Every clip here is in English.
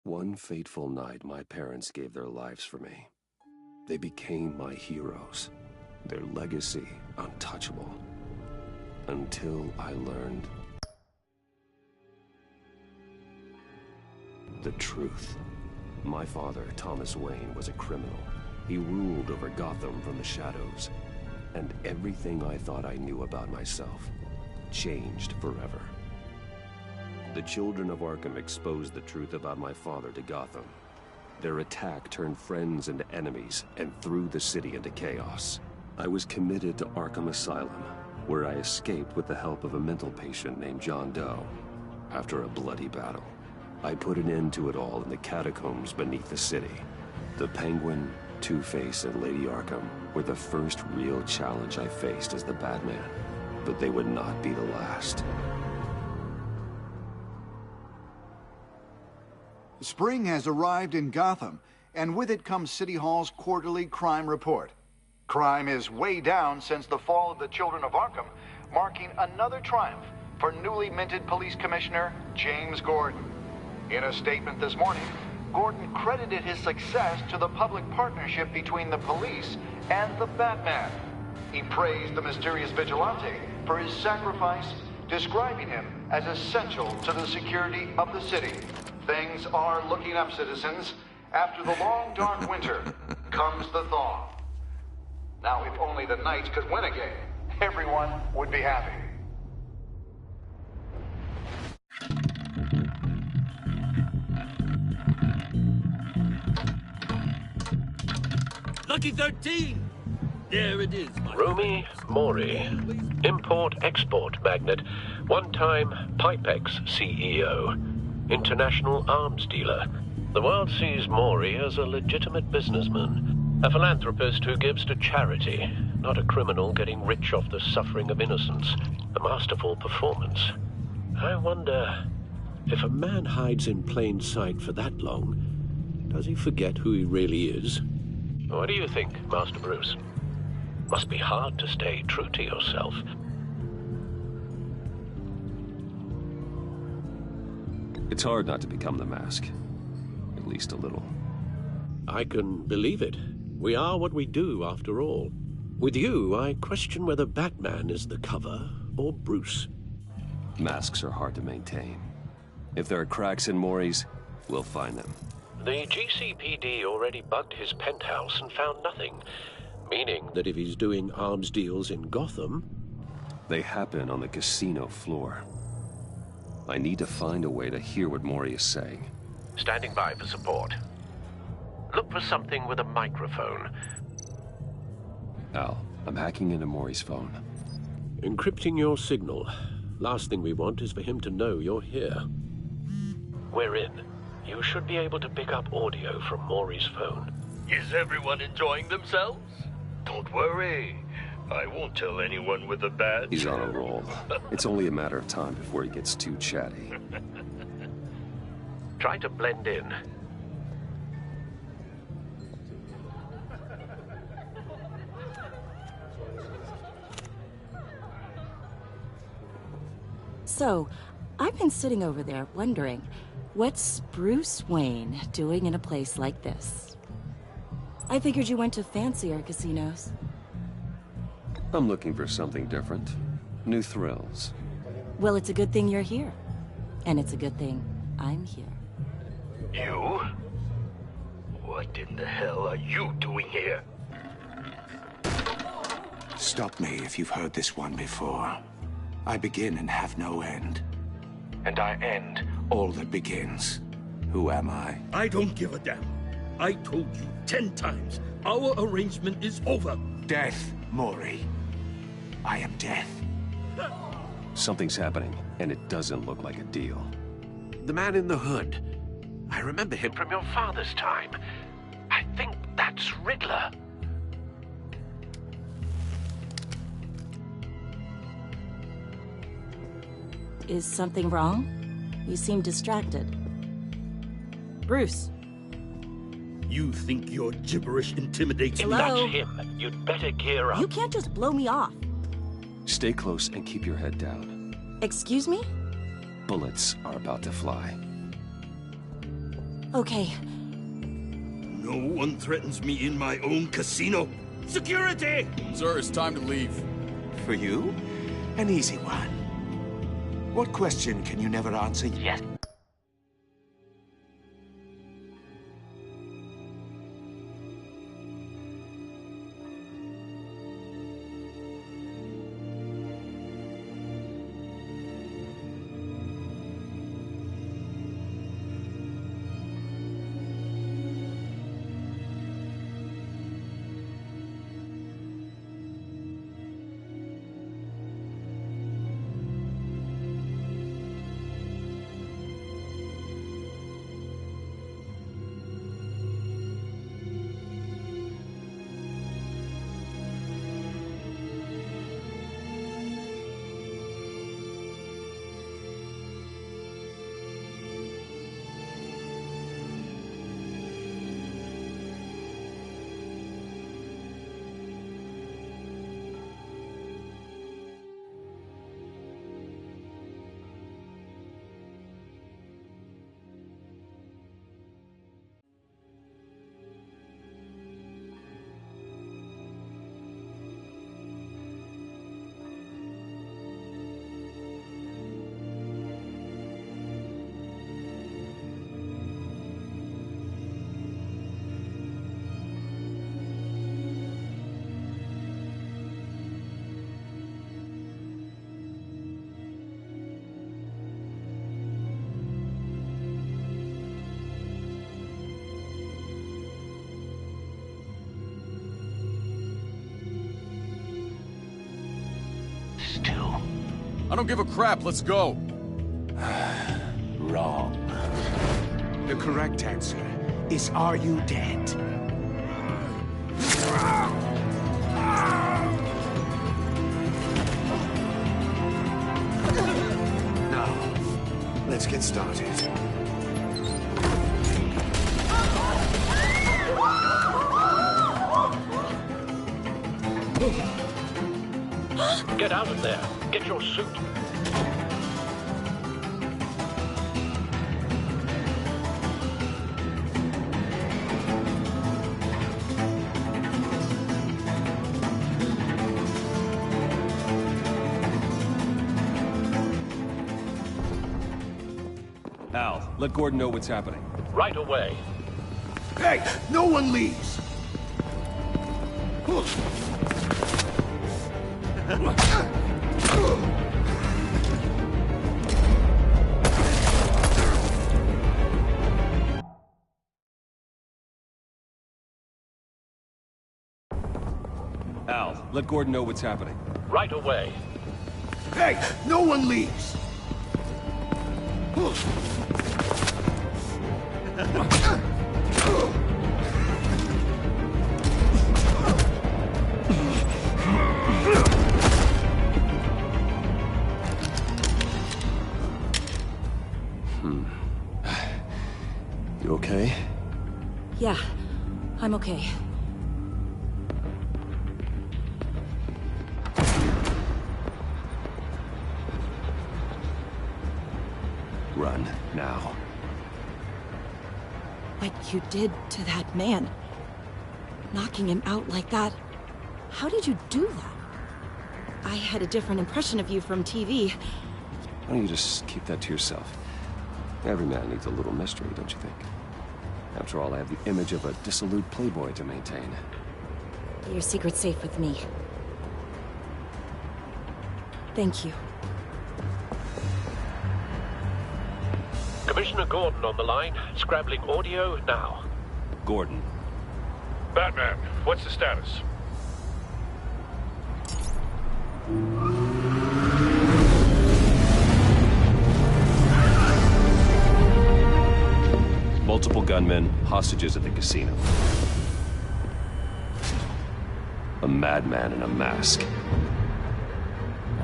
One fateful night, my parents gave their lives for me. They became my heroes, their legacy untouchable. Until I learned the truth. My father, Thomas Wayne, was a criminal. He ruled over Gotham from the shadows. And everything I thought I knew about myself changed forever. The children of Arkham exposed the truth about my father to Gotham. Their attack turned friends into enemies and threw the city into chaos. I was committed to Arkham Asylum, where I escaped with the help of a mental patient named John Doe. After a bloody battle, I put an end to it all in the catacombs beneath the city. The Penguin, Two-Face, and Lady Arkham were the first real challenge I faced as the Batman, but they would not be the last. Spring has arrived in Gotham, and with it comes City Hall's quarterly crime report. Crime is way down since the fall of the Children of Arkham, marking another triumph for newly minted Police Commissioner James Gordon. In a statement this morning, Gordon credited his success to the public partnership between the police and the Batman. He praised the mysterious vigilante for his sacrifice, describing him as essential to the security of the city. Things are looking up, citizens. After the long, dark winter comes the thaw. Now, if only the Knights could win again, everyone would be happy. Lucky 13! There it is, my Rumi Mori, import-export magnate, one-time Pipex CEO, international arms dealer. The world sees Mori as a legitimate businessman, a philanthropist who gives to charity, not a criminal getting rich off the suffering of innocence. A masterful performance. I wonder, if a man hides in plain sight for that long, does he forget who he really is? What do you think, Master Bruce? Must be hard to stay true to yourself. It's hard not to become the Mask. At least a little. I can believe it. We are what we do, after all. With you, I question whether Batman is the cover or Bruce. Masks are hard to maintain. If there are cracks in Mori's, we'll find them. The GCPD already bugged his penthouse and found nothing, meaning that if he's doing arms deals in Gotham... They happen on the casino floor. I need to find a way to hear what Mori is saying. Standing by for support. Look for something with a microphone. Al, I'm hacking into Mori's phone. Encrypting your signal. Last thing we want is for him to know you're here. We're in. You should be able to pick up audio from Mori's phone. Is everyone enjoying themselves? Don't worry. I won't tell anyone with a badge. He's on a roll. It's only a matter of time before he gets too chatty. Try to blend in. So, I've been sitting over there wondering, what's Bruce Wayne doing in a place like this? I figured you went to fancier casinos. I'm looking for something different. New thrills. Well, it's a good thing you're here. And it's a good thing I'm here. You? What in the hell are you doing here? Stop me if you've heard this one before. I begin and have no end. And I end all that begins. Who am I? I don't give a damn. I told you 10 times. Our arrangement is over. Death, Mori. I am death. Something's happening, and it doesn't look like a deal. The man in the hood. I remember him from your father's time. I think that's Riddler. Is something wrong? You seem distracted. Bruce. You think your gibberish intimidates If me? that's him, you'd better gear up. You can't just blow me off. Stay close and keep your head down. Excuse me? Bullets are about to fly. Okay. No one threatens me in my own casino. Security! Sir, it's time to leave. For you? An easy one. What question can you never answer yet? I don't give a crap, let's go. Wrong. The correct answer is, are you dead? Now, let's get started. Get out of there. Get your suit. Al, let Gordon know what's happening. Right away. Hey, no one leaves! Al, let Gordon know what's happening. Right away. Hey, no one leaves! You okay? Yeah, I'm okay. Run, now. What you did to that man, knocking him out like that, how did you do that? I had a different impression of you from TV. Why don't you just keep that to yourself? Every man needs a little mystery, don't you think? After all, I have the image of a dissolute playboy to maintain. Your secret's safe with me. Thank you. Commissioner Gordon on the line. Scrabbling audio now. Gordon. Batman, what's the status? Multiple gunmen, hostages at the casino. A madman in a mask.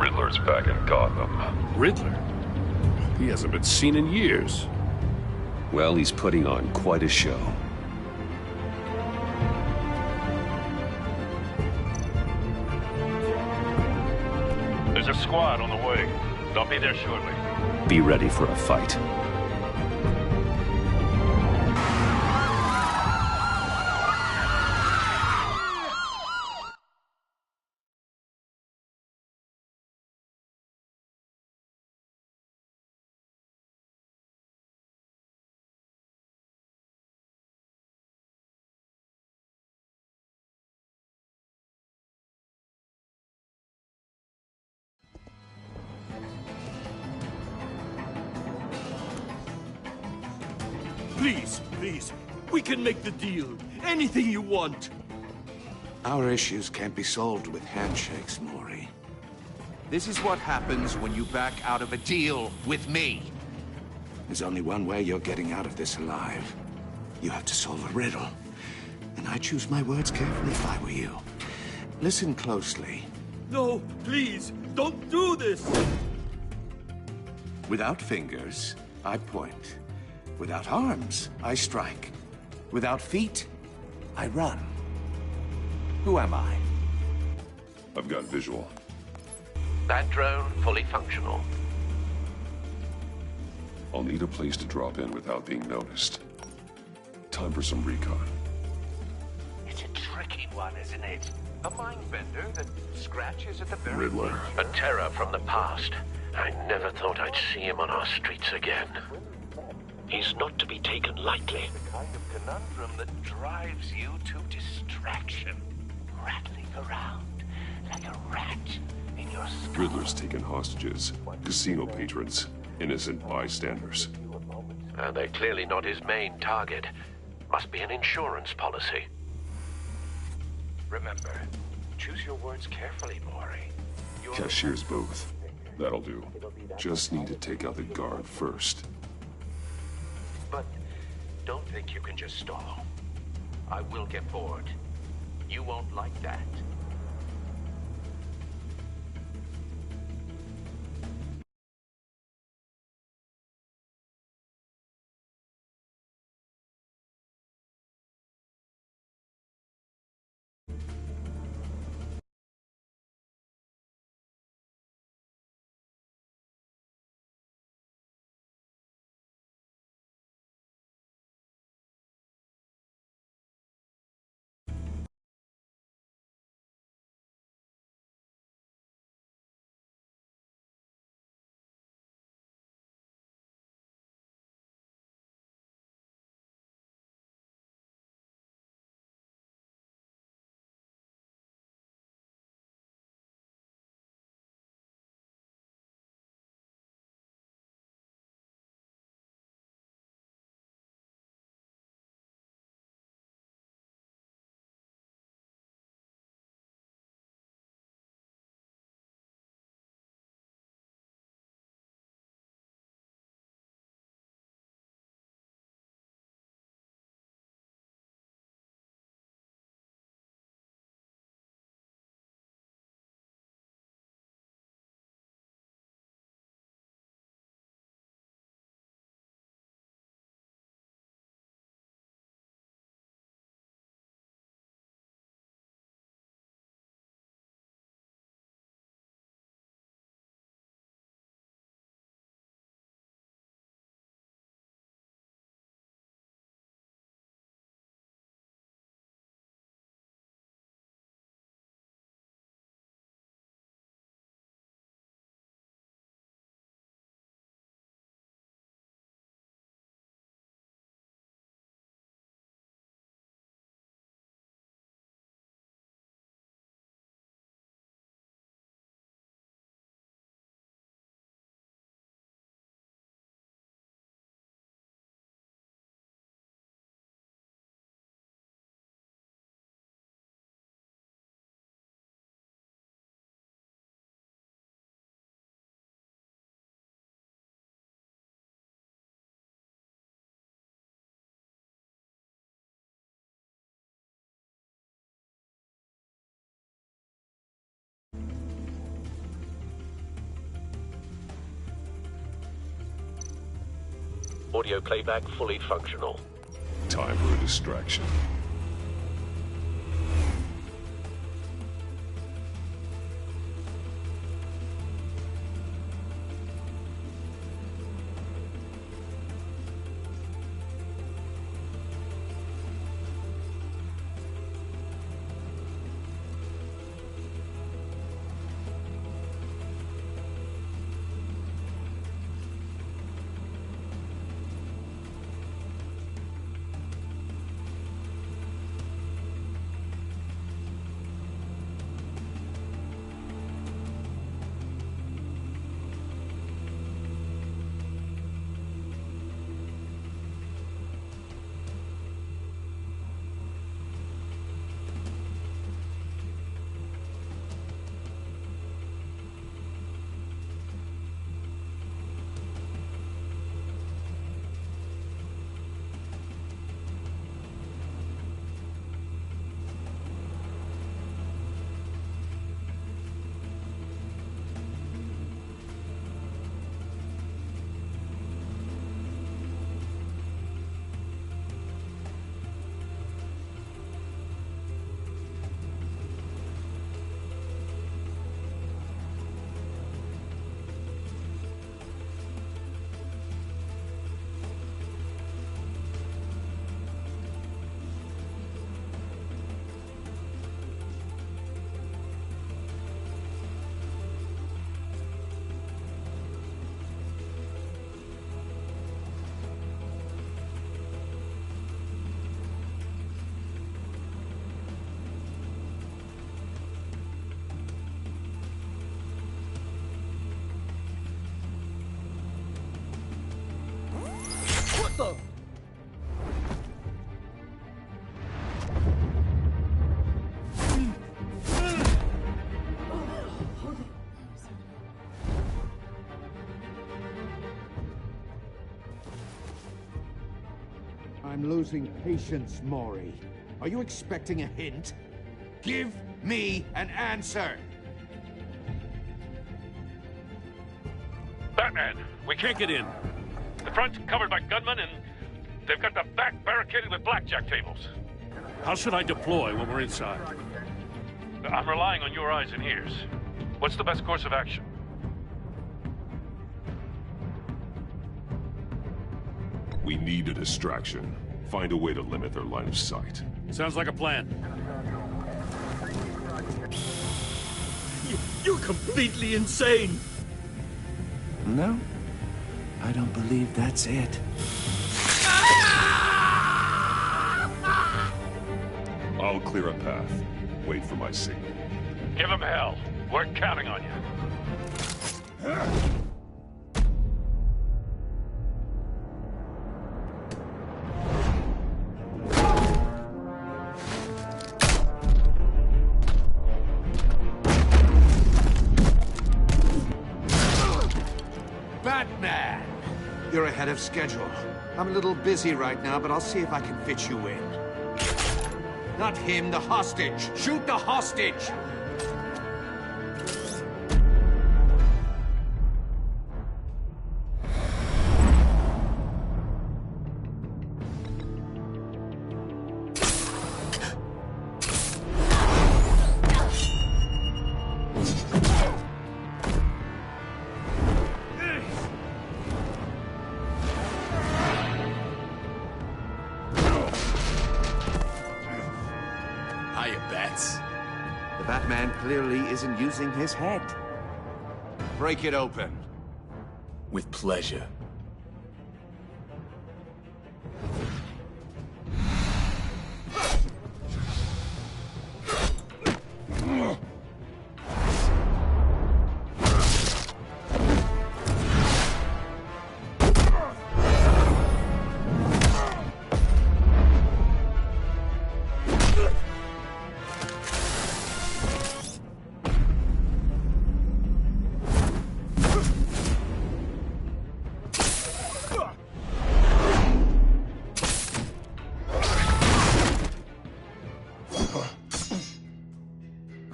Riddler's back in Gotham. Riddler? He hasn't been seen in years. Well, he's putting on quite a show. There's a squad on the way. They'll be there shortly. Be ready for a fight. Please, please. We can make the deal. Anything you want. Our issues can't be solved with handshakes, Maury. This is what happens when you back out of a deal with me. There's only one way you're getting out of this alive. You have to solve a riddle. And I choose my words carefully if I were you. Listen closely. No, please, don't do this! Without fingers, I point. Without arms, I strike. Without feet, I run. Who am I? I've got visual. That drone fully functional. I'll need a place to drop in without being noticed. Time for some recon. It's a tricky one, isn't it? A mind bender that scratches at the very Riddler. A terror from the past. I never thought I'd see him on our streets again. He's not to be taken lightly. The kind of conundrum that drives you to distraction. Rattling around like a rat in your skull. Riddler's taken hostages. Casino patrons. Innocent bystanders. And they're clearly not his main target. Must be an insurance policy. Remember, choose your words carefully, Maury. Cashier's booth. That'll do. Just need to take out the guard first. But don't think you can just stall. I will get bored. You won't like that. Audio playback fully functional. Time for a distraction. Gotham! I'm losing patience, Maury. Are you expecting a hint? Give me an answer! Batman, we can't get in. The front's covered by gunmen, and they've got the back barricaded with blackjack tables. How should I deploy when we're inside? I'm relying on your eyes and ears. What's the best course of action? We need a distraction. Find a way to limit their line of sight. Sounds like a plan. You're completely insane! No, I don't believe that's it. I'll clear a path. Wait for my signal. Give him hell. We're counting on you. Batman! You're ahead of schedule. I'm a little busy right now, but I'll see if I can fit you in. Not him, the hostage! Shoot the hostage! The Batman clearly isn't using his head. Break it open. With pleasure.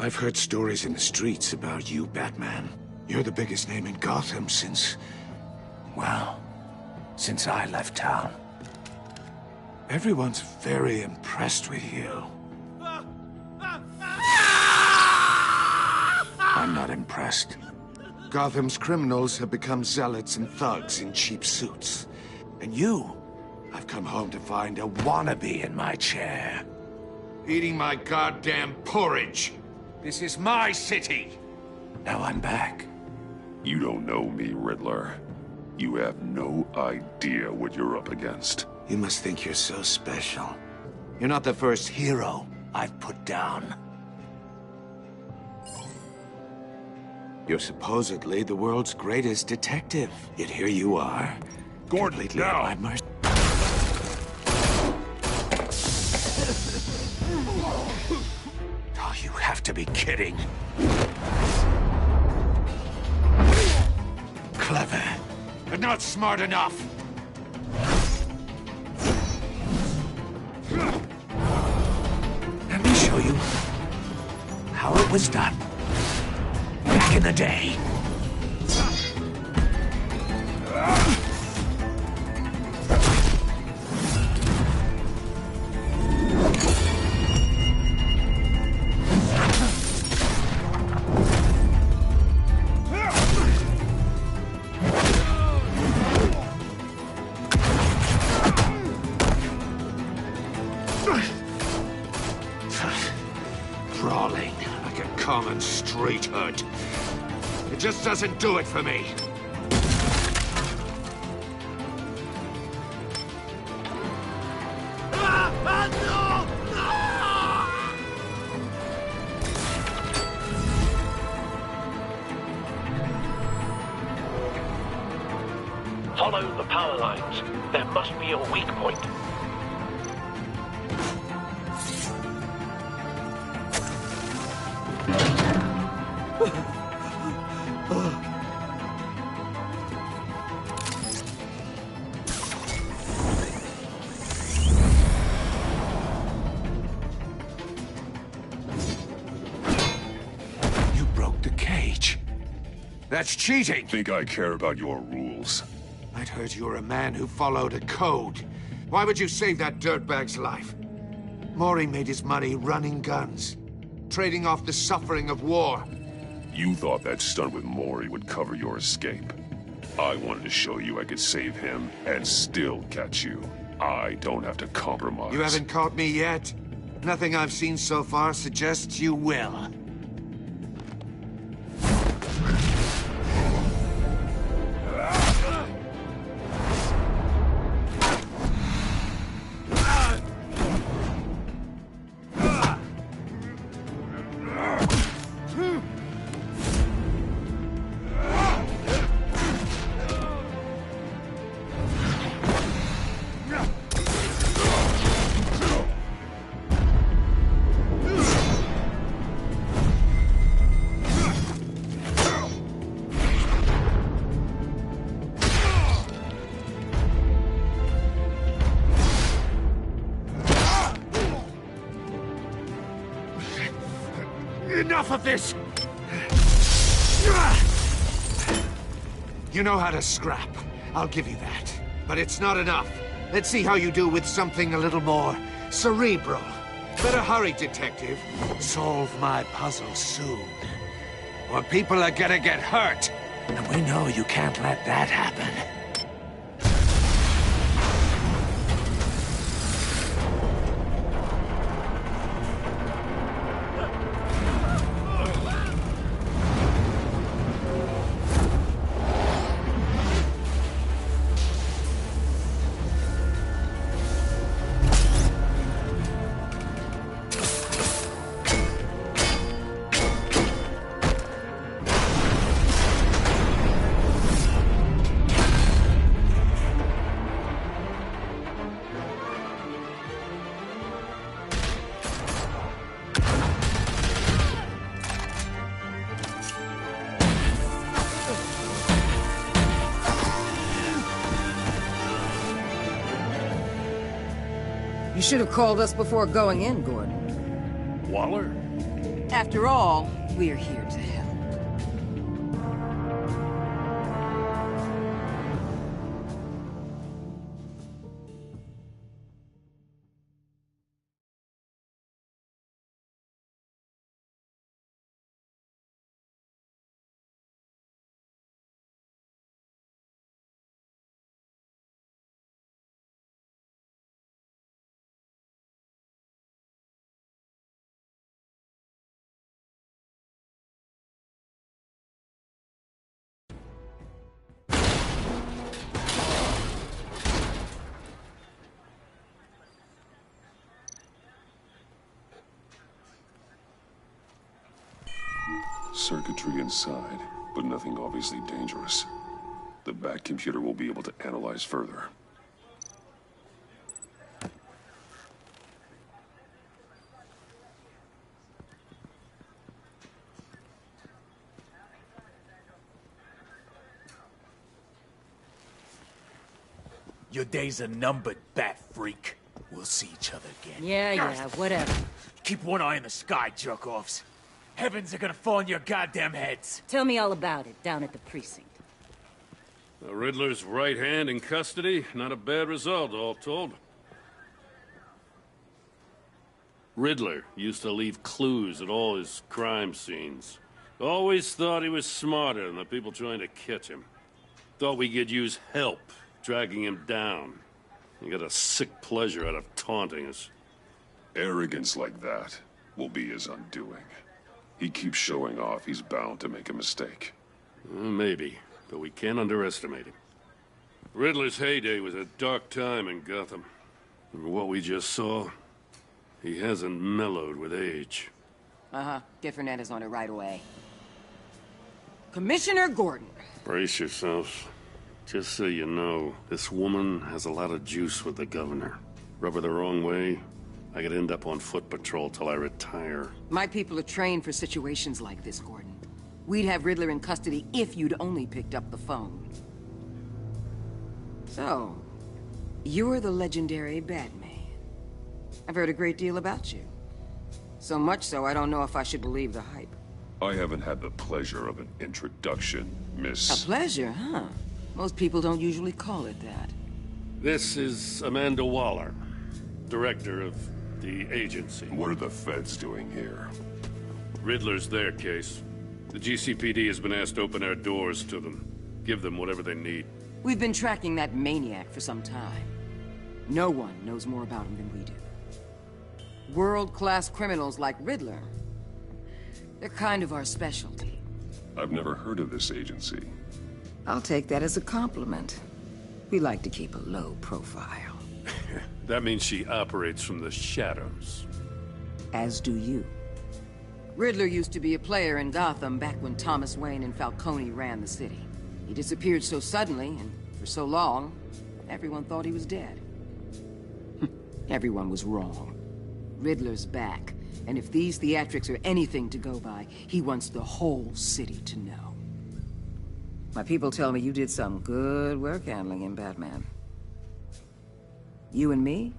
I've heard stories in the streets about you, Batman. You're the biggest name in Gotham since... well, since I left town. Everyone's very impressed with you. I'm not impressed. Gotham's criminals have become zealots and thugs in cheap suits. And you, I've come home to find a wannabe in my chair. Eating my goddamn porridge. This is my city. Now I'm back. You don't know me, Riddler. You have no idea what you're up against. You must think you're so special. You're not the first hero I've put down. You're supposedly the world's greatest detective. Yet here you are. Gordon, now! At my mercy. Oh, you have to be kidding. Clever, but not smart enough. Let me show you how it was done back in the day. Crawling like a common street hood. It just doesn't do it for me. Follow the power lines. They're must be a weak point. You broke the cage. That's cheating! Think I care about your rules? I'd heard you were a man who followed a code. Why would you save that dirtbag's life? Maury made his money running guns, trading off the suffering of war. You thought that stunt with Maury would cover your escape. I wanted to show you I could save him and still catch you. I don't have to compromise. You haven't caught me yet. Nothing I've seen so far suggests you will. Enough of this! You know how to scrap. I'll give you that. But it's not enough. Let's see how you do with something a little more cerebral. Better hurry, detective. Solve my puzzle soon. Or people are gonna get hurt. And we know you can't let that happen. You should have called us before going in, Gordon. Waller? After all, we're here to help. Circuitry inside, but nothing obviously dangerous. The back computer will be able to analyze further. Your days are numbered, bat freak. We'll see each other again. Yeah, whatever. Keep one eye in the sky, jerk-offs. Heavens are gonna fall on your goddamn heads. Tell me all about it down at the precinct. The Riddler's right hand in custody. Not a bad result, all told. Riddler used to leave clues at all his crime scenes. Always thought he was smarter than the people trying to catch him. Thought we could use help dragging him down. He got a sick pleasure out of taunting us. Arrogance like that will be his undoing. He keeps showing off, he's bound to make a mistake. Maybe, but we can't underestimate him. Riddler's heyday was a dark time in Gotham. From what we just saw, he hasn't mellowed with age. Get Fernandez on it right away. Commissioner Gordon. Brace yourselves. Just so you know, this woman has a lot of juice with the governor. Rub her the wrong way, I could end up on foot patrol till I retire. My people are trained for situations like this, Gordon. We'd have Riddler in custody if you'd only picked up the phone. So, you're the legendary Batman. I've heard a great deal about you. So much so, I don't know if I should believe the hype. I haven't had the pleasure of an introduction, Miss... A pleasure, huh? Most people don't usually call it that. This is Amanda Waller, director of the agency. What are the feds doing here? Riddler's their case. The GCPD has been asked to open our doors to them. Give them whatever they need. We've been tracking that maniac for some time. No one knows more about him than we do. World-class criminals like Riddler. They're kind of our specialty. I've never heard of this agency. I'll take that as a compliment. We like to keep a low profile. That means she operates from the shadows. As do you. Riddler used to be a player in Gotham back when Thomas Wayne and Falcone ran the city. He disappeared so suddenly, and for so long, everyone thought he was dead. Everyone was wrong. Riddler's back, and if these theatrics are anything to go by, he wants the whole city to know. My people tell me you did some good work handling him, Batman. You and me?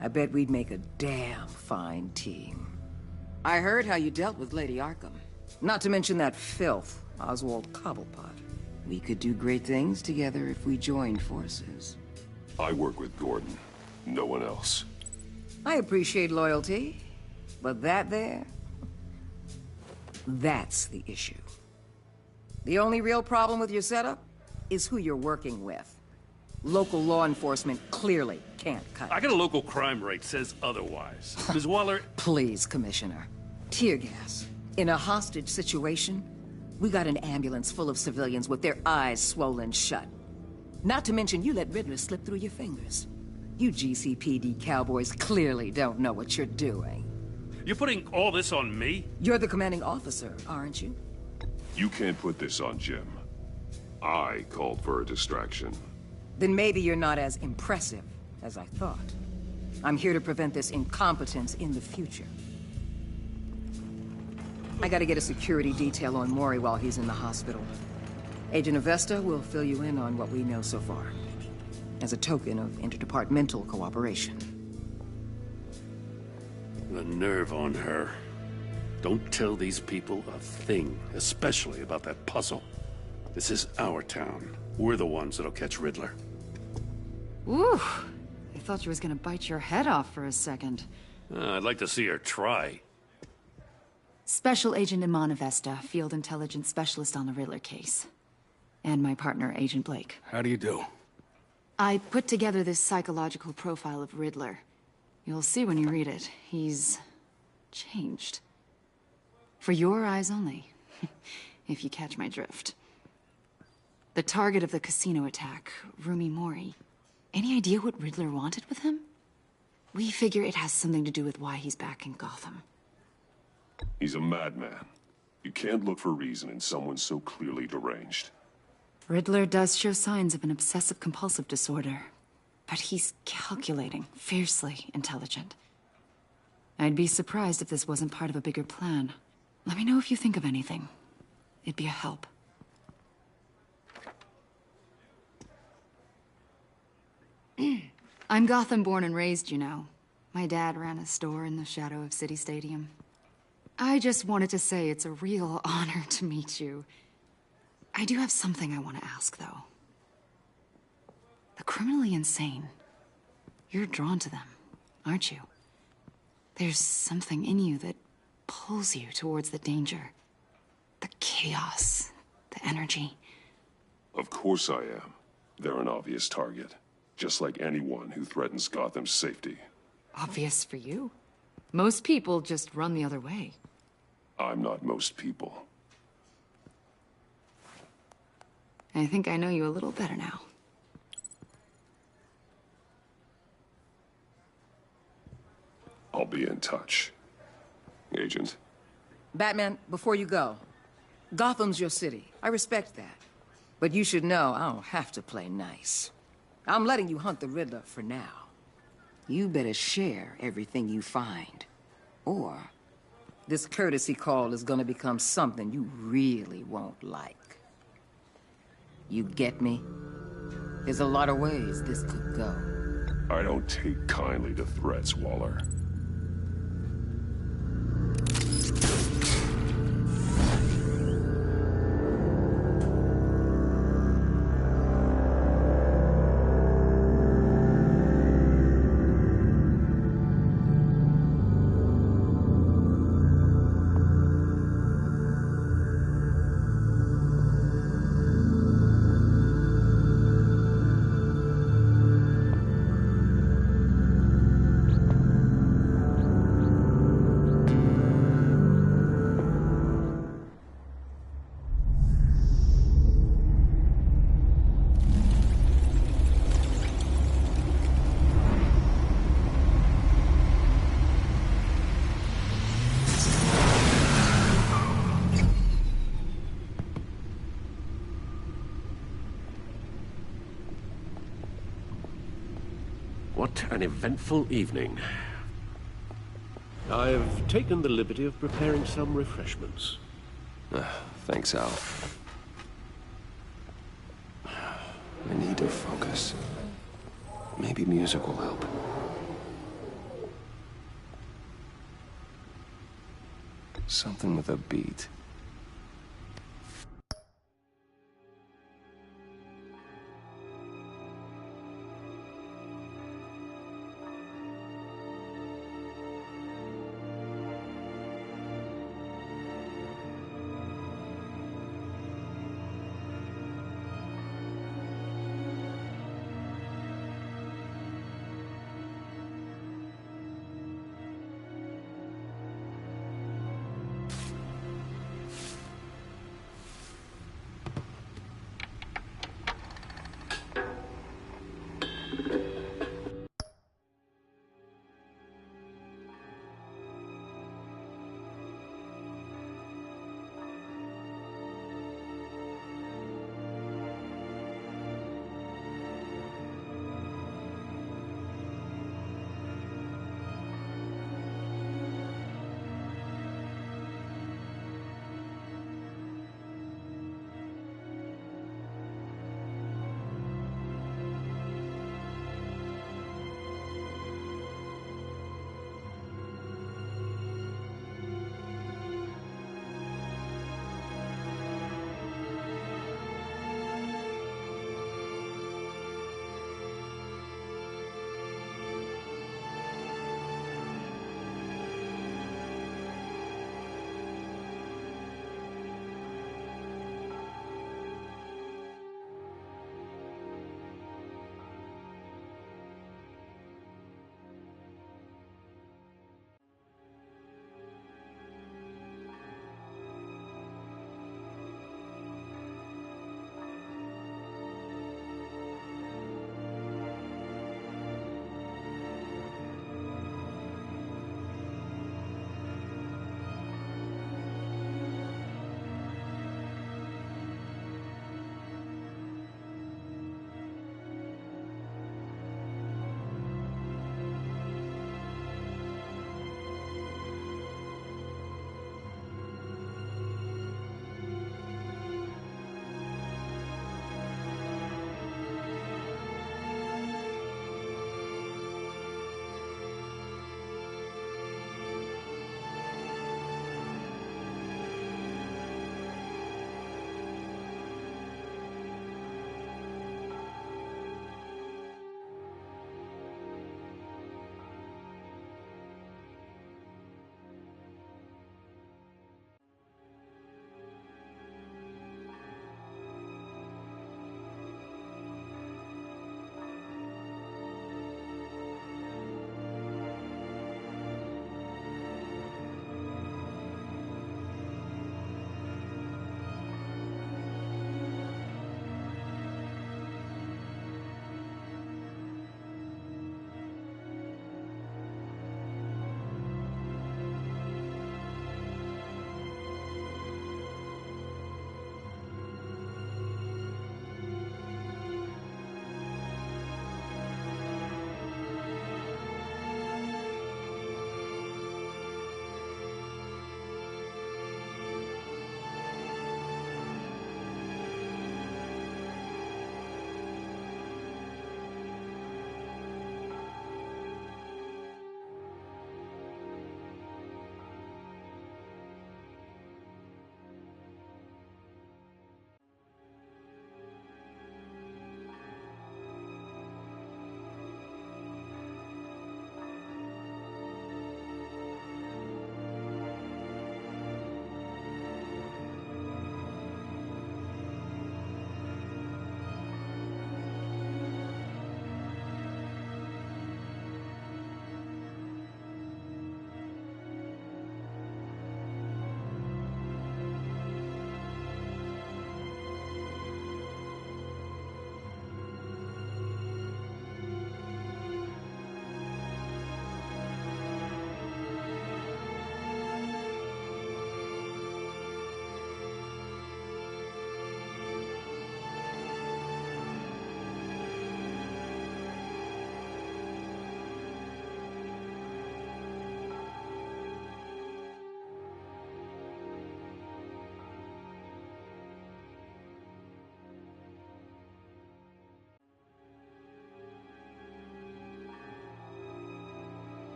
I bet we'd make a damn fine team. I heard how you dealt with Lady Arkham. Not to mention that filth, Oswald Cobblepot. We could do great things together if we joined forces. I work with Gordon. No one else. I appreciate loyalty, but that there... that's the issue. The only real problem with your setup is who you're working with. Local law enforcement clearly can't cut it. I got a local crime rate says otherwise. Ms. Waller... Please, Commissioner. Tear gas. In a hostage situation, we got an ambulance full of civilians with their eyes swollen shut. Not to mention you let Riddler slip through your fingers. You GCPD cowboys clearly don't know what you're doing. You're putting all this on me? You're the commanding officer, aren't you? You can't put this on Jim. I called for a distraction. Then maybe you're not as impressive as I thought. I'm here to prevent this incompetence in the future. I gotta get a security detail on Mori while he's in the hospital. Agent Avesta will fill you in on what we know so far, as a token of interdepartmental cooperation. The nerve on her. Don't tell these people a thing, especially about that puzzle. This is our town. We're the ones that'll catch Riddler. Ooh, I thought you was gonna bite your head off for a second. I'd like to see her try. Special Agent Iman Avesta, Field Intelligence Specialist on the Riddler case. And my partner, Agent Blake. How do you do? I put together this psychological profile of Riddler. You'll see when you read it. He's... changed. For your eyes only, if you catch my drift. The target of the casino attack, Rumi Mori. Any idea what Riddler wanted with him? We figure it has something to do with why he's back in Gotham. He's a madman. You can't look for reason in someone so clearly deranged. Riddler does show signs of an obsessive-compulsive disorder, but he's calculating, fiercely intelligent. I'd be surprised if this wasn't part of a bigger plan. Let me know if you think of anything. It'd be a help. I'm Gotham born and raised, you know. My dad ran a store in the shadow of City Stadium. I just wanted to say it's a real honor to meet you. I do have something I want to ask, though. The criminally insane. You're drawn to them, aren't you? There's something in you that pulls you towards the danger. The chaos, the energy. Of course I am. They're an obvious target. Just like anyone who threatens Gotham's safety. Obvious for you. Most people just run the other way. I'm not most people. I think I know you a little better now. I'll be in touch. Agent? Batman, before you go, Gotham's your city. I respect that. But you should know I don't have to play nice. I'm letting you hunt the Riddler for now. You better share everything you find. Or this courtesy call is gonna become something you really won't like. You get me? There's a lot of ways this could go. I don't take kindly to threats, Waller. What an eventful evening. I've taken the liberty of preparing some refreshments. Thanks, Al. I need to focus. Maybe music will help. Something with a beat.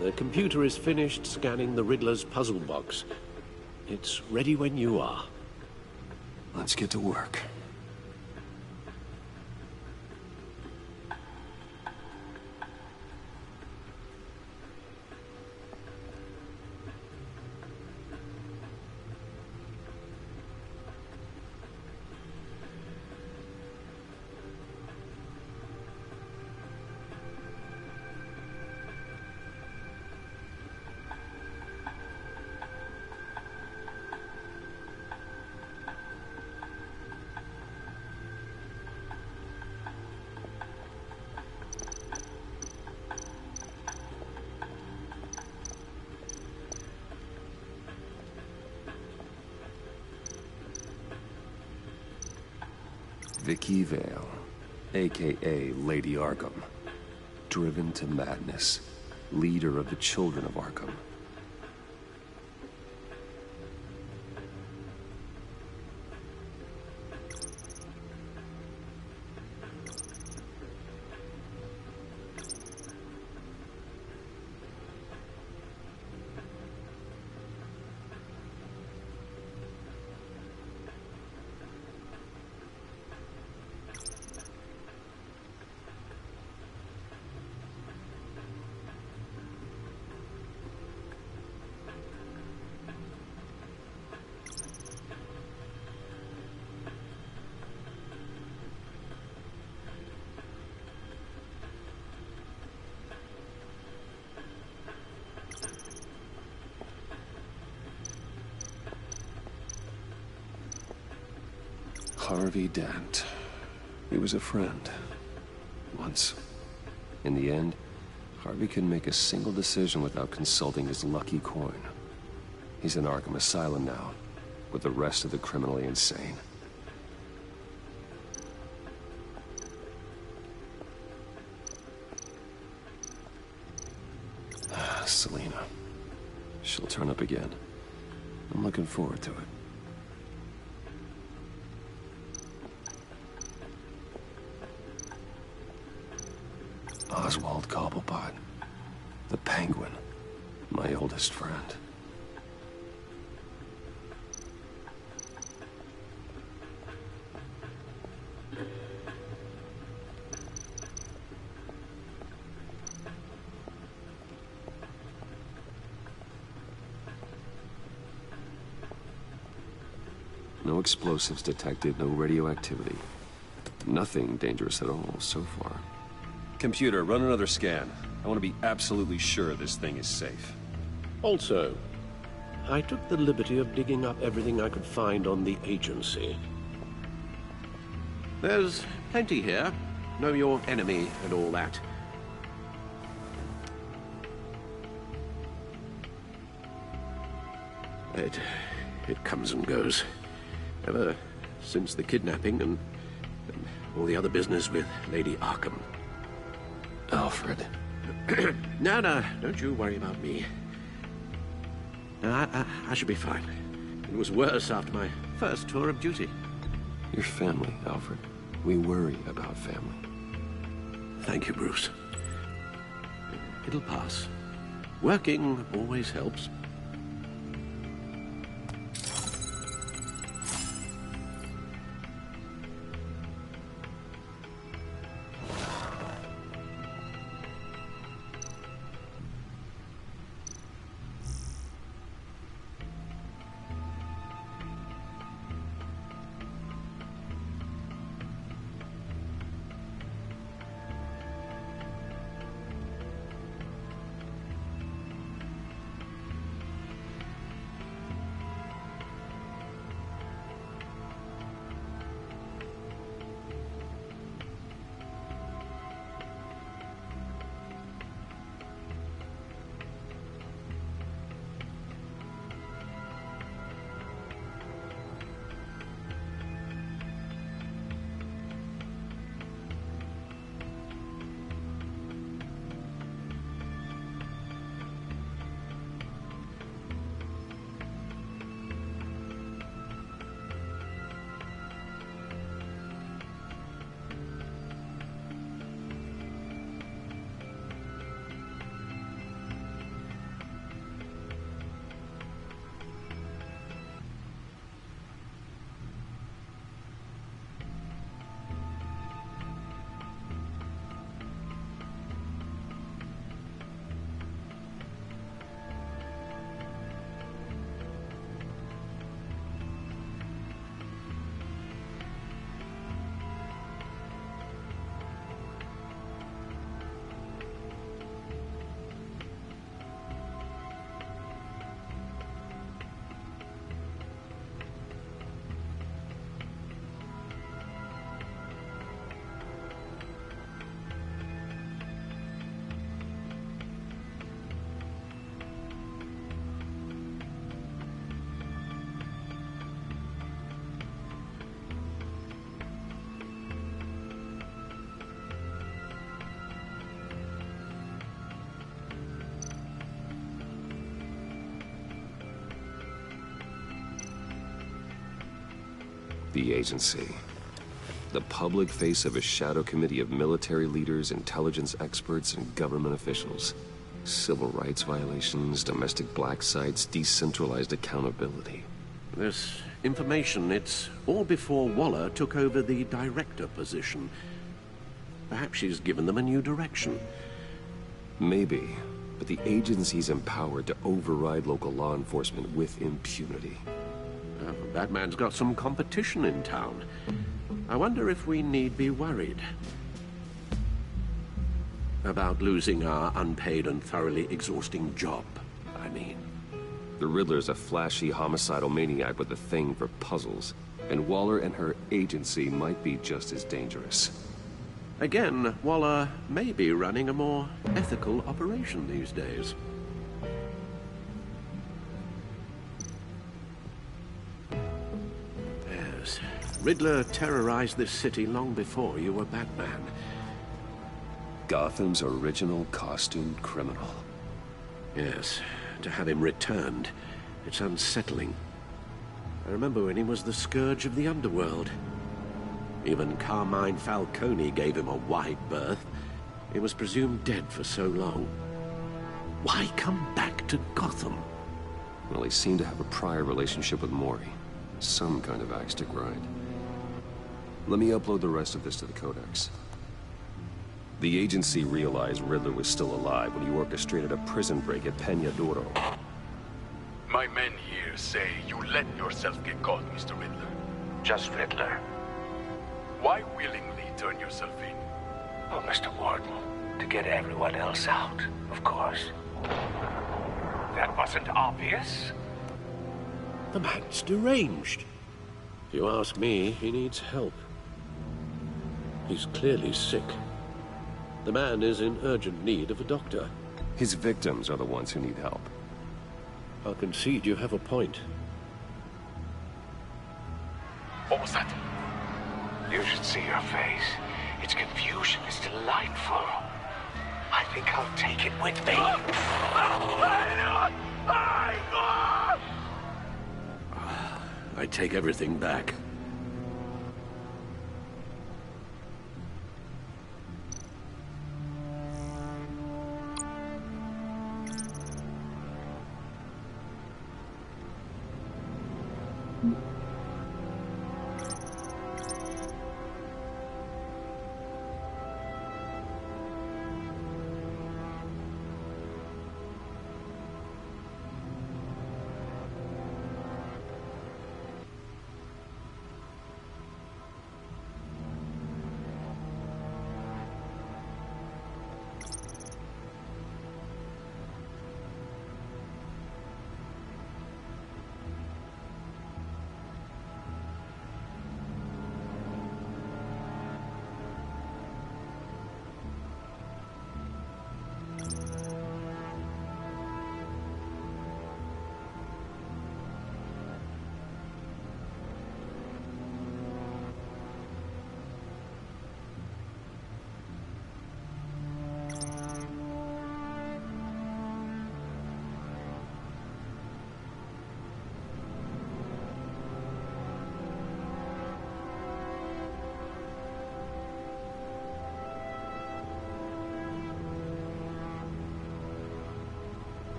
The computer is finished scanning the Riddler's puzzle box. It's ready when you are. Let's get to work. Vicky Vale, a.k.a. Lady Arkham. Driven to madness. Leader of the Children of Arkham. Harvey Dent. He was a friend. Once. In the end, Harvey couldn't make a single decision without consulting his lucky coin. He's in Arkham Asylum now, with the rest of the criminally insane. Selina. She'll turn up again. I'm looking forward to it. Oswald Cobblepot. The Penguin. My oldest friend. No explosives detected, no radioactivity. Nothing dangerous at all so far. Computer, run another scan. I want to be absolutely sure this thing is safe. Also, I took the liberty of digging up everything I could find on the agency. There's plenty here. Know your enemy and all that. It comes and goes. Ever since the kidnapping and all the other business with Lady Arkham. Alfred. No, don't you worry about me. I should be fine. It was worse after my first tour of duty. Your family, Alfred. We worry about family. Thank you, Bruce. It'll pass. Working always helps. The agency. The public face of a shadow committee of military leaders, intelligence experts, and government officials. Civil rights violations, domestic black sites, decentralized accountability. This information, it's all before Waller took over the director position. Perhaps she's given them a new direction. Maybe, but the agency's empowered to override local law enforcement with impunity. Batman's got some competition in town. I wonder if we need be worried about losing our unpaid and thoroughly exhausting job, I mean. The Riddler's a flashy homicidal maniac with a thing for puzzles, and Waller and her agency might be just as dangerous. Again, Waller may be running a more ethical operation these days. Yes, Riddler terrorized this city long before you were Batman. Gotham's original costumed criminal. Yes, to have him returned, it's unsettling. I remember when he was the scourge of the underworld. Even Carmine Falcone gave him a wide berth. He was presumed dead for so long. Why come back to Gotham? Well, he seemed to have a prior relationship with Mori. Some kind of axe to grind. Let me upload the rest of this to the Codex. The agency realized Riddler was still alive when he orchestrated a prison break at Peñadoro. My men here say you let yourself get caught, Mr. Riddler. Just Riddler. Why willingly turn yourself in? Oh, Mr. Warden, to get everyone else out, of course. That wasn't obvious. The man's deranged. If you ask me, he needs help. He's clearly sick. The man is in urgent need of a doctor. His victims are the ones who need help. I'll concede you have a point. What was that? You should see your face. Its confusion is delightful. I think I'll take it with me. I take everything back.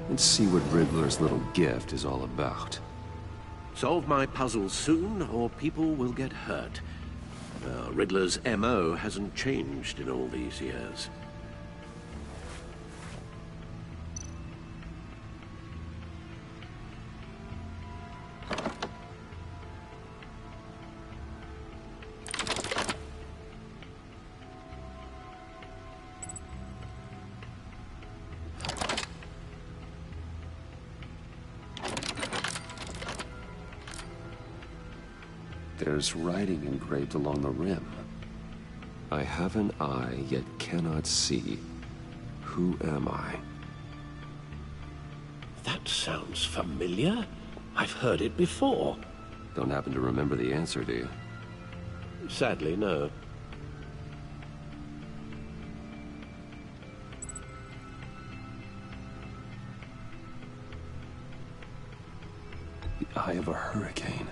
and see what Riddler's little gift is all about. Solve my puzzle soon, or people will get hurt. Riddler's MO hasn't changed in all these years. There's writing engraved along the rim. I have an eye, yet cannot see. Who am I? That sounds familiar. I've heard it before. Don't happen to remember the answer, do you? Sadly, no. The eye of a hurricane.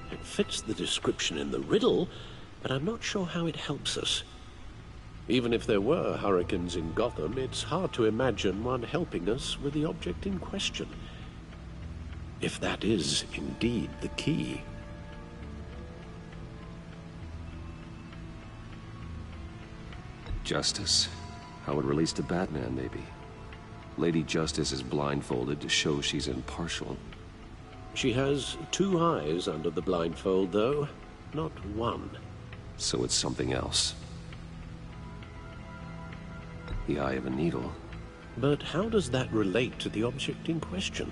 It fits the description in the riddle, but I'm not sure how it helps us. Even if there were hurricanes in Gotham, it's hard to imagine one helping us with the object in question. If that is indeed the key. Justice? How it relates to Batman, maybe. Lady Justice is blindfolded to show she's impartial. She has 2 eyes under the blindfold, though, not 1. So it's something else. The eye of a needle. But how does that relate to the object in question?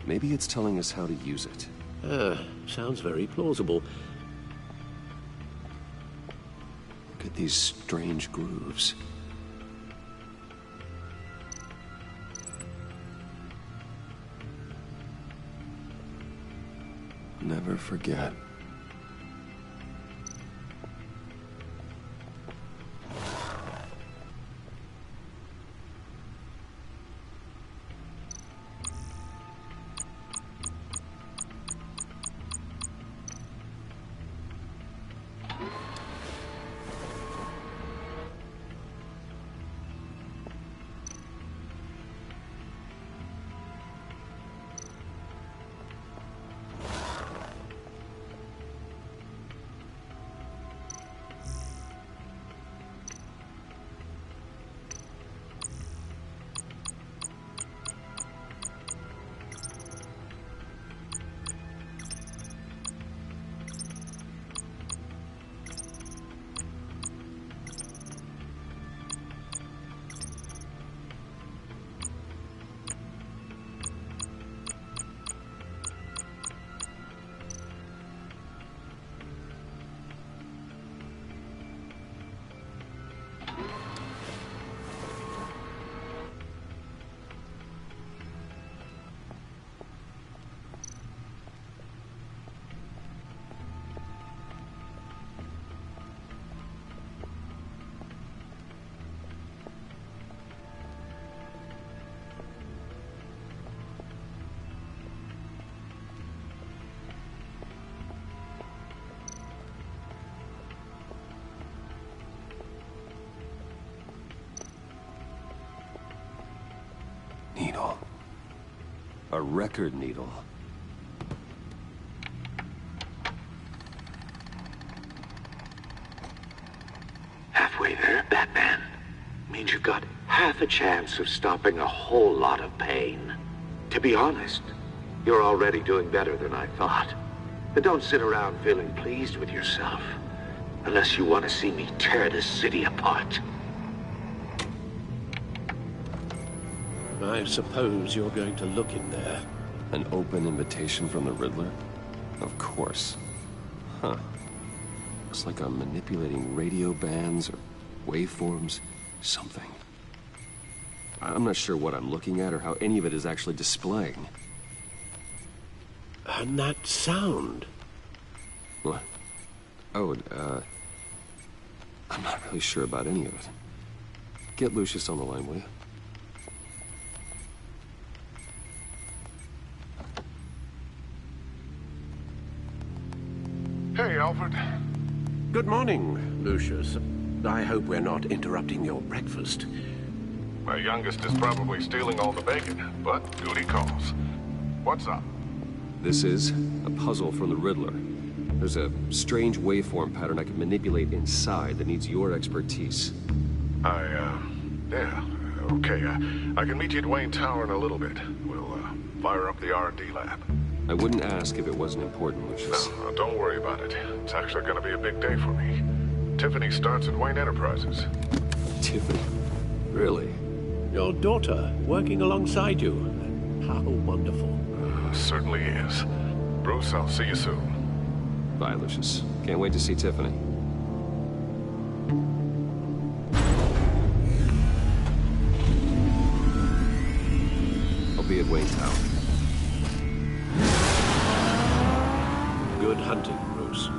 Maybe it's telling us how to use it. Sounds very plausible. Look at these strange grooves. Never forget. Needle. A record needle. Halfway there, Batman. Means you've got half a chance of stopping a whole lot of pain. To be honest, you're already doing better than I thought. But don't sit around feeling pleased with yourself. Unless you want to see me tear this city apart. I suppose you're going to look in there. An open invitation from the Riddler? Of course. Huh. Looks like I'm manipulating radio bands or waveforms. Something. I'm not sure what I'm looking at or how any of it is actually displaying. And that sound? What? Oh, I'm not really sure about any of it. Get Lucius on the line, will you? Hey, Alfred. Good morning, Lucius. I hope we're not interrupting your breakfast. My youngest is probably stealing all the bacon, but duty calls. What's up? This is a puzzle from the Riddler. There's a strange waveform pattern I can manipulate inside that needs your expertise. Yeah, okay. I can meet you at Wayne Tower in a little bit. We'll, fire up the R&D lab. I wouldn't ask if it wasn't important, Lucius. No, don't worry about it. It's actually gonna be a big day for me. Tiffany starts at Wayne Enterprises. Tiffany? Really? Your daughter, working alongside you. How wonderful. Certainly is. Bruce, I'll see you soon. Bye, Lucius. Can't wait to see Tiffany. I'll be at Wayne Tower. Good hunting, Bruce.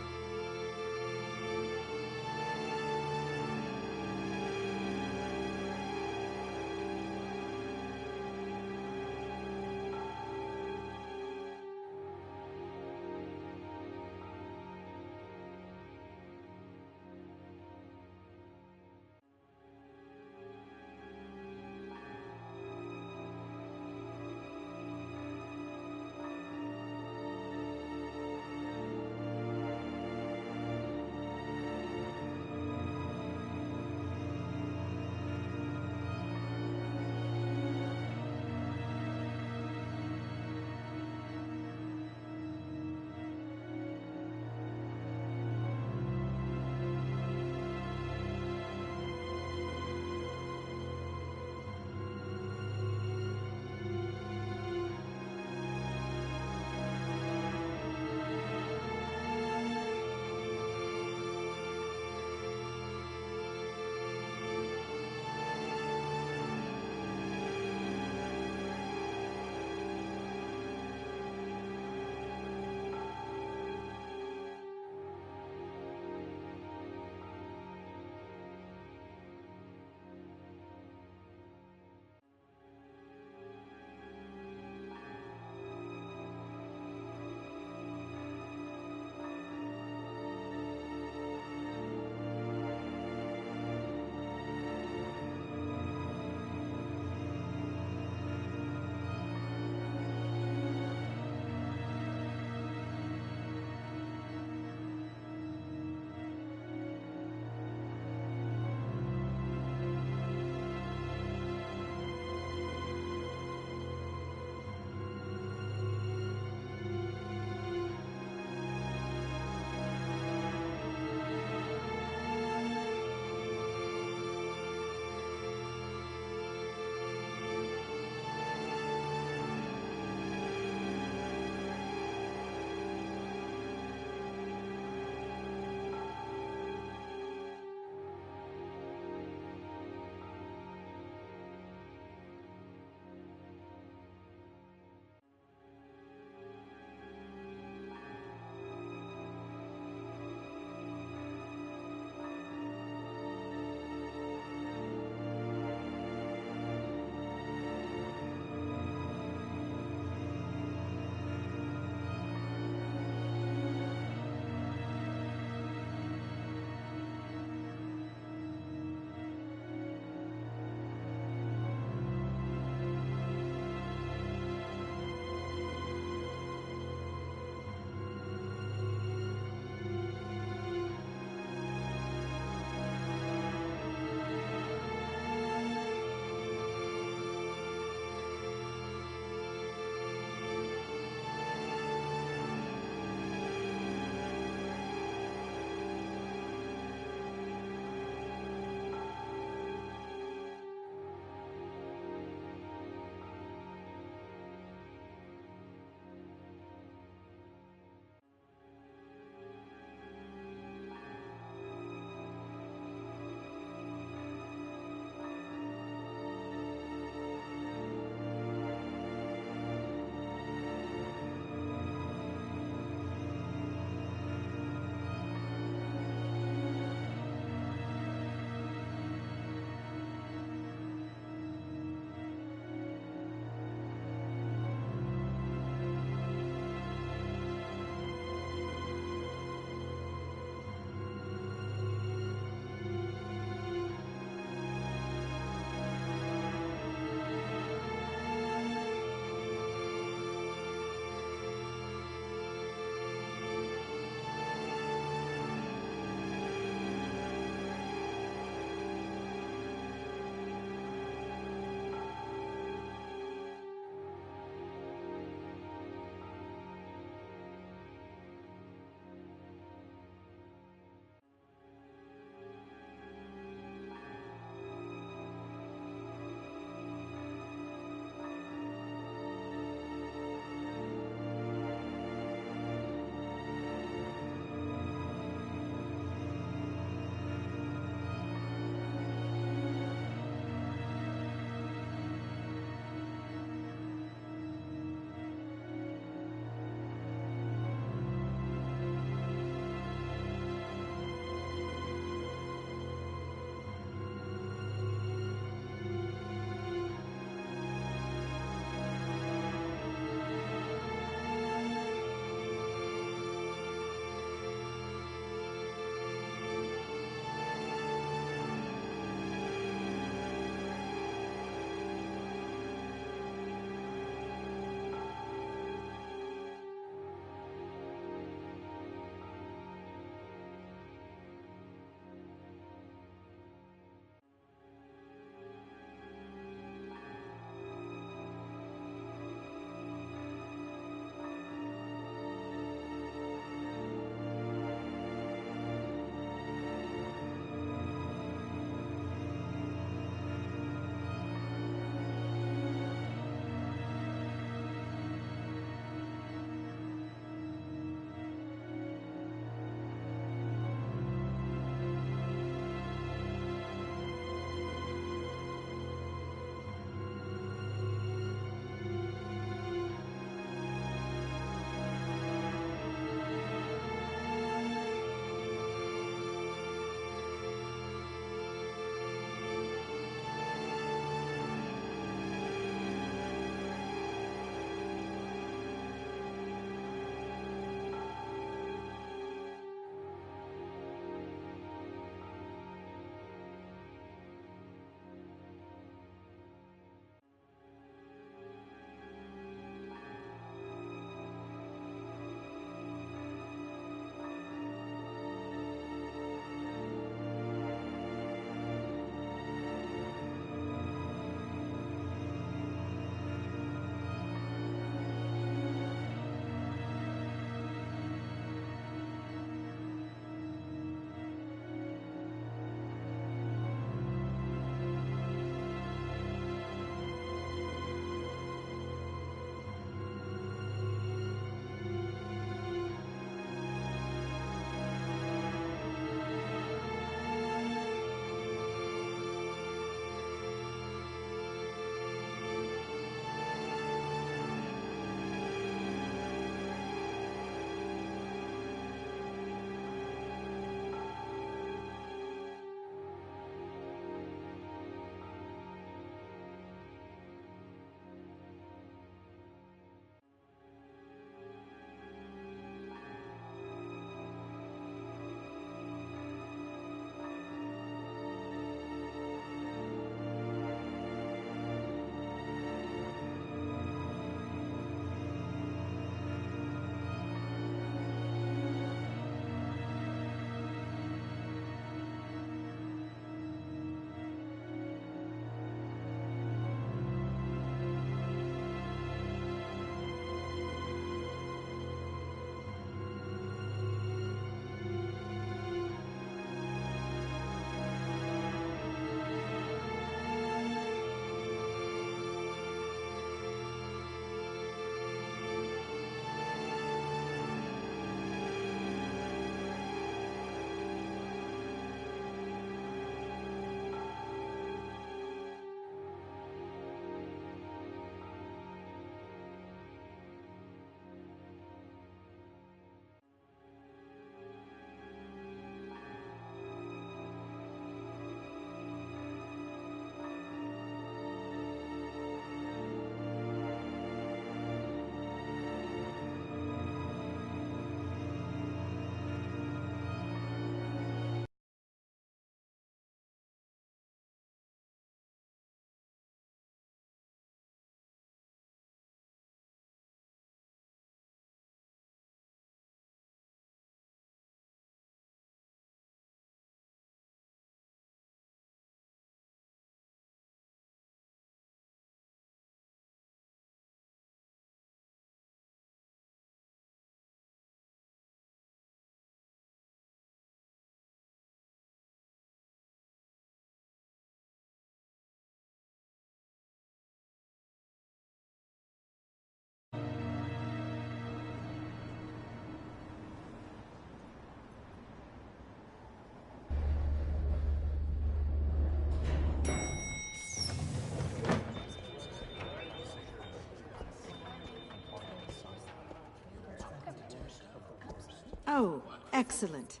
Oh, excellent.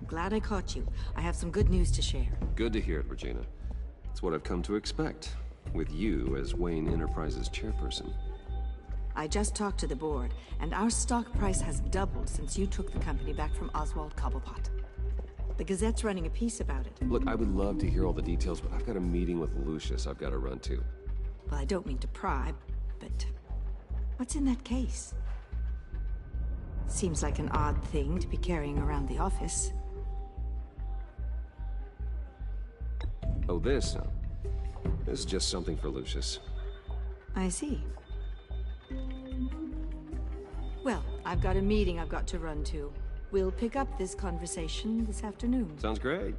Glad I caught you. I have some good news to share. Good to hear it, Regina. It's what I've come to expect, with you as Wayne Enterprises chairperson. I just talked to the board, and our stock price has doubled since you took the company back from Oswald Cobblepot. The Gazette's running a piece about it. Look, I would love to hear all the details, but I've got a meeting with Lucius I've got to run to. Well, I don't mean to pry, but what's in that case? Seems like an odd thing to be carrying around the office. Oh, this? This is just something for Lucius. I see. Well, I've got a meeting I've got to run to. We'll pick up this conversation this afternoon. Sounds great.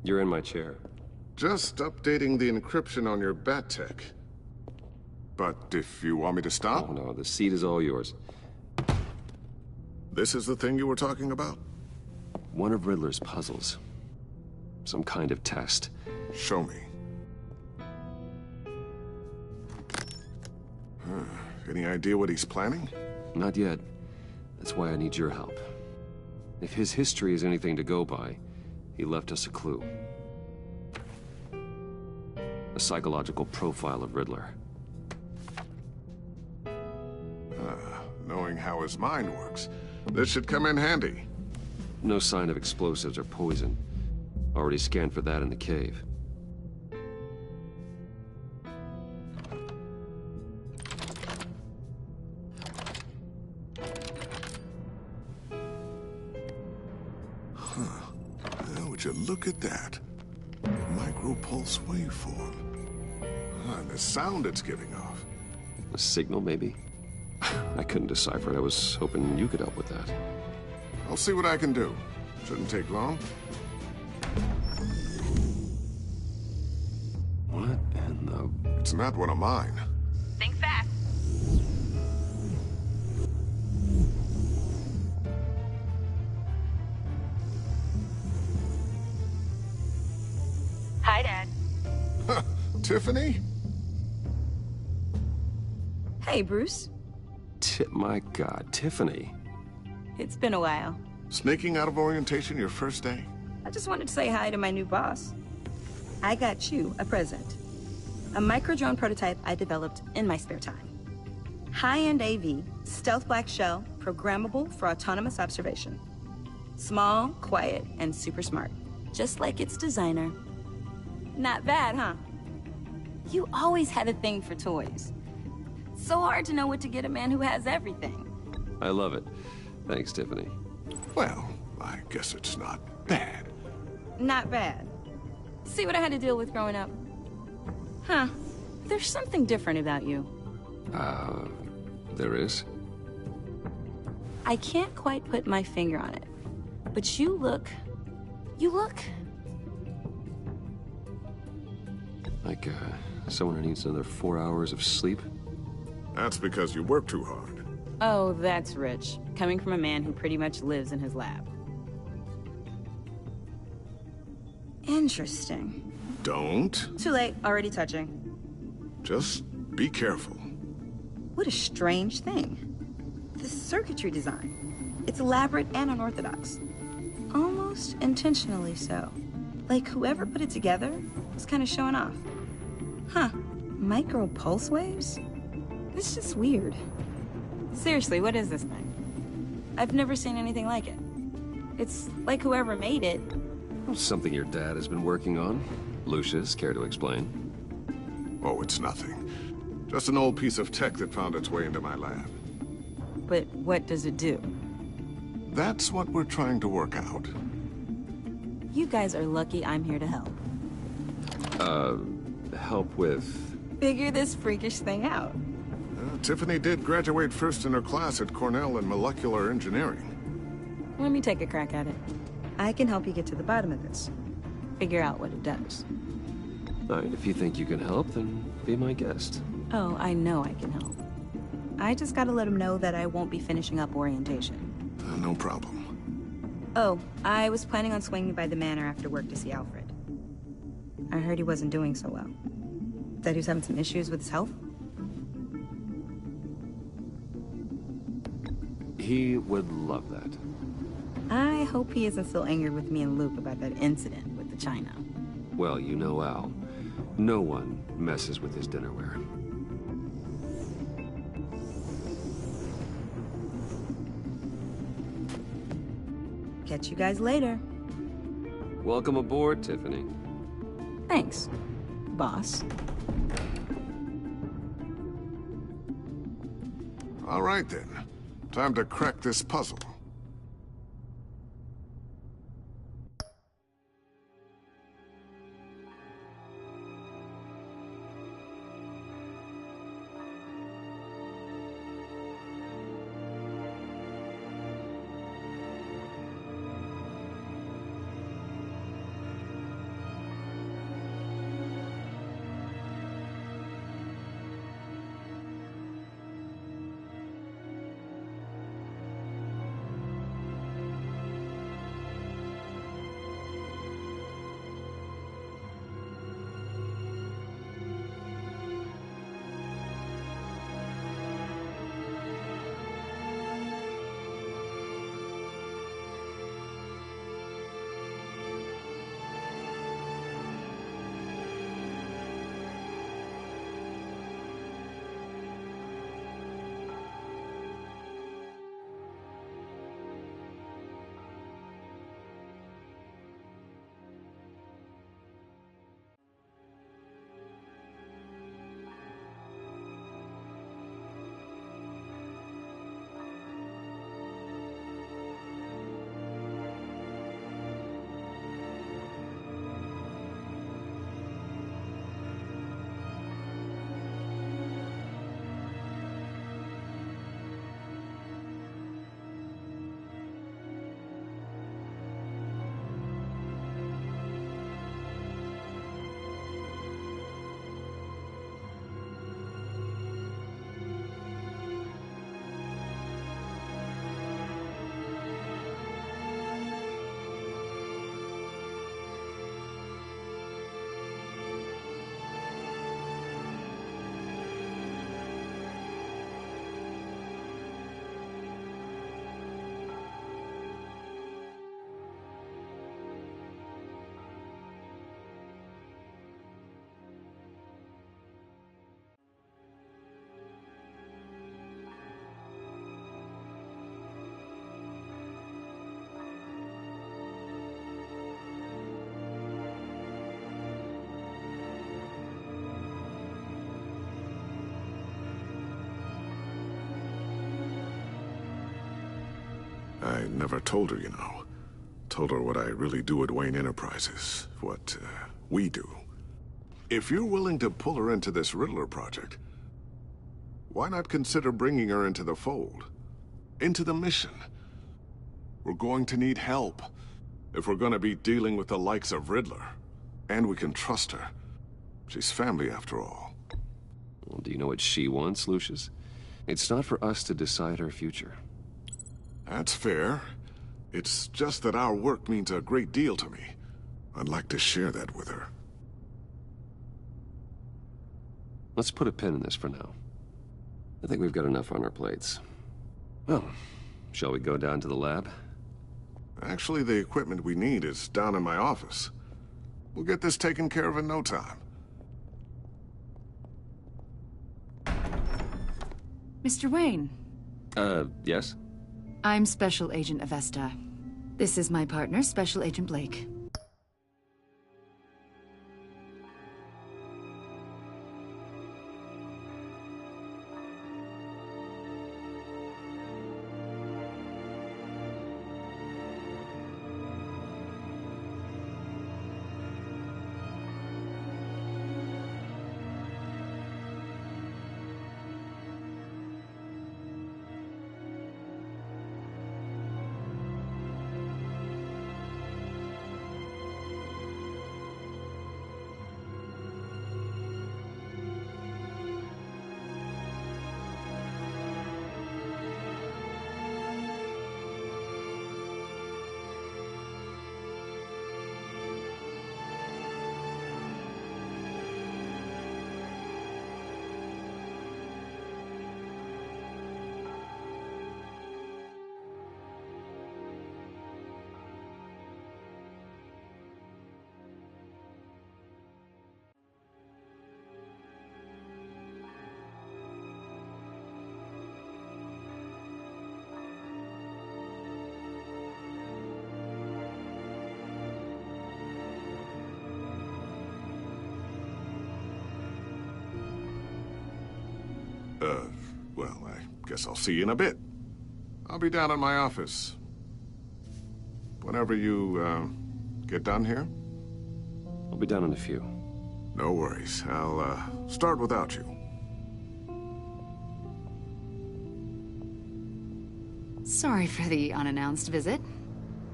You're in my chair. Just updating the encryption on your bat tech. But if you want me to stop? Oh, no, the seat is all yours. This is the thing you were talking about? One of Riddler's puzzles. Some kind of test. Show me. Any idea what he's planning? Not yet. That's why I need your help. If his history is anything to go by, he left us a clue. A psychological profile of Riddler. Knowing how his mind works, this should come in handy. No sign of explosives or poison. Already scanned for that in the cave. Would you look at that? A micropulse waveform. And the sound it's giving off. A signal, maybe? I couldn't decipher it. I was hoping you could help with that. I'll see what I can do. Shouldn't take long. What in the... It's not one of mine. Think fast. Hi, Dad. Tiffany? Hey, Bruce. My God, Tiffany. It's been a while. Sneaking out of orientation your first day? I just wanted to say hi to my new boss. I got you a present. A micro-drone prototype I developed in my spare time. High-end AV, stealth black shell, programmable for autonomous observation. Small, quiet, and super smart. Just like its designer. Not bad, huh? You always had a thing for toys. So hard to know what to get a man who has everything. I love it. Thanks, Tiffany. Well, I guess it's not bad. Not bad. See what I had to deal with growing up? Huh. There's something different about you. There is? I can't quite put my finger on it. But you look... Like, someone who needs another 4 hours of sleep? That's because you work too hard. Oh, that's rich. Coming from a man who pretty much lives in his lab. Interesting. Don't. Too late. Already touching. Just be careful. What a strange thing. The circuitry design. It's elaborate and unorthodox. Almost intentionally so. Like whoever put it together was kind of showing off. Huh. Micro pulse waves? It's just weird. Seriously, what is this thing? I've never seen anything like it. It's like whoever made it. Something your dad has been working on. Lucius, care to explain? Oh, it's nothing. Just an old piece of tech that found its way into my lab. But what does it do? That's what we're trying to work out. You guys are lucky I'm here to help. Help with... Figure this freakish thing out. Tiffany did graduate first in her class at Cornell in molecular engineering. Let me take a crack at it. I can help you get to the bottom of this. Figure out what it does. All right, if you think you can help, then be my guest. Oh, I know I can help. I just gotta let him know that I won't be finishing up orientation. No problem. Oh, I was planning on swinging by the manor after work to see Alfred. I heard he wasn't doing so well. That he was having some issues with his health? He would love that. I hope he isn't still angry with me and Luke about that incident with the china. Well, you know Al. No one messes with his dinnerware. Catch you guys later. Welcome aboard, Tiffany. Thanks, boss. All right, then. Time to crack this puzzle. never told her, you know. Told her what I really do at Wayne Enterprises. What, we do. If you're willing to pull her into this Riddler project, why not consider bringing her into the fold? Into the mission? We're going to need help if we're going to be dealing with the likes of Riddler. And we can trust her. She's family, after all. Well, do you know what she wants, Lucius? It's not for us to decide her future. That's fair. It's just that our work means a great deal to me. I'd like to share that with her. Let's put a pin in this for now. I think we've got enough on our plates. Well, shall we go down to the lab? Actually, the equipment we need is down in my office. We'll get this taken care of in no time. Mr. Wayne. Yes? I'm Special Agent Avesta. This is my partner, Special Agent Blake. Well, I guess I'll see you in a bit. I'll be down in my office. Whenever you, get done here? I'll be down in a few. No worries. I'll, start without you. Sorry for the unannounced visit.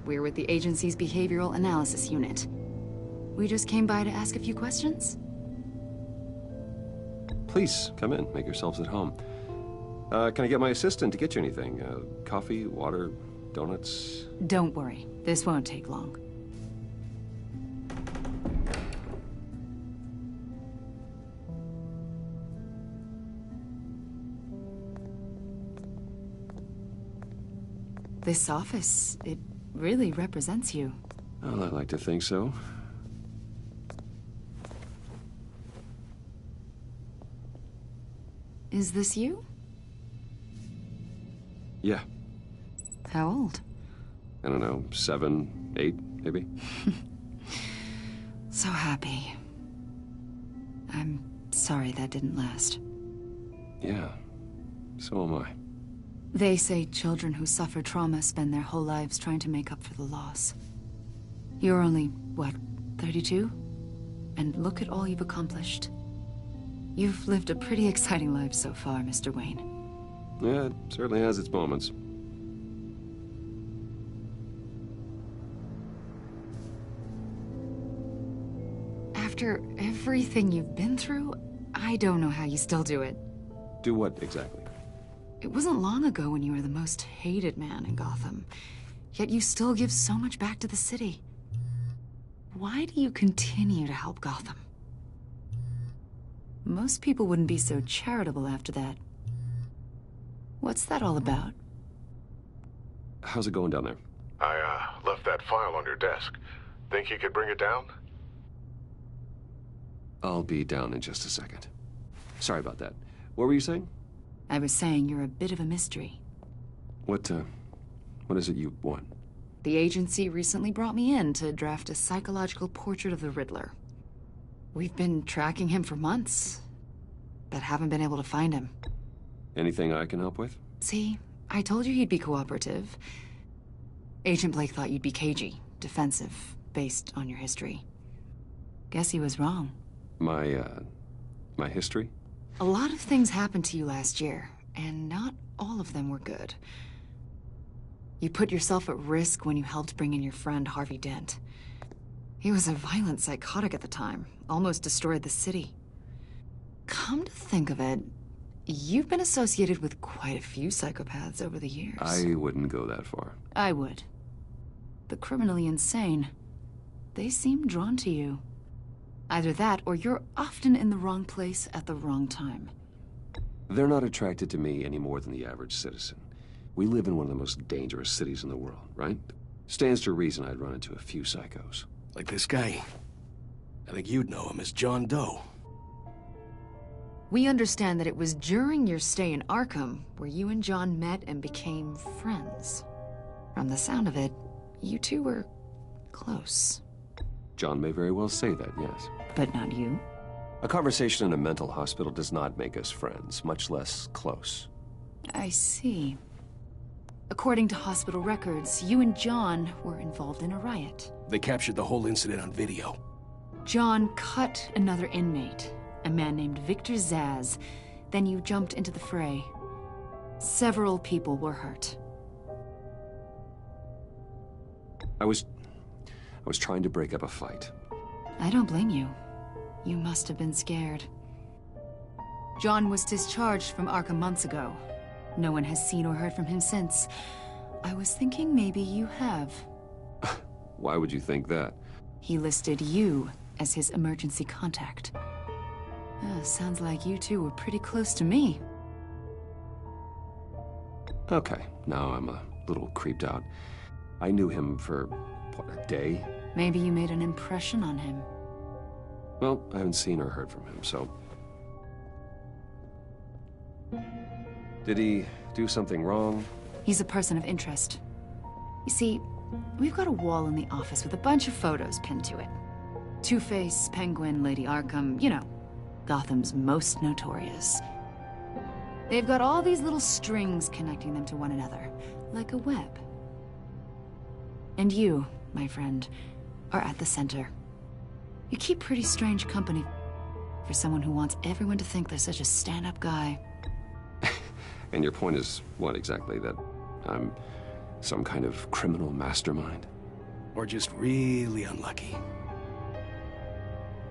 We're with the agency's Behavioral Analysis Unit. We just came by to ask a few questions. Please, come in. Make yourselves at home. Can I get my assistant to get you anything? Coffee, water, donuts? Don't worry. This won't take long. This office, it really represents you. Well, I like to think so. Is this you? Yeah. How old? I don't know, 7, 8, maybe? So happy. I'm sorry that didn't last. Yeah, so am I. They say children who suffer trauma spend their whole lives trying to make up for the loss. You're only, what, 32? And look at all you've accomplished. You've lived a pretty exciting life so far, Mr. Wayne. Yeah, it certainly has its moments. After everything you've been through, I don't know how you still do it. Do what, exactly? It wasn't long ago when you were the most hated man in Gotham, yet you still give so much back to the city. Why do you continue to help Gotham? Most people wouldn't be so charitable after that. What's that all about? How's it going down there? I, left that file on your desk. Think you could bring it down? I'll be down in just a second. Sorry about that. What were you saying? I was saying you're a bit of a mystery. What is it you want? The agency recently brought me in to draft a psychological portrait of the Riddler. We've been tracking him for months, but haven't been able to find him. Anything I can help with? See, I told you he'd be cooperative. Agent Blake thought you'd be cagey, defensive, based on your history. Guess he was wrong. My history? A lot of things happened to you last year, and not all of them were good. You put yourself at risk when you helped bring in your friend Harvey Dent. He was a violent psychotic at the time, almost destroyed the city. Come to think of it, you've been associated with quite a few psychopaths over the years. I wouldn't go that far. I would. The criminally insane. They seem drawn to you. Either that, or you're often in the wrong place at the wrong time. They're not attracted to me any more than the average citizen. We live in one of the most dangerous cities in the world, right? Stands to reason I'd run into a few psychos. Like this guy. I think you'd know him as John Doe. We understand that it was during your stay in Arkham where you and John met and became friends. From the sound of it, you two were close. John may very well say that, yes. But not you? A conversation in a mental hospital does not make us friends, much less close. I see. According to hospital records, you and John were involved in a riot. They captured the whole incident on video. John cut another inmate, a man named Victor Zsasz. Then you jumped into the fray. Several people were hurt. I was trying to break up a fight. I don't blame you. You must have been scared. John was discharged from Arkham months ago. No one has seen or heard from him since. I was thinking maybe you have. Why would you think that? He listed you as his emergency contact. Sounds like you two were pretty close to me. Okay, now I'm a little creeped out. I knew him for, what, a day? Maybe you made an impression on him. Well, I haven't seen or heard from him, so... Did he do something wrong? He's a person of interest. You see, we've got a wall in the office with a bunch of photos pinned to it. Two-Face, Penguin, Lady Arkham, you know, Gotham's most notorious. They've got all these little strings connecting them to one another, like a web. And you, my friend, are at the center. You keep pretty strange company for someone who wants everyone to think they're such a stand-up guy. And your point is what exactly? That I'm some kind of criminal mastermind? Or just really unlucky?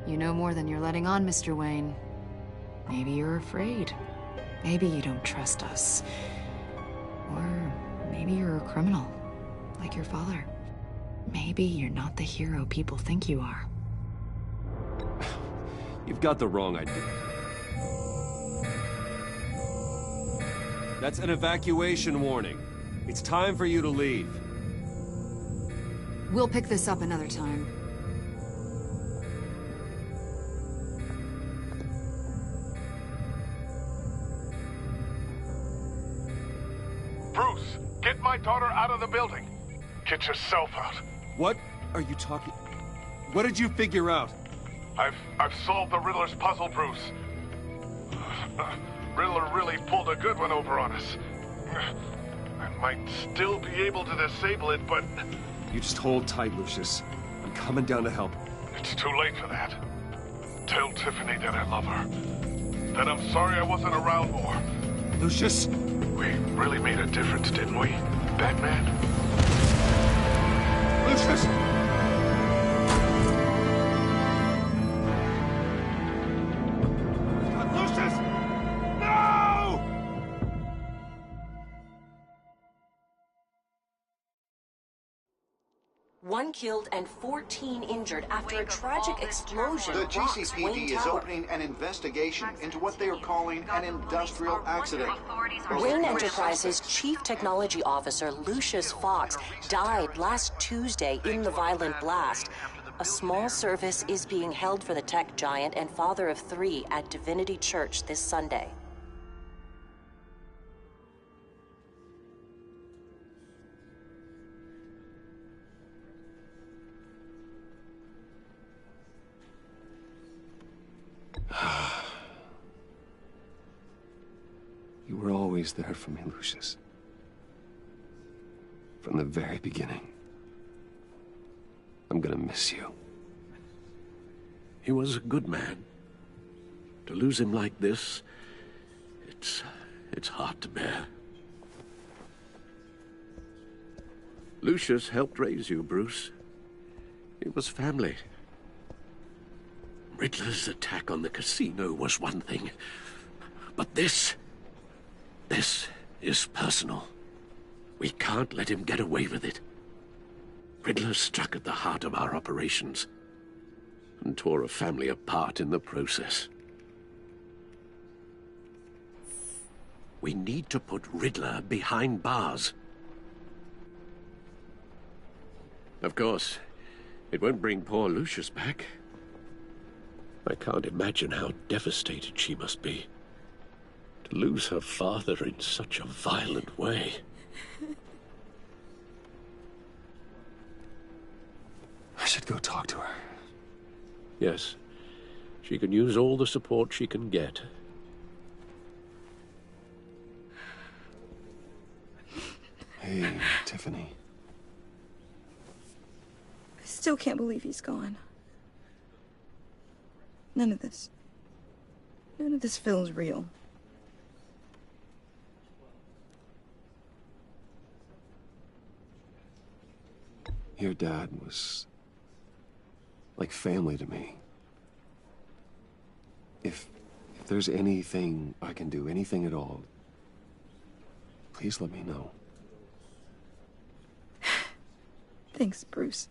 You know more than you're letting on, Mr. Wayne. Maybe you're afraid. Maybe you don't trust us. Or maybe you're a criminal, like your father. Maybe you're not the hero people think you are. You've got the wrong idea. That's an evacuation warning. It's time for you to leave. We'll pick this up another time. Bruce, get my daughter out of the building. Get yourself out. What are you talking... What did you figure out? I've solved the Riddler's puzzle, Bruce. Riddler really pulled a good one over on us. I might still be able to disable it, but... You just hold tight, Lucius. I'm coming down to help. It's too late for that. Tell Tiffany that I love her. That I'm sorry I wasn't around more. Lucius! We really made a difference, didn't we, Batman? Lucius! One killed and 14 injured after a tragic explosion. The GCPD is opening an investigation into what they are calling an industrial accident. Wayne Enterprises' chief technology officer, Lucius Fox, died last Tuesday in the violent blast. A small service is being held for the tech giant and father of 3 at Divinity Church this Sunday. You were always there for me, Lucius. from the very beginning. I'm gonna miss you. He was a good man. To lose him like this, it's hard to bear. Lucius helped raise you, Bruce. It was family. Riddler's attack on the casino was one thing, but this is personal. We can't let him get away with it. Riddler struck at the heart of our operations and tore a family apart in the process. We need to put Riddler behind bars. Of course, it won't bring poor Lucius back. I can't imagine how devastated she must be to lose her father in such a violent way. I should go talk to her. Yes, she can use all the support she can get. Hey, Tiffany. I still can't believe he's gone. None of this feels real. Your dad was like family to me. If there's anything I can do, anything at all, please let me know. Thanks, Bruce.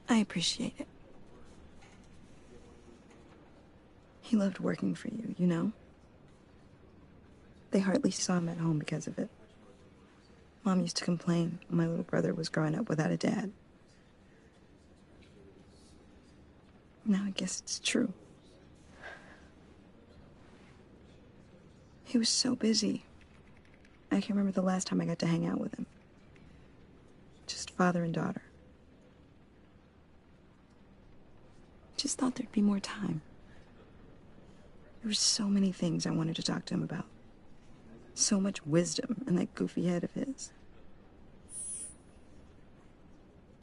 I appreciate it. He loved working for you, you know? They hardly saw him at home because of it. Mom used to complain when my little brother was growing up without a dad. Now I guess it's true. He was so busy. I can't remember the last time I got to hang out with him. Just father and daughter. Just thought there'd be more time. There were so many things I wanted to talk to him about. So much wisdom in that goofy head of his.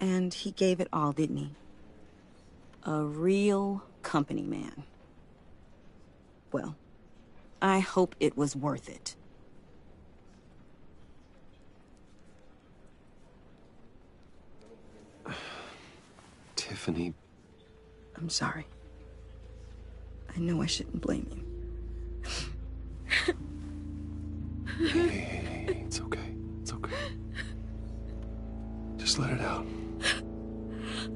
And he gave it all, didn't he? A real company man. Well, I hope it was worth it. Tiffany. I'm sorry. I know I shouldn't blame you. Hey, it's okay. It's okay. Just let it out.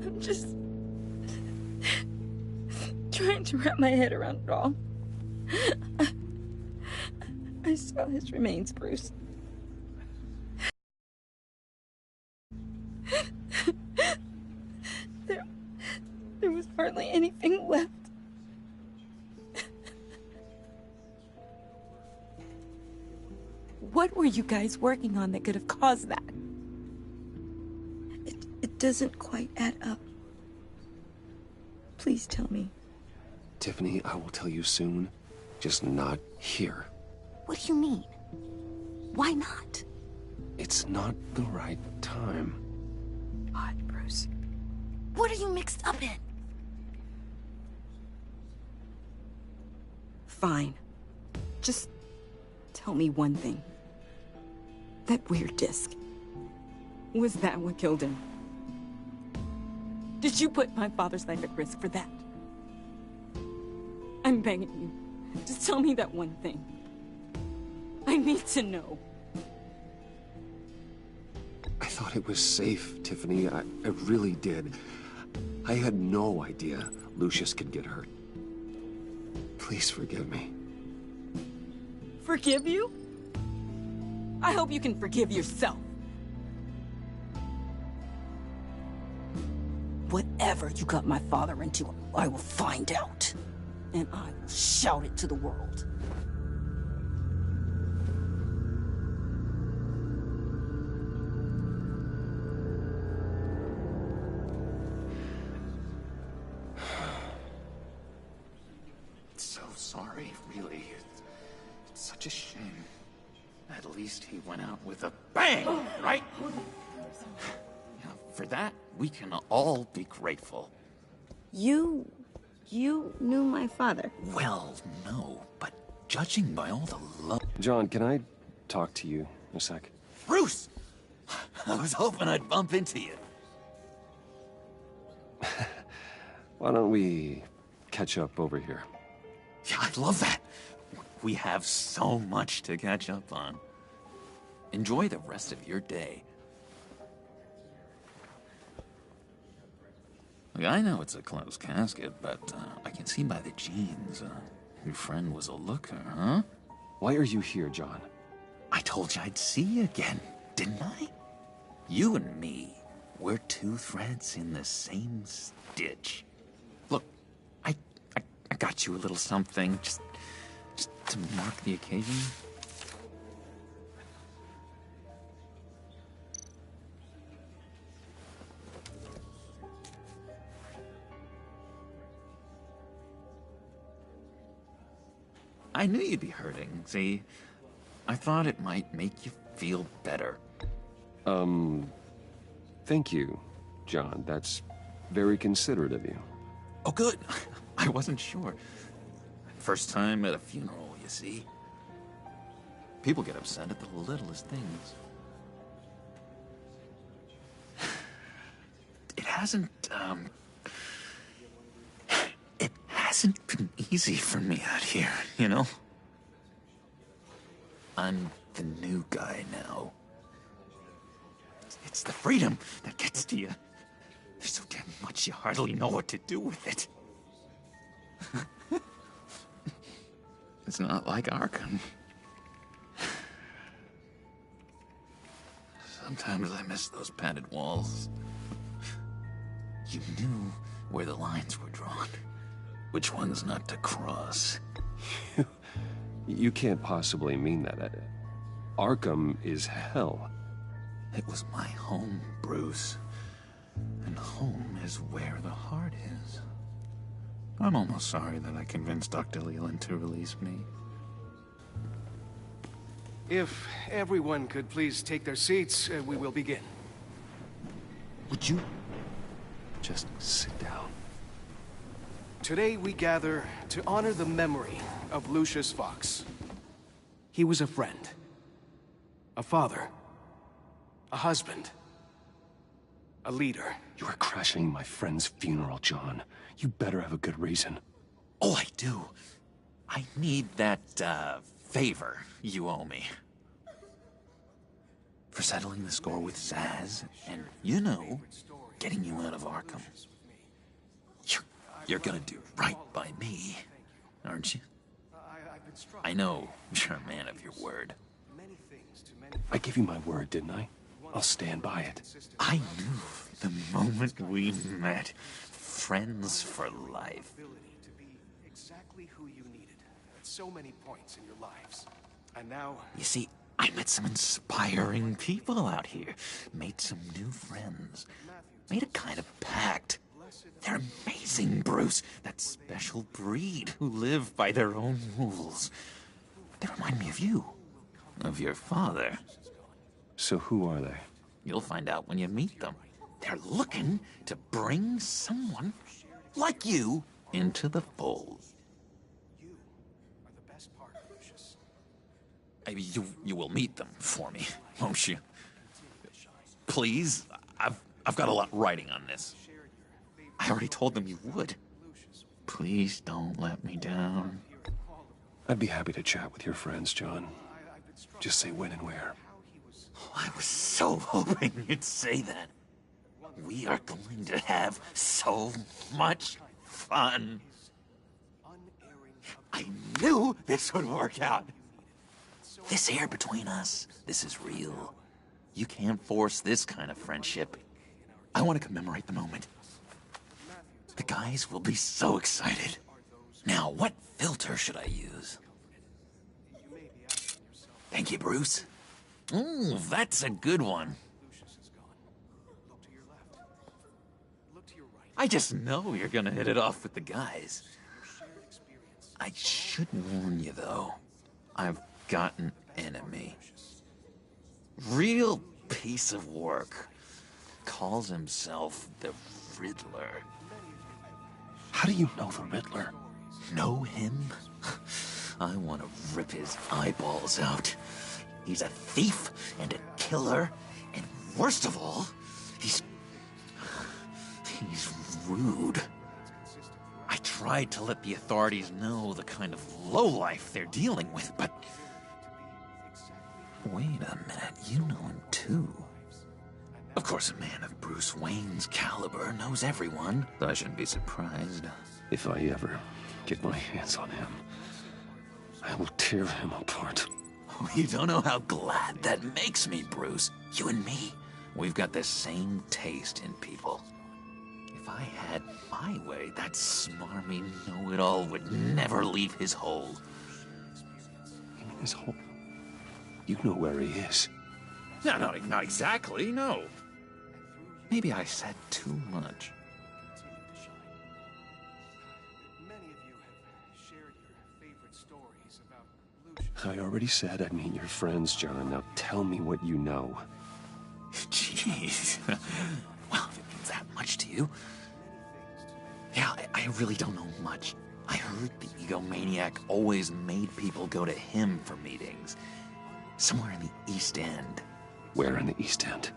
I'm just trying to wrap my head around it all. I saw his remains, Bruce. There was hardly anything left. What were you guys working on that could have caused that? It doesn't quite add up. Please tell me. Tiffany, I will tell you soon. Just not here. What do you mean? Why not? It's not the right time. God, Bruce. What are you mixed up in? Fine. Just tell me one thing. That weird disc. Was that what killed him? Did you put my father's life at risk for that? I'm begging you. Just tell me that one thing. I need to know. I thought it was safe, Tiffany. I really did. I had no idea Lucius could get hurt. Please forgive me. Forgive you? I hope you can forgive yourself. Whatever you got my father into, I will find out. And I will shout it to the world. So sorry, really. It's such a shame. At least he went out with a bang, right? For that, we can all be grateful. You knew my father? Well, no, but judging by all the love... John, can I talk to you a sec? Bruce! I was hoping I'd bump into you. Why don't we catch up over here? Yeah, I'd love that. We have so much to catch up on. Enjoy the rest of your day. Look, I know it's a closed casket, but I can see by the jeans, your friend was a looker, huh? Why are you here, John? I told you I'd see you again, didn't I? You and me, we're two threads in the same stitch. Look, I got you a little something, just to mark the occasion. I knew you'd be hurting, see? I thought it might make you feel better. Thank you, John. That's very considerate of you. Oh, good. I wasn't sure. First time at a funeral, you see? People get upset at the littlest things. It hasn't been easy for me out here, you know? I'm the new guy now. It's the freedom that gets to you. There's so damn much you hardly know what to do with it. It's not like Arkham. Sometimes I miss those padded walls. You knew where the lines were drawn. Which ones not to cross. You can't possibly mean that. Arkham is hell. It was my home, Bruce. And home is where the heart is. I'm almost sorry that I convinced Dr. Leland to release me. If everyone could please take their seats, we will begin. Would you just sit down? Today we gather to honor the memory of Lucius Fox. He was a friend, a father, a husband, a leader. You are crashing my friend's funeral, John. You better have a good reason. Oh, I do. I need that, favor you owe me. For settling the score with Zaz, and, you know, getting you out of Arkham. You're gonna do right by me, aren't you? I know you're a man of your word. I gave you my word, didn't I? I'll stand by it. I knew the moment we met. Friends for life. To be exactly who you needed at so many points in your lives. And now... You see, I met some inspiring people out here. Made some new friends. Made a kind of pact. They're amazing, Bruce. That special breed who live by their own rules. They remind me of you. Of your father. So who are they? You'll find out when you meet them. They're looking to bring someone like you into the fold. You are the best part, Lucius. You will meet them for me, won't you? Please, I've got a lot writing on this. I already told them you would. Please don't let me down. I'd be happy to chat with your friends, John. Just say when and where. Oh, I was so hoping you'd say that. We are going to have so much fun. I knew this would work out. This air between us, this is real. You can't force this kind of friendship. I want to commemorate the moment. The guys will be so excited. Now, what filter should I use? Thank you, Bruce. Ooh, that's a good one. I just know you're gonna hit it off with the guys. I should warn you, though. I've got an enemy. Real piece of work. calls himself the Riddler. How do you know the Riddler? Know him? I want to rip his eyeballs out. He's a thief and a killer, and worst of all, he's rude. I tried to let the authorities know the kind of lowlife they're dealing with, but... Wait a minute, you know him too. Of course, a man of Bruce Wayne's caliber knows everyone, so I shouldn't be surprised. If I ever get my hands on him, I will tear him apart. Oh, you don't know how glad that makes me, Bruce. You and me, we've got the same taste in people. If I had my way, that smarmy know-it-all would never leave his hole. His hole? You know where he is. No, not exactly, no. Maybe I said too much. I already said I'd meet your friends, John. Now tell me what you know. Jeez. Well, if it means that much to you. Yeah, I really don't know much. I heard the egomaniac always made people go to him for meetings. Somewhere in the East End. Where in the East End?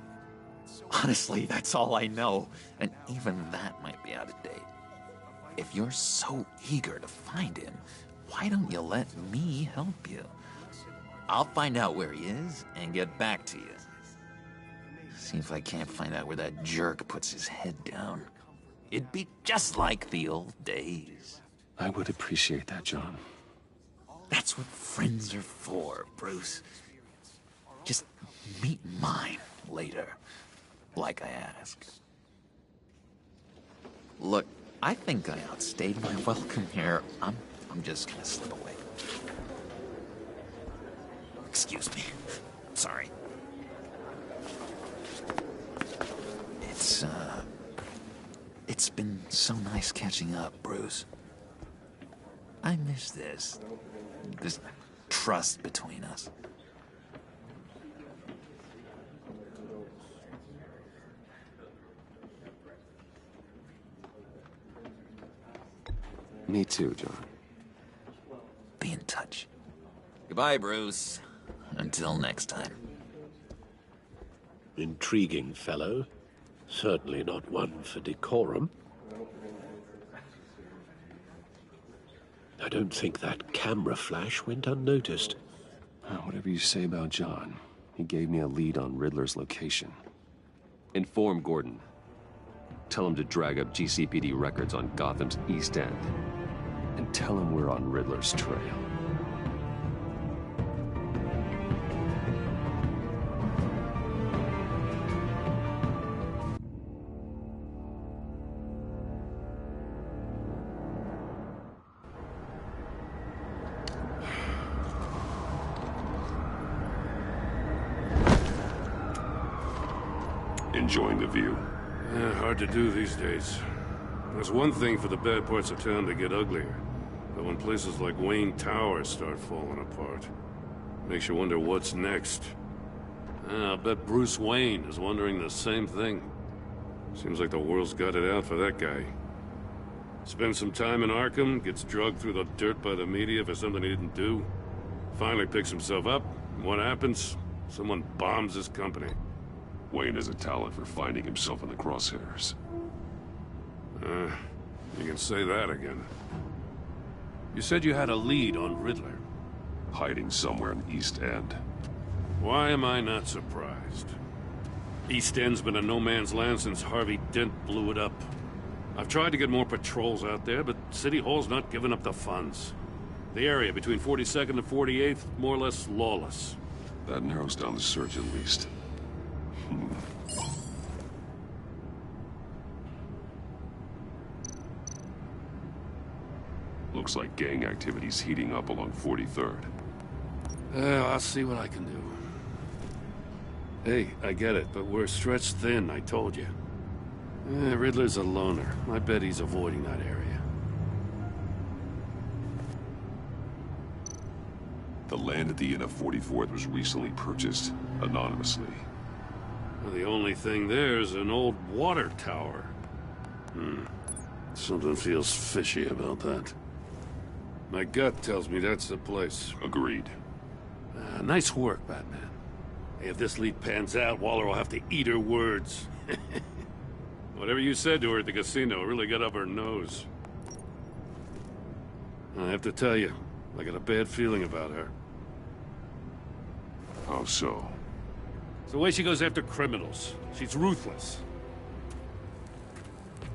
Honestly, that's all I know. And even that might be out of date. If you're so eager to find him, why don't you let me help you? I'll find out where he is and get back to you. See if I can't find out where that jerk puts his head down. It'd be just like the old days. I would appreciate that, John. That's what friends are for, Bruce. Just meet mine later, like I asked. Look, I think I outstayed my welcome here. I'm just gonna slip away. Excuse me. Sorry. It's been so nice catching up, Bruce. I miss this trust between us. Me too, John. Be in touch. Goodbye, Bruce. Until next time. Intriguing fellow. Certainly not one for decorum. I don't think that camera flash went unnoticed. Whatever you say about John, he gave me a lead on Riddler's location. Inform Gordon. Tell him to drag up GCPD records on Gotham's East End. And tell him we're on Riddler's trail. Enjoying the view? Yeah, hard to do these days. There's one thing for the bad parts of town to get uglier. But when places like Wayne Tower start falling apart, makes you wonder what's next. I'll bet Bruce Wayne is wondering the same thing. Seems like the world's got it out for that guy. Spends some time in Arkham, gets drugged through the dirt by the media for something he didn't do. Finally picks himself up, and what happens? Someone bombs his company. Wayne has a talent for finding himself in the crosshairs. You can say that again. You said you had a lead on Riddler. Hiding somewhere in the East End. Why am I not surprised? East End's been a no-man's land since Harvey Dent blew it up. I've tried to get more patrols out there, but City Hall's not giving up the funds. The area between 42nd and 48th, more or less lawless. That narrows down the search at least. Looks like gang activity's heating up along 43rd. I'll see what I can do. Hey, I get it, but we're stretched thin, I told you. Riddler's a loner. I bet he's avoiding that area. The land at the end of 44th was recently purchased anonymously. Well, the only thing there is an old water tower. Something feels fishy about that. My gut tells me that's the place. Agreed. Nice work, Batman. Hey, if this lead pans out, Waller will have to eat her words. Whatever you said to her at the casino really got up her nose. I have to tell you, I got a bad feeling about her. How so? It's the way she goes after criminals. She's ruthless.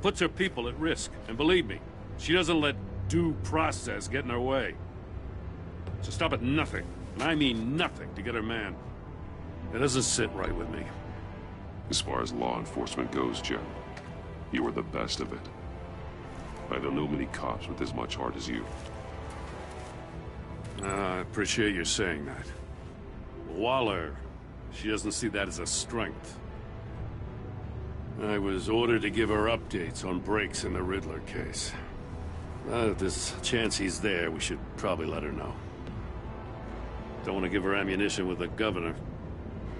Puts her people at risk. And believe me, she doesn't let due process get in her way. She'll stop at nothing, and I mean nothing, to get her man. It doesn't sit right with me. As far as law enforcement goes, Jim, you are the best of it. I don't know many cops with as much heart as you. I appreciate you saying that. Waller, she doesn't see that as a strength. I was ordered to give her updates on breaks in the Riddler case. If there's a chance he's there, we should probably let her know. Don't want to give her ammunition with the governor.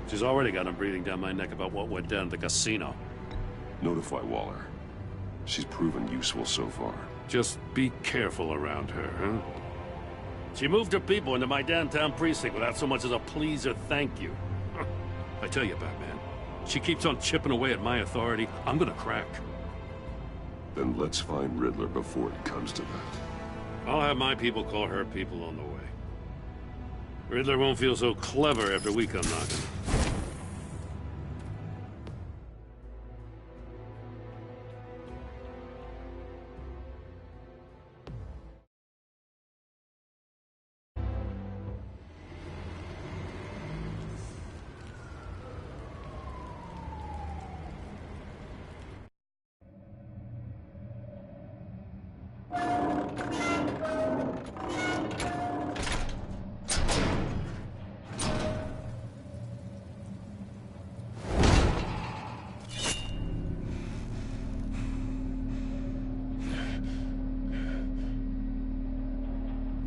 She's already got him breathing down my neck about what went down at the casino. Notify Waller. She's proven useful so far. Just be careful around her, huh? She moved her people into my downtown precinct without so much as a please or thank you. I tell you, Batman, she keeps on chipping away at my authority, I'm gonna crack. Then let's find Riddler before it comes to that. I'll have my people call her people on the way. Riddler won't feel so clever after we come knocking.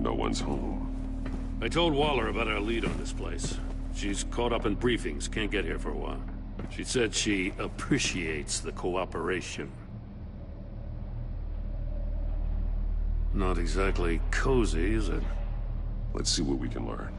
No one's home. I told Waller about our lead on this place. She's caught up in briefings, can't get here for a while. She said she appreciates the cooperation. Not exactly cozy, is it? Let's see what we can learn.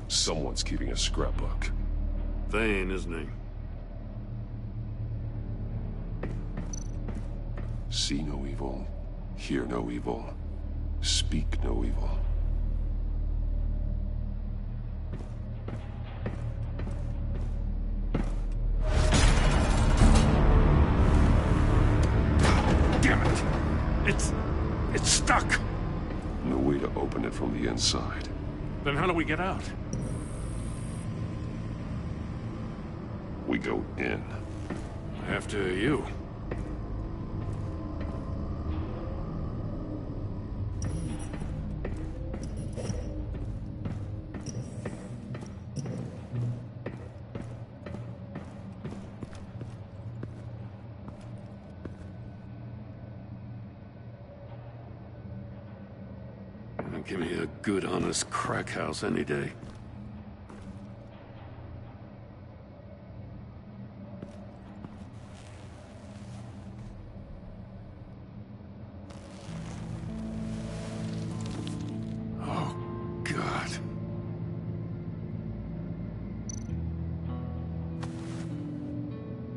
Someone's keeping a scrapbook. Vane, isn't he? See no evil, hear no evil, speak no evil. Damn it! It's stuck! No way to open it from the inside. Then how do we get out? We go in. After you. Give me a good, honest crack house any day. Oh, God.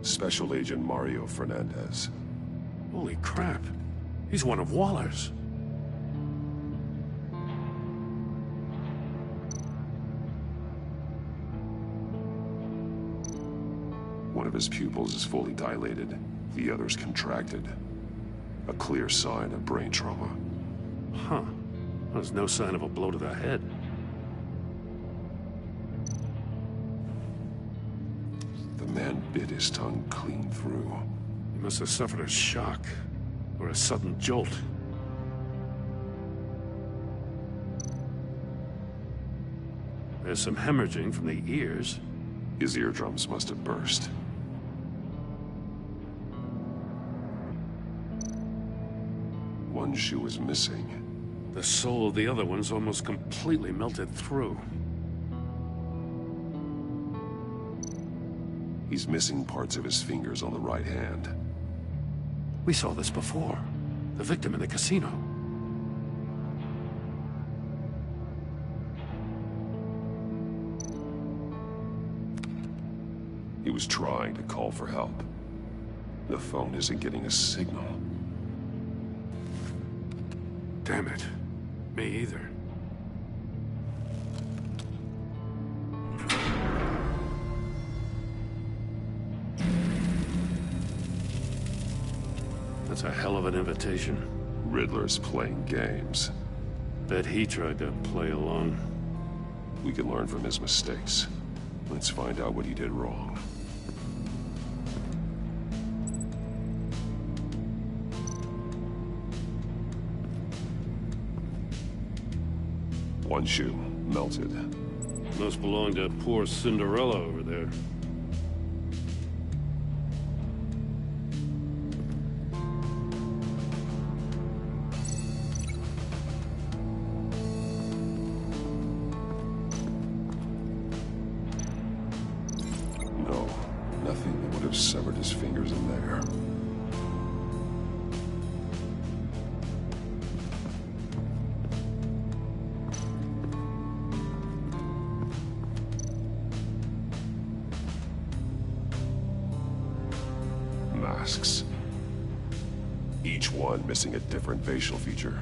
Special Agent Mario Fernandez. Holy crap. He's one of Waller's. One of his pupils is fully dilated, the other's contracted. A clear sign of brain trauma. Huh. There's no sign of a blow to the head. The man bit his tongue clean through. He must have suffered a shock, or a sudden jolt. There's some hemorrhaging from the ears. His eardrums must have burst. One shoe is missing. The sole of the other one's almost completely melted through. He's missing parts of his fingers on the right hand. We saw this before. The victim in the casino. He was trying to call for help. The phone isn't getting a signal. Damn it. Me either. That's a hell of an invitation. Riddler's playing games. Bet he tried to play along. We can learn from his mistakes. Let's find out what he did wrong. One shoe, melted. Must belong to poor Cinderella over there. No, nothing that would have severed his fingers in there. Masks. Each one missing a different facial feature.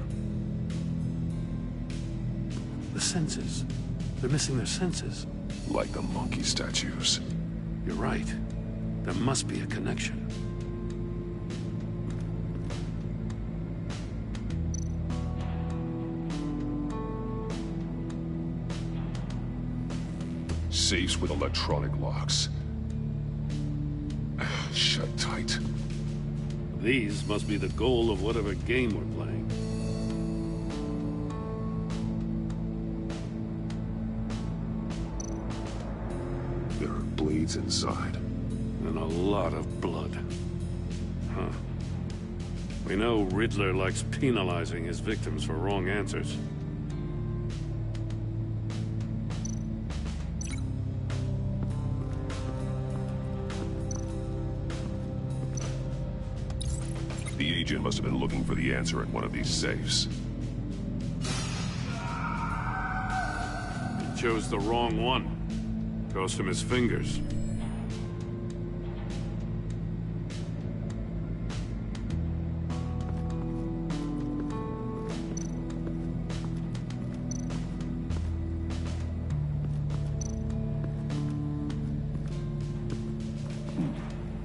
The senses. They're missing their senses. Like the monkey statues. You're right. There must be a connection. Safes with electronic locks. Shut tight. These must be the goal of whatever game we're playing. There are bleeds inside. And a lot of blood. Huh. We know Riddler likes penalizing his victims for wrong answers. The agent must have been looking for the answer in one of these safes. He chose the wrong one. Cost him his fingers.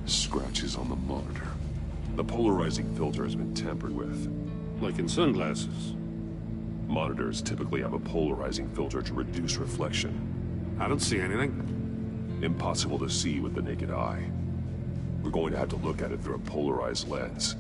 Scratches on the monitor. The polarizing filter has been tampered with. Like in sunglasses. Monitors typically have a polarizing filter to reduce reflection. I don't see anything. Impossible to see with the naked eye. We're going to have to look at it through a polarized lens.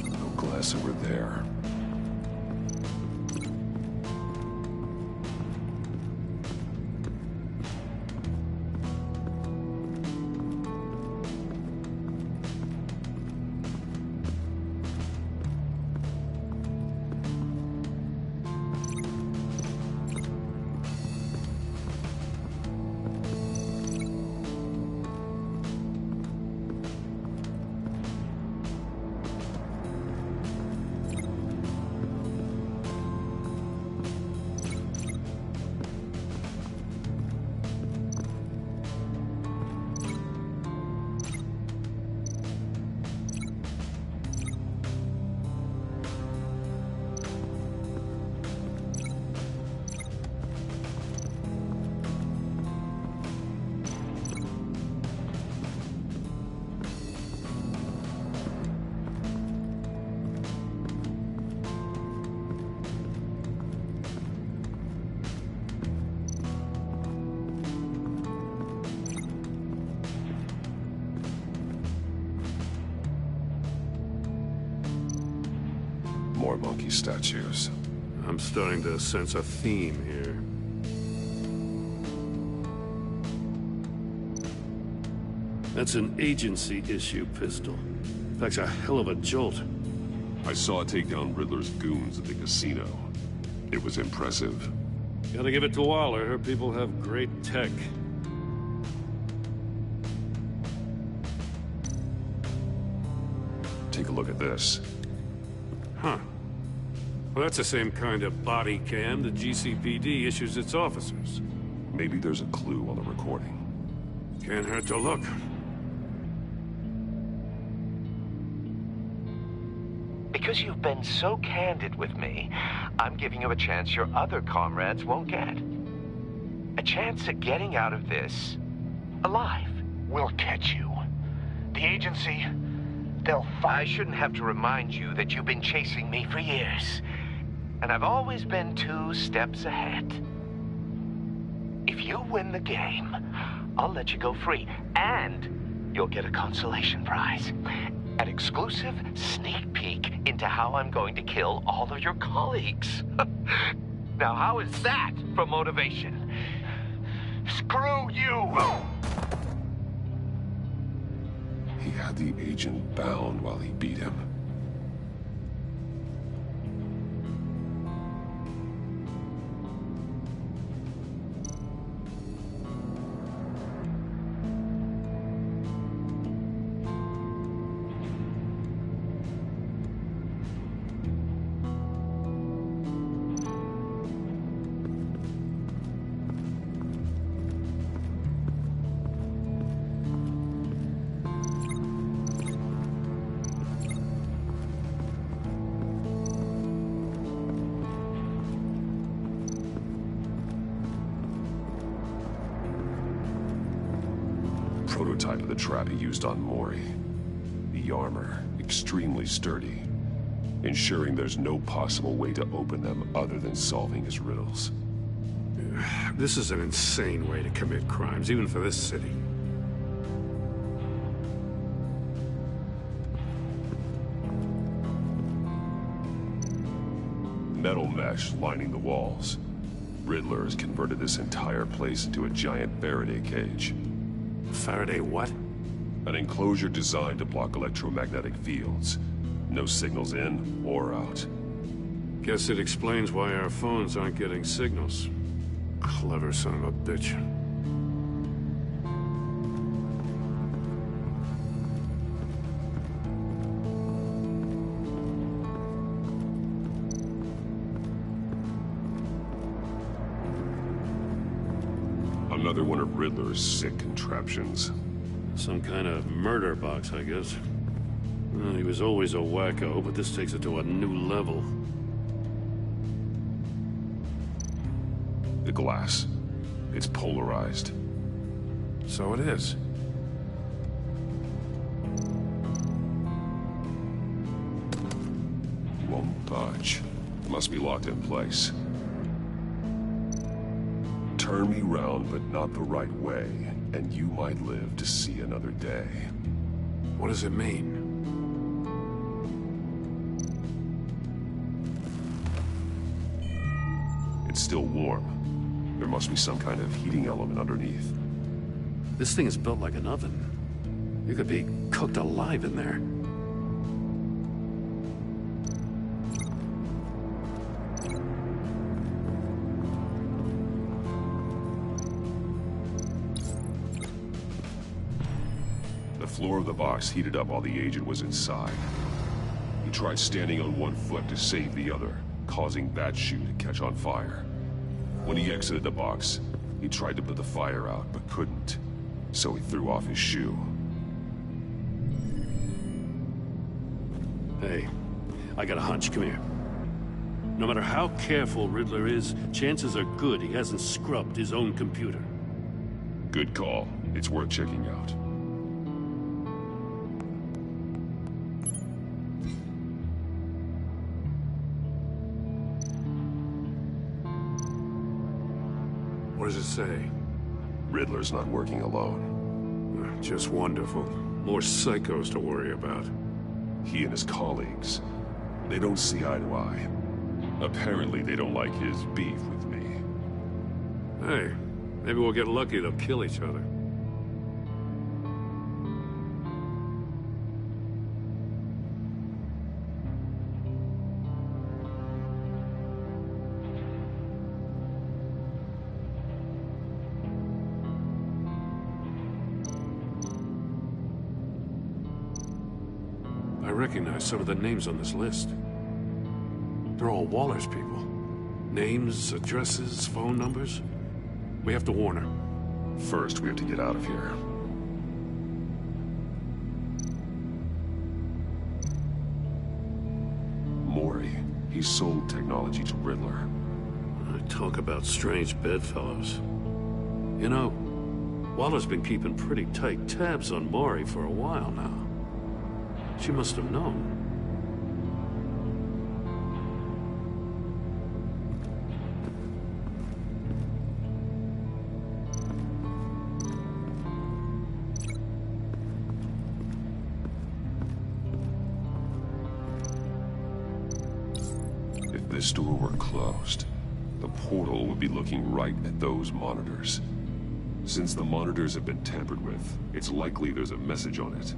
No glass over there. More monkey statues. I'm starting to sense a theme here. That's an agency-issue pistol. That's a hell of a jolt. I saw it take down Riddler's goons at the casino. It was impressive. Gotta give it to Waller. Her people have great tech. Take a look at this. Huh. Well, that's the same kind of body cam the GCPD issues its officers. Maybe there's a clue on the recording. Can't hurt to look. Because you've been so candid with me, I'm giving you a chance your other comrades won't get. A chance at getting out of this alive. We'll catch you. The agency, they'll I shouldn't have to remind you that you've been chasing me for years. And I've always been 2 steps ahead. If you win the game, I'll let you go free. And you'll get a consolation prize. An exclusive sneak peek into how I'm going to kill all of your colleagues. Now, how is that for motivation? Screw you! He had the agent bound while he beat him. Prototype of the trap he used on Mori. The armor, extremely sturdy, ensuring there's no possible way to open them other than solving his riddles. This is an insane way to commit crimes, even for this city. Metal mesh lining the walls. Riddler has converted this entire place into a giant Faraday cage. Faraday what? An enclosure designed to block electromagnetic fields. No signals in or out. Guess it explains why our phones aren't getting signals. Clever son of a bitch. Another one of Riddler's sick contraptions. Some kind of murder box, I guess. Well, he was always a wacko, but this takes it to a new level. The glass. It's polarized. So it is. Won't budge. Must be locked in place. Turn me round, but not the right way, and you might live to see another day. What does it mean? It's still warm. There must be some kind of heating element underneath. This thing is built like an oven. You could be cooked alive in there. The floor of the box heated up while the agent was inside. He tried standing on one foot to save the other, causing that shoe to catch on fire. When he exited the box, he tried to put the fire out, but couldn't, so he threw off his shoe. Hey, I got a hunch. Come here. No matter how careful Riddler is, chances are good he hasn't scrubbed his own computer. Good call. It's worth checking out. What does it say? Riddler's not working alone. Just wonderful. More psychos to worry about. He and his colleagues. They don't see eye to eye. Apparently, they don't like his beef with me. Hey, maybe we'll get lucky. They'll kill each other. I recognize some of the names on this list. They're all Waller's people. Names, addresses, phone numbers. We have to warn her. First, we have to get out of here. Mori. He sold technology to Riddler. Talk about strange bedfellows. You know, Waller's been keeping pretty tight tabs on Mori for a while now. She must have known. If this door were closed, the portal would be looking right at those monitors. Since the monitors have been tampered with, it's likely there's a message on it.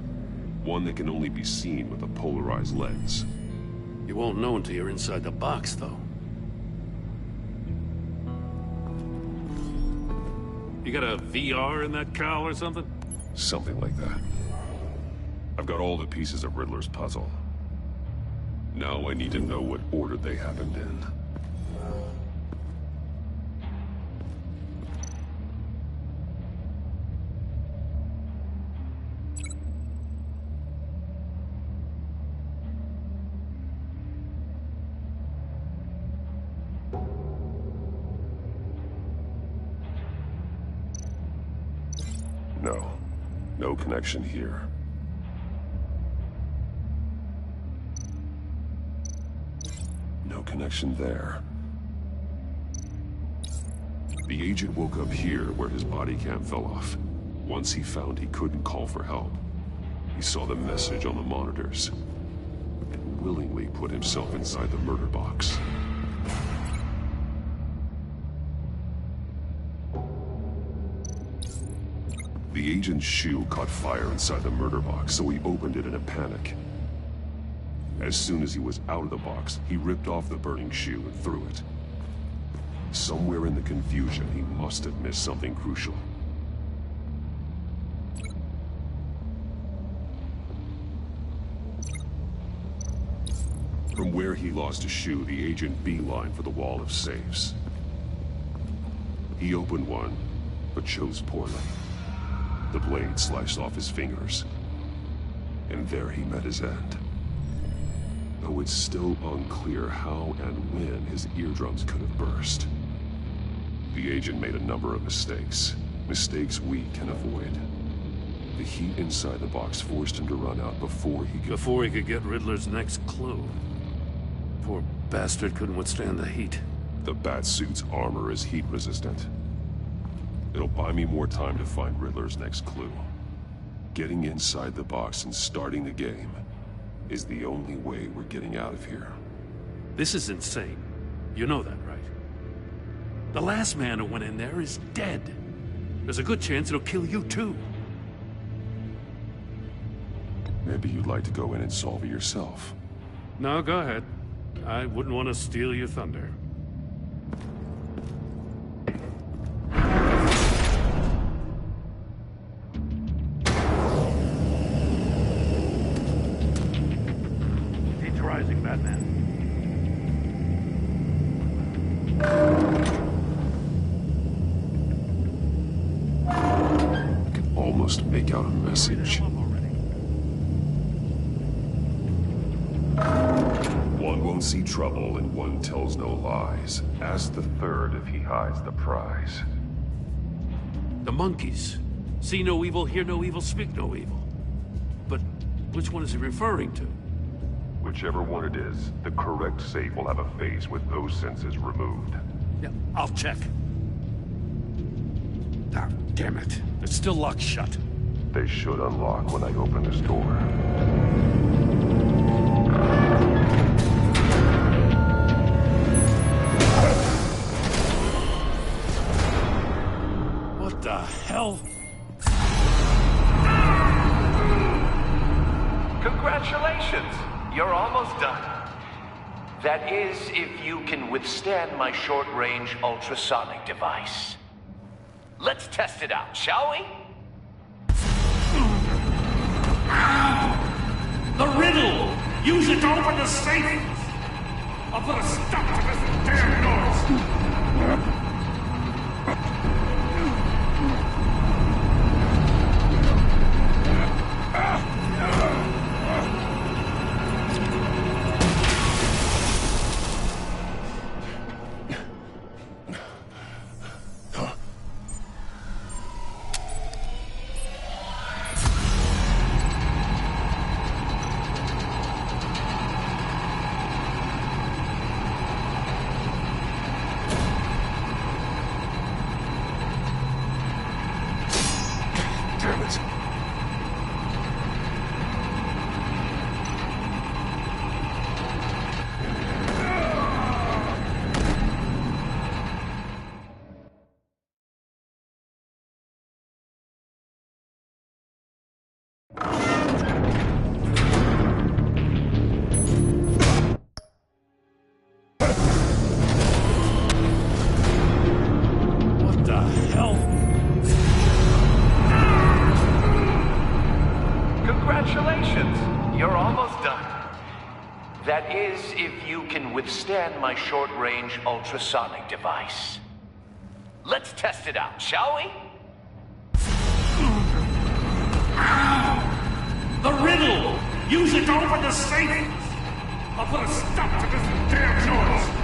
One that can only be seen with a polarized lens. You won't know until you're inside the box, though. You got a VR in that cowl or something? Something like that. I've got all the pieces of Riddler's puzzle. Now I need to know what order they happened in. No connection here. No connection there. The agent woke up here where his body cam fell off. Once he found he couldn't call for help, he saw the message on the monitors and willingly put himself inside the murder box. The agent's shoe caught fire inside the murder box, so he opened it in a panic. As soon as he was out of the box, he ripped off the burning shoe and threw it. Somewhere in the confusion, he must have missed something crucial. From where he lost a shoe, the agent beelined for the wall of safes. He opened one, but chose poorly. The blade sliced off his fingers, and there he met his end. Though it's still unclear how and when his eardrums could have burst. The agent made a number of mistakes. Mistakes we can avoid. The heat inside the box forced him to run out before he could get Riddler's next clue. Poor bastard couldn't withstand the heat. The Batsuit's armor is heat resistant. It'll buy me more time to find Riddler's next clue. Getting inside the box and starting the game is the only way we're getting out of here. This is insane. You know that, right? The last man who went in there is dead. There's a good chance it'll kill you too. Maybe you'd like to go in and solve it yourself. No, go ahead. I wouldn't want to steal your thunder. Rising, Batman. I can almost make out a message. One won't see trouble and one tells no lies. Ask the third if he hides the prize. The monkeys. See no evil, hear no evil, speak no evil. But which one is he referring to? Whichever one it is, the correct safe will have a face with those senses removed. Yeah, I'll check. Ah, damn it. It's still locked shut. They should unlock when I open this door. the hell? Congratulations! You're almost done. That is, if you can withstand my short-range ultrasonic device. Let's test it out, shall we? The riddle! Use it to open the safe! I'll put a stop to this damn noise! That is, if you can withstand my short-range ultrasonic device. Let's test it out, shall we? The riddle! Use it to open the safe! I'll put a stop to this damn noise!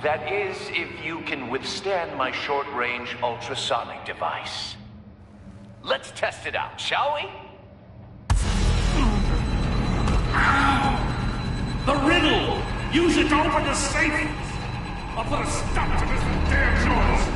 That is, if you can withstand my short-range ultrasonic device. Let's test it out, shall we? The riddle! Use it to open the safe! I'll put a stop to this damn noise!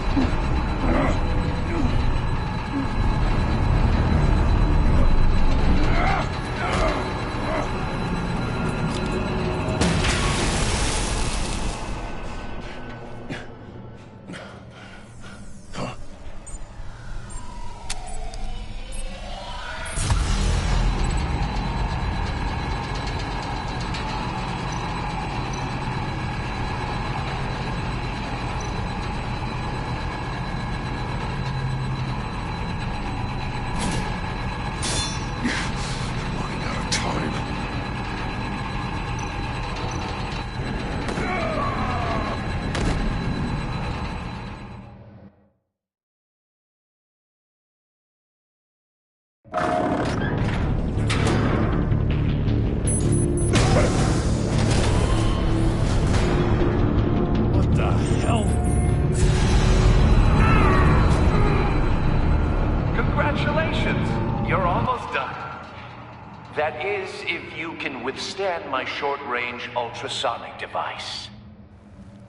That is, if you can withstand my short-range ultrasonic device.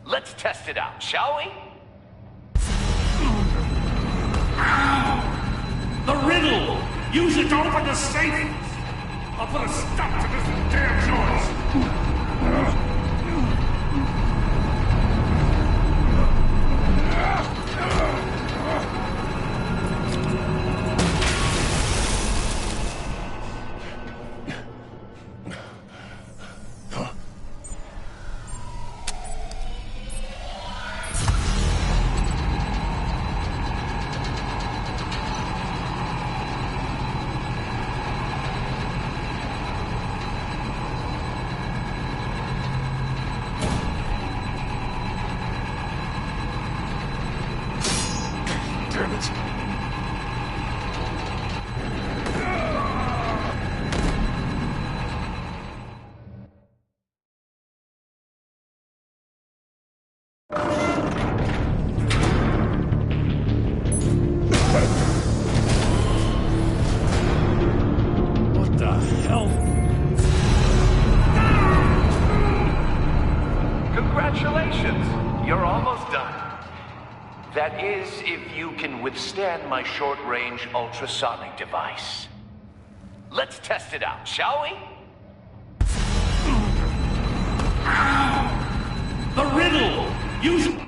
Let's test it out, shall we? The riddle! Use it to open the safe! I'll put a stop to this damn noise! hands. What the hell? Congratulations! You're almost done. That is, if you can withstand my short-range ultrasonic device. Let's test it out, shall we? The riddle! Use it!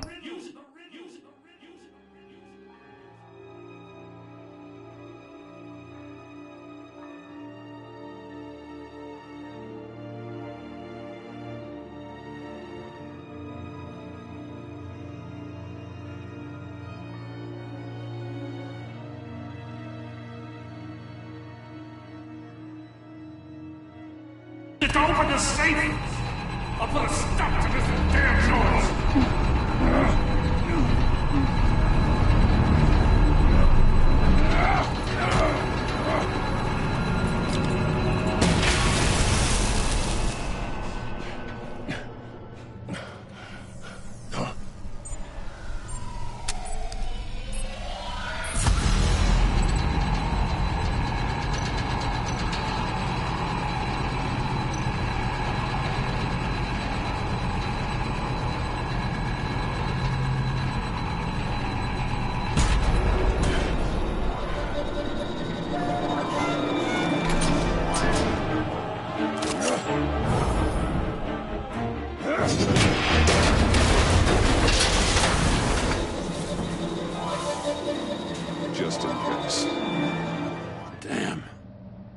Open the safe! I'll put a stop to this damn noise! Just in case. Damn.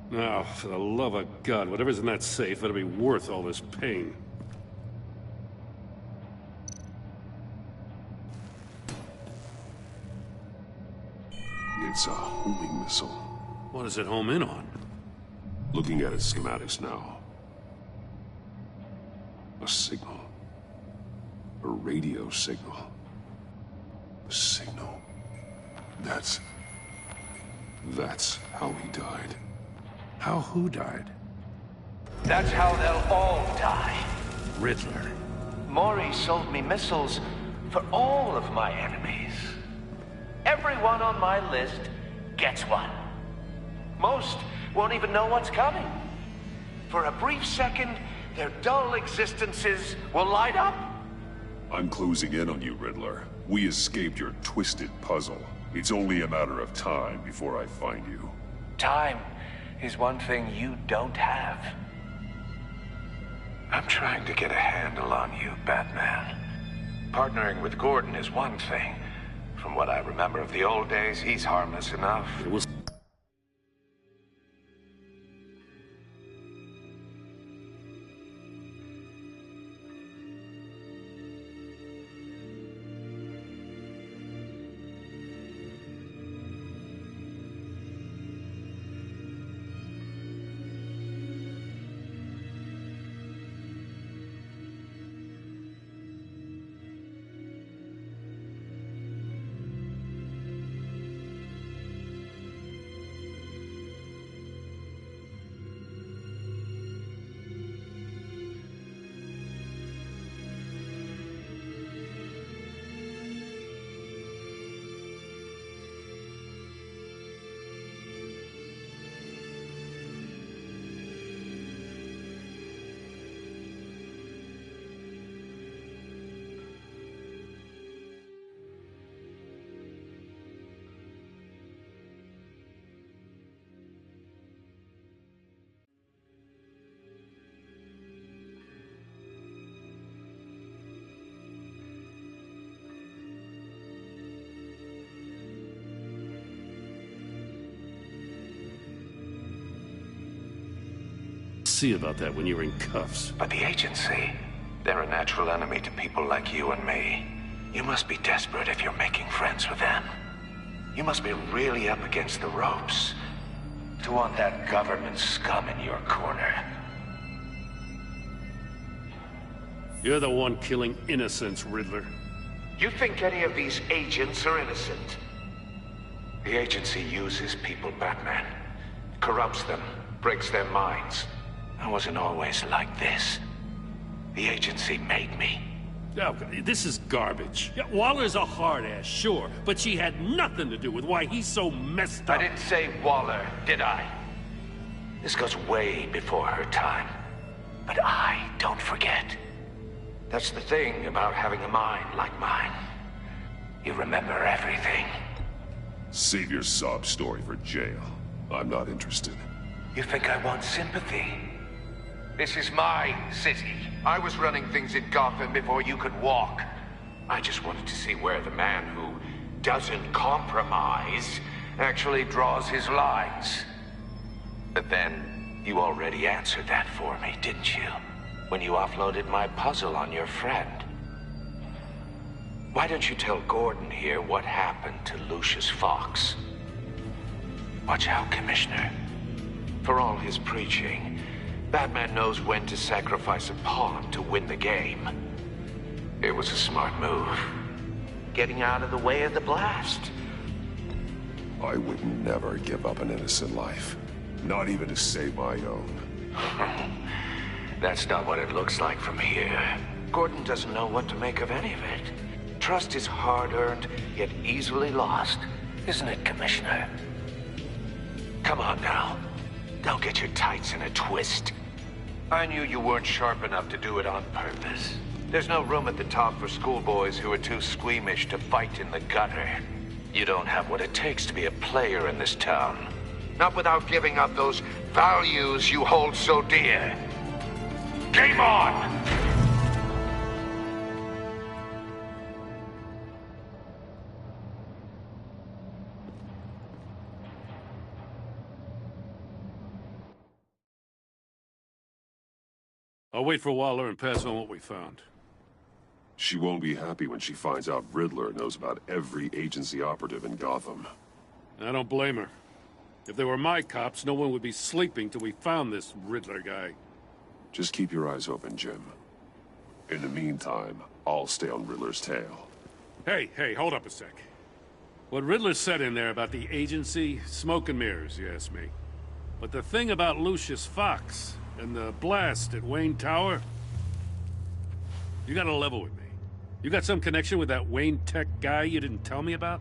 Now, for the love of God, whatever's in that safe better be worth all this pain. It's a homing missile. What does it home in on? Looking at its schematics now. A signal. A radio signal. A signal. That's how he died. How who died? That's how they'll all die. Riddler. Maury sold me missiles for all of my enemies. Everyone on my list gets one. Most won't even know what's coming. For a brief second, their dull existences will light up. I'm closing in on you, Riddler. We escaped your twisted puzzle. It's only a matter of time before I find you. Time is one thing you don't have. I'm trying to get a handle on you, Batman. Partnering with Gordon is one thing. From what I remember of the old days, he's harmless enough. See about that when you're in cuffs. But the agency, they're a natural enemy to people like you and me. You must be desperate if you're making friends with them. You must be really up against the ropes to want that government scum in your corner. You're the one killing innocents, Riddler. You think any of these agents are innocent? The agency uses people, Batman. Corrupts them, breaks their minds. I wasn't always like this. The agency made me. Oh, this is garbage. Yeah, Waller's a hard-ass, sure, but she had nothing to do with why he's so messed up. I didn't say Waller, did I? This goes way before her time. But I don't forget. That's the thing about having a mind like mine. You remember everything. Save your sob story for jail. I'm not interested. You think I want sympathy? This is my city. I was running things in Gotham before you could walk. I just wanted to see where the man who doesn't compromise actually draws his lines. But then, you already answered that for me, didn't you? When you offloaded my puzzle on your friend. Why don't you tell Gordon here what happened to Lucius Fox? Watch out, Commissioner. For all his preaching, Batman knows when to sacrifice a pawn to win the game. It was a smart move. Getting out of the way of the blast. I would never give up an innocent life. Not even to save my own. That's not what it looks like from here. Gordon doesn't know what to make of any of it. Trust is hard-earned, yet easily lost. Isn't it, Commissioner? Come on now. Don't get your tights in a twist. I knew you weren't sharp enough to do it on purpose. There's no room at the top for schoolboys who are too squeamish to fight in the gutter. You don't have what it takes to be a player in this town. Not without giving up those values you hold so dear. Game on! I'll wait for Waller and pass on what we found. She won't be happy when she finds out Riddler knows about every agency operative in Gotham. I don't blame her. If they were my cops, no one would be sleeping till we found this Riddler guy. Just keep your eyes open, Jim. In the meantime, I'll stay on Riddler's tail. Hey, hold up a sec. What Riddler said in there about the agency, smoke and mirrors, you ask me. But the thing about Lucius Fox and the blast at Wayne Tower, you gotta level with me. You got some connection with that Wayne Tech guy you didn't tell me about?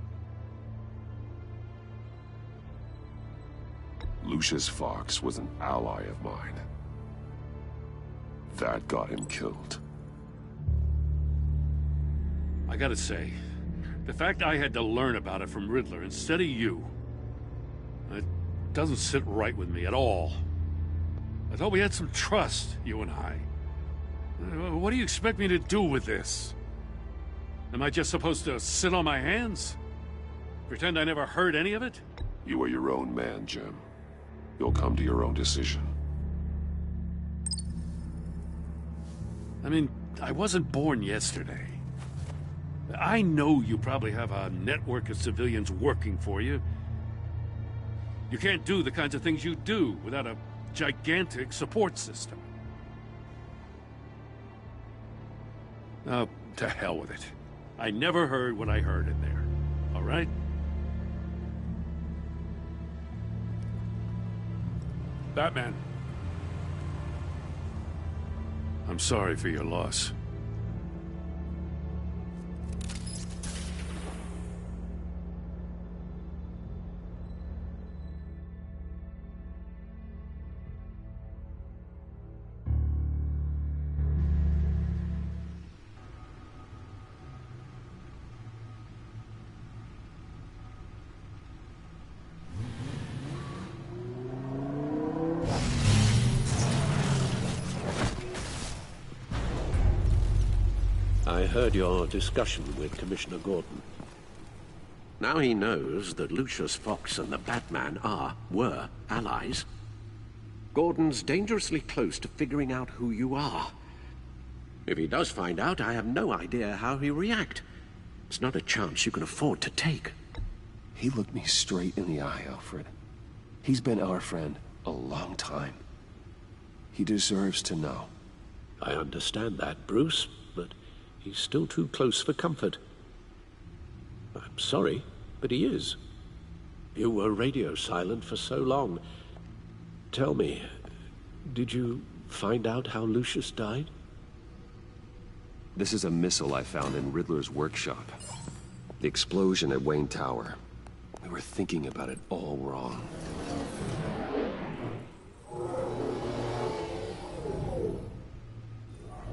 Lucius Fox was an ally of mine. That got him killed. I gotta say, the fact I had to learn about it from Riddler instead of you, it doesn't sit right with me at all. I thought we had some trust, you and I. What do you expect me to do with this? Am I just supposed to sit on my hands? Pretend I never heard any of it? You are your own man, Jim. You'll come to your own decision. I mean, I wasn't born yesterday. I know you probably have a network of civilians working for you. You can't do the kinds of things you do without a gigantic support system. Oh, to hell with it. I never heard what I heard in there. All right? Batman. I'm sorry for your loss. I heard your discussion with Commissioner Gordon. Now he knows that Lucius Fox and the Batman were allies. Gordon's dangerously close to figuring out who you are. If he does find out, I have no idea how he'll react. It's not a chance you can afford to take. He looked me straight in the eye, Alfred. He's been our friend a long time. He deserves to know. I understand that, Bruce, but he's still too close for comfort. I'm sorry, but he is. You were radio silent for so long. Tell me, did you find out how Lucius died? This is a missile I found in Riddler's workshop. The explosion at Wayne Tower. We were thinking about it all wrong.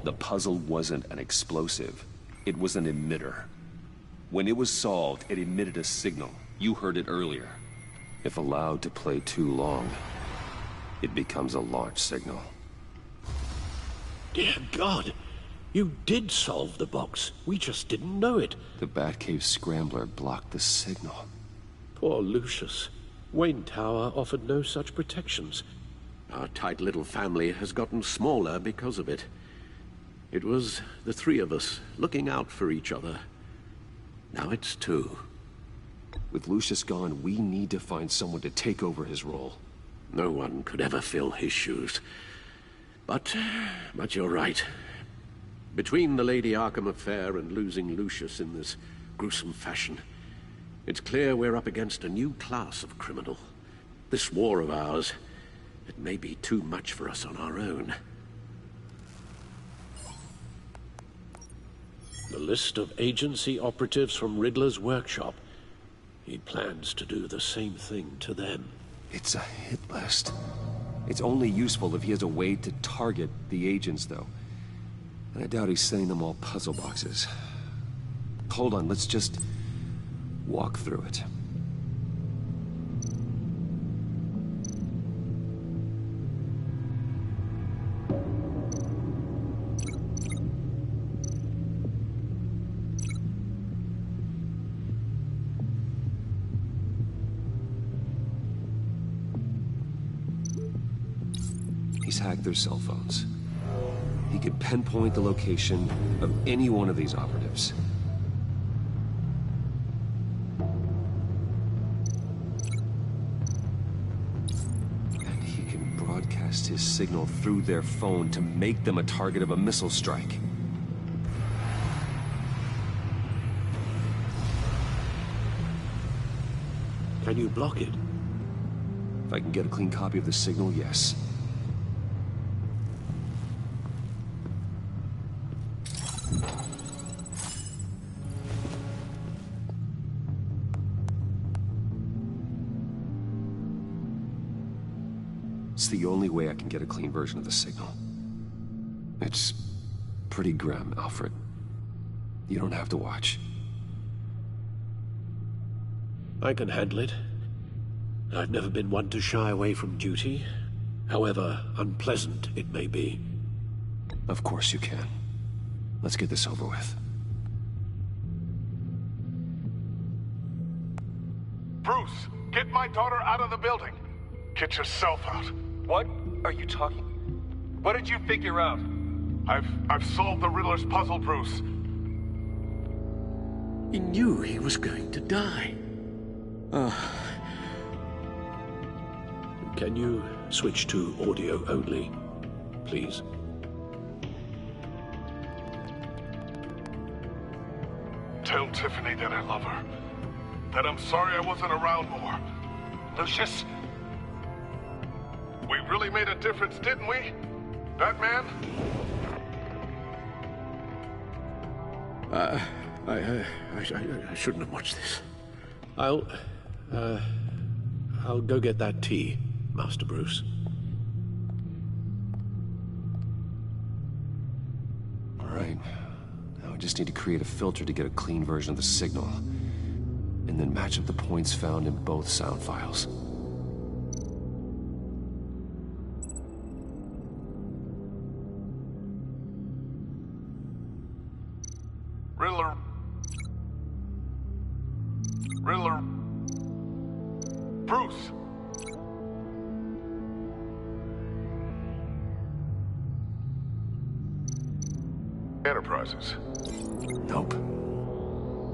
The puzzle wasn't an explosive. It was an emitter. When it was solved, it emitted a signal. You heard it earlier. If allowed to play too long, it becomes a launch signal. Dear God! You did solve the box. We just didn't know it. The Batcave scrambler blocked the signal. Poor Lucius. Wayne Tower offered no such protections. Our tight little family has gotten smaller because of it. It was the three of us looking out for each other. Now it's two. With Lucius gone, we need to find someone to take over his role. No one could ever fill his shoes. But you're right. Between the Lady Arkham affair and losing Lucius in this gruesome fashion, it's clear we're up against a new class of criminal. This war of ours, it may be too much for us on our own. The list of agency operatives from Riddler's workshop. He plans to do the same thing to them. It's a hit list. It's only useful if he has a way to target the agents, though. And I doubt he's sending them all puzzle boxes. Hold on, let's just walk through it. He's hacked their cell phones. He could pinpoint the location of any one of these operatives. And he can broadcast his signal through their phone to make them a target of a missile strike. Can you block it? If I can get a clean copy of the signal, yes. It's the only way I can get a clean version of the signal. It's pretty grim, Alfred. You don't have to watch. I can handle it. I've never been one to shy away from duty, however unpleasant it may be. Of course you can. Let's get this over with. Bruce, get my daughter out of the building. Get yourself out. What are you talking? What did you figure out? I've solved the Riddler's puzzle, Bruce. He knew he was going to die. Can you switch to audio only, please? Tell Tiffany that I love her. That I'm sorry I wasn't around more. Lucius? We really made a difference, didn't we? Batman? I shouldn't have watched this. I'll go get that tea, Master Bruce. All right. Now I just need to create a filter to get a clean version of the signal, and then match up the points found in both sound files. Riddler. Bruce. Enterprises. Nope.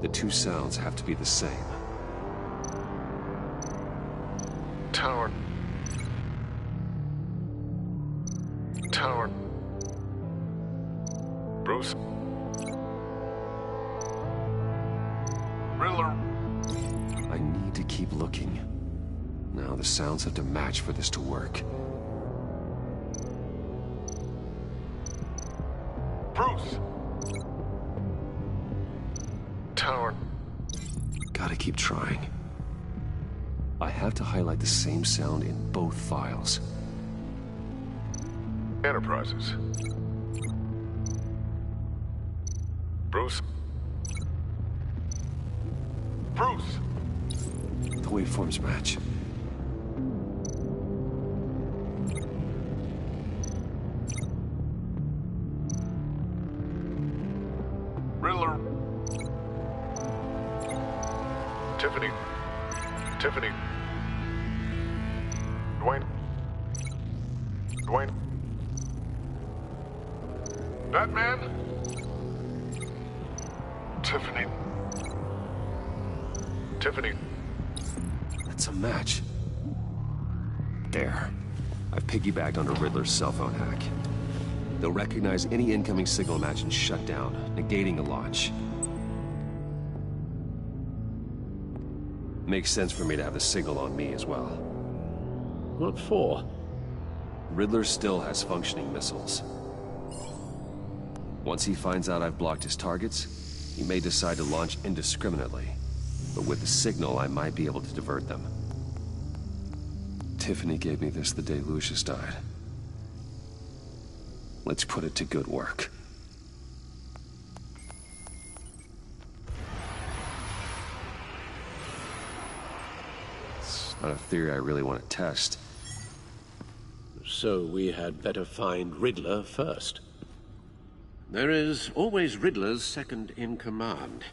The two sounds have to be the same. Tower. Bruce. Riddler. I need to keep looking. Now the sounds have to match for this to work. Bruce! Tower. Gotta keep trying. I have to highlight the same sound in both files. Enterprises. Bruce? Bruce! The waveforms match. Riddler. Tiffany. Tiffany. Dwayne. Dwayne. Batman? Tiffany. Tiffany. That's a match. There. I've piggybacked onto Riddler's cell phone hack. They'll recognize any incoming signal match and shut down, negating the launch. Makes sense for me to have the signal on me as well. What for? Riddler still has functioning missiles. Once he finds out I've blocked his targets, he may decide to launch indiscriminately. But with the signal, I might be able to divert them. Tiffany gave me this the day Lucius died. Let's put it to good work. It's not a theory I really want to test. So we had better find Riddler first. There is always Riddler's second in command.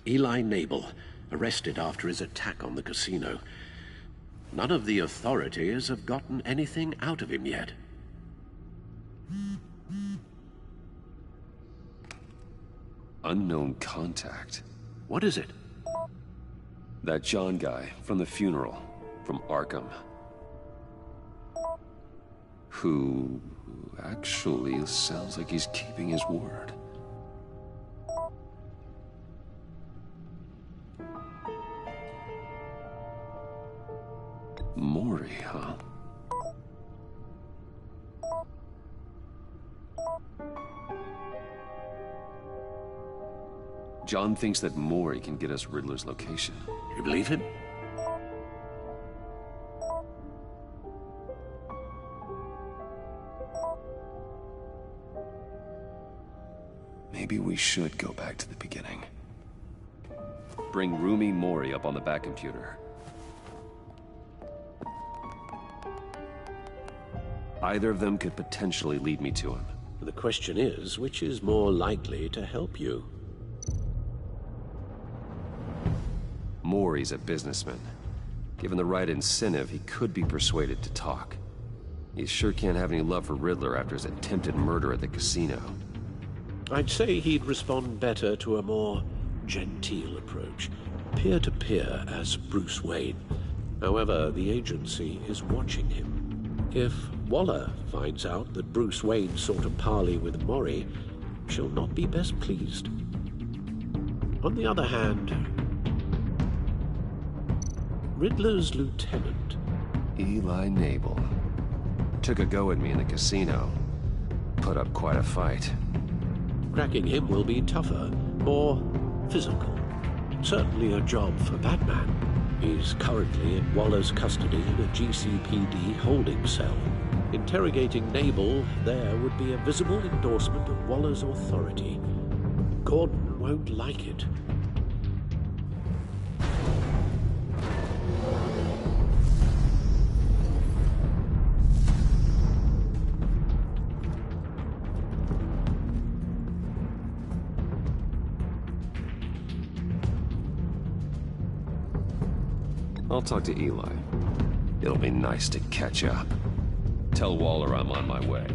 Eli Nabel, arrested after his attack on the casino. None of the authorities have gotten anything out of him yet. Unknown contact. What is it? That John guy from the funeral, from Arkham. Who actually sounds like he's keeping his word. Maury, huh? John thinks that Maury can get us Riddler's location. You believe him? Maybe we should go back to the beginning. Bring Rumi Mori up on the back computer. Either of them could potentially lead me to him. The question is, which is more likely to help you? Mori's a businessman. Given the right incentive, he could be persuaded to talk. He sure can't have any love for Riddler after his attempted murder at the casino. I'd say he'd respond better to a more genteel approach, peer-to-peer as Bruce Wayne. However, the agency is watching him. If Waller finds out that Bruce Wayne sought a parley with Mori, she'll not be best pleased. On the other hand, Riddler's lieutenant, Eli Nabel, took a go at me in the casino. Put up quite a fight. Cracking him will be tougher, more physical. Certainly a job for Batman. He's currently in Waller's custody in a GCPD holding cell. Interrogating Nabel there would be a visible endorsement of Waller's authority. Gordon won't like it. I'll talk to Eli. It'll be nice to catch up. Tell Waller I'm on my way.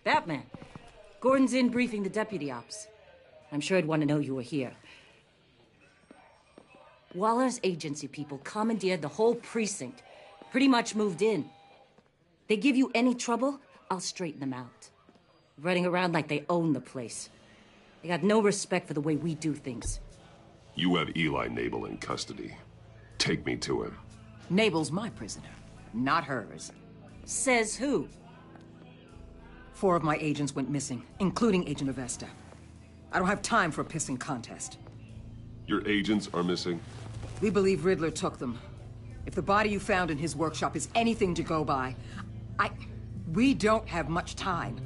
Batman. Gordon's in briefing the deputy ops. I'm sure I'd want to know you were here. Waller's agency people commandeered the whole precinct. Pretty much moved in. They give you any trouble, I'll straighten them out. Running around like they own the place. They got no respect for the way we do things. You have Eli Nabel in custody. Take me to him. Nabel's my prisoner, not hers. Says who? 4 of my agents went missing, including Agent Avesta. I don't have time for a pissing contest. Your agents are missing? We believe Riddler took them. If the body you found in his workshop is anything to go by, we don't have much time.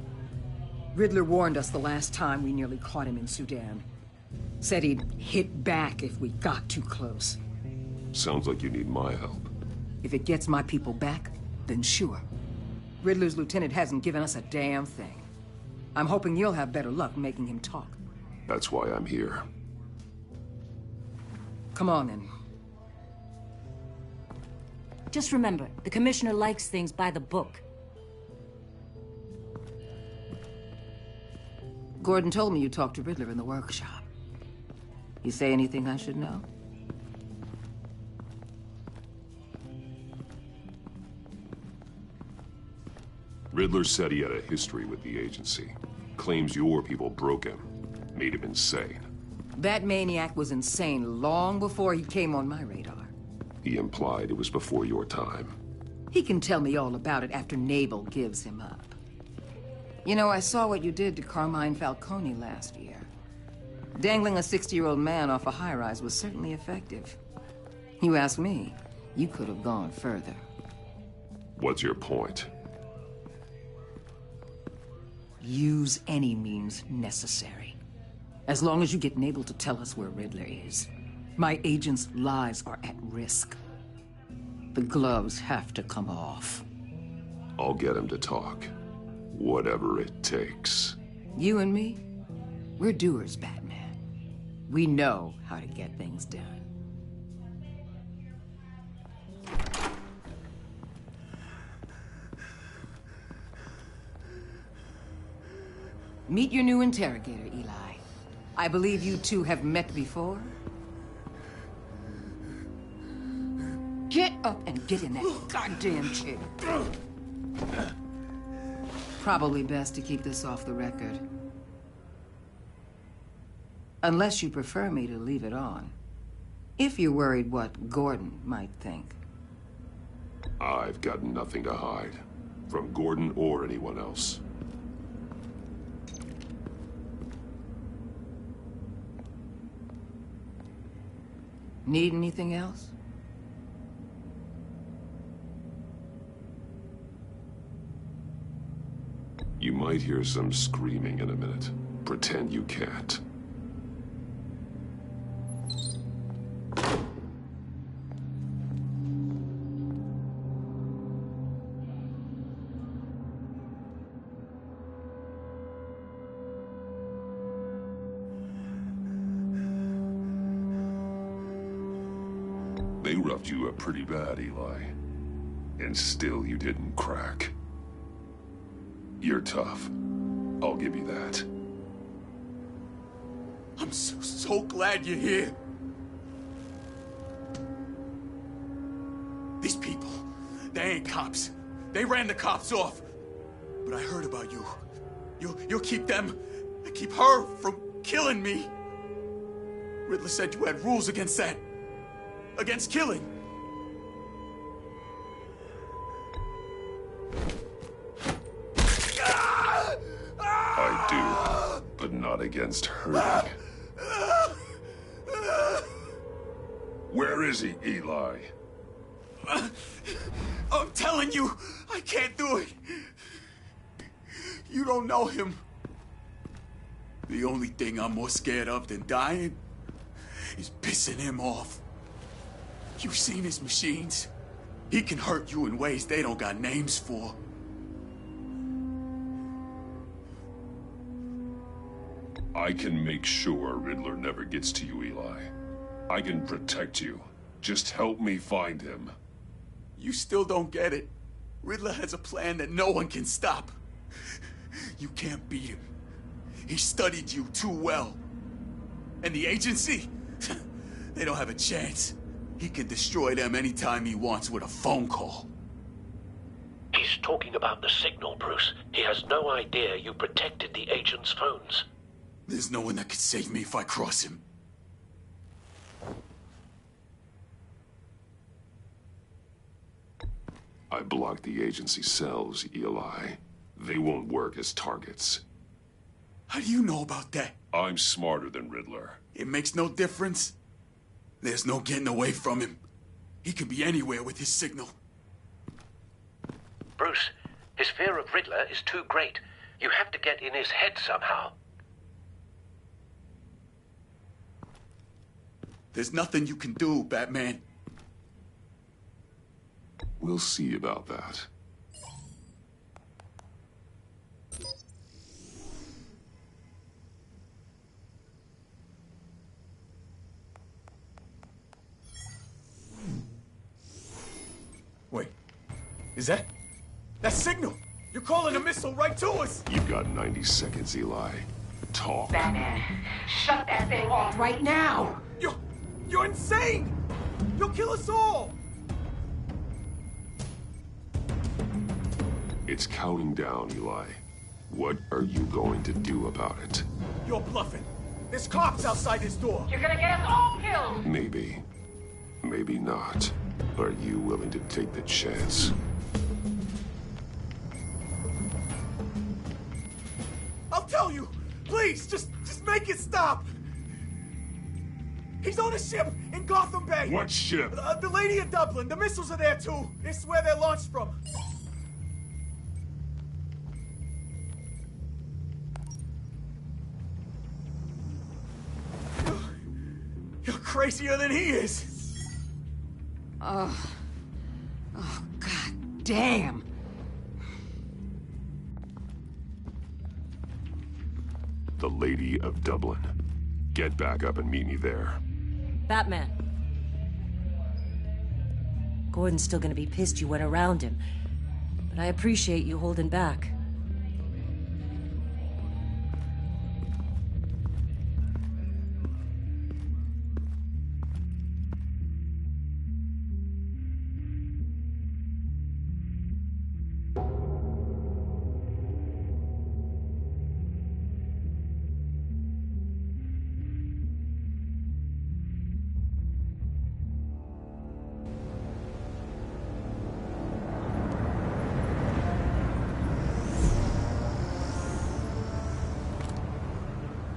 Riddler warned us the last time we nearly caught him in Sudan. Said he'd hit back if we got too close. Sounds like you need my help. If it gets my people back, then sure. Riddler's lieutenant hasn't given us a damn thing. I'm hoping you'll have better luck making him talk. That's why I'm here. Come on, then. Just remember, the commissioner likes things by the book. Gordon told me you talked to Riddler in the workshop. You say anything I should know? Riddler said he had a history with the agency. Claims your people broke him. Made him insane. That maniac was insane long before he came on my radar. He implied it was before your time. He can tell me all about it after Nabel gives him up. You know, I saw what you did to Carmine Falcone last year. Dangling a 60-year-old man off a high-rise was certainly effective. You ask me, you could have gone further. What's your point? Use any means necessary. As long as you get Nabel to tell us where Riddler is. My agents' lives are at risk. The gloves have to come off. I'll get him to talk. Whatever it takes. You and me, we're doers, Batman. We know how to get things done. Meet your new interrogator, Eli. I believe you two have met before? Get up and get in that goddamn chair. Probably best to keep this off the record. Unless you prefer me to leave it on. If you're worried what Gordon might think. I've got nothing to hide. From Gordon or anyone else. Need anything else? You might hear some screaming in a minute. Pretend you can't. They roughed you up pretty bad, Eli. And still you didn't crack. You're tough. I'll give you that. I'm so glad you're here. These people, they ain't cops. They ran the cops off. But I heard about you. You'll keep them, keep her from killing me. Riddler said you had rules against that. Against killing. I do, but not against hurting. Where is he, Eli? I'm telling you, I can't do it. You don't know him. The only thing I'm more scared of than dying is pissing him off. You've seen his machines. He can hurt you in ways they don't got names for. I can make sure Riddler never gets to you, Eli. I can protect you. Just help me find him. You still don't get it. Riddler has a plan that no one can stop. You can't beat him. He studied you too well. And the agency? They don't have a chance. He can destroy them anytime he wants with a phone call. He's talking about the signal, Bruce. He has no idea you protected the agent's phones. There's no one that can save me if I cross him. I blocked the agency cells, Eli. They won't work as targets. How do you know about that? I'm smarter than Riddler. It makes no difference. There's no getting away from him. He could be anywhere with his signal. Bruce, his fear of Riddler is too great. You have to get in his head somehow. There's nothing you can do, Batman. We'll see about that. Wait, is that signal? You're calling a missile right to us! You've got 90 seconds, Eli. Talk. Batman, shut that thing off right now! You're insane! You'll kill us all! It's counting down, Eli. What are you going to do about it? You're bluffing. There's cops outside this door. You're gonna get us all killed! Maybe. Maybe not. Are you willing to take the chance? I'll tell you! Please, just make it stop! He's on a ship in Gotham Bay! What ship? The Lady of Dublin. The missiles are there, too. This is where they're launched from. You're crazier than he is! Oh, God damn! The Lady of Dublin. Get back up and meet me there. Batman. Gordon's still gonna be pissed you went around him, but I appreciate you holding back.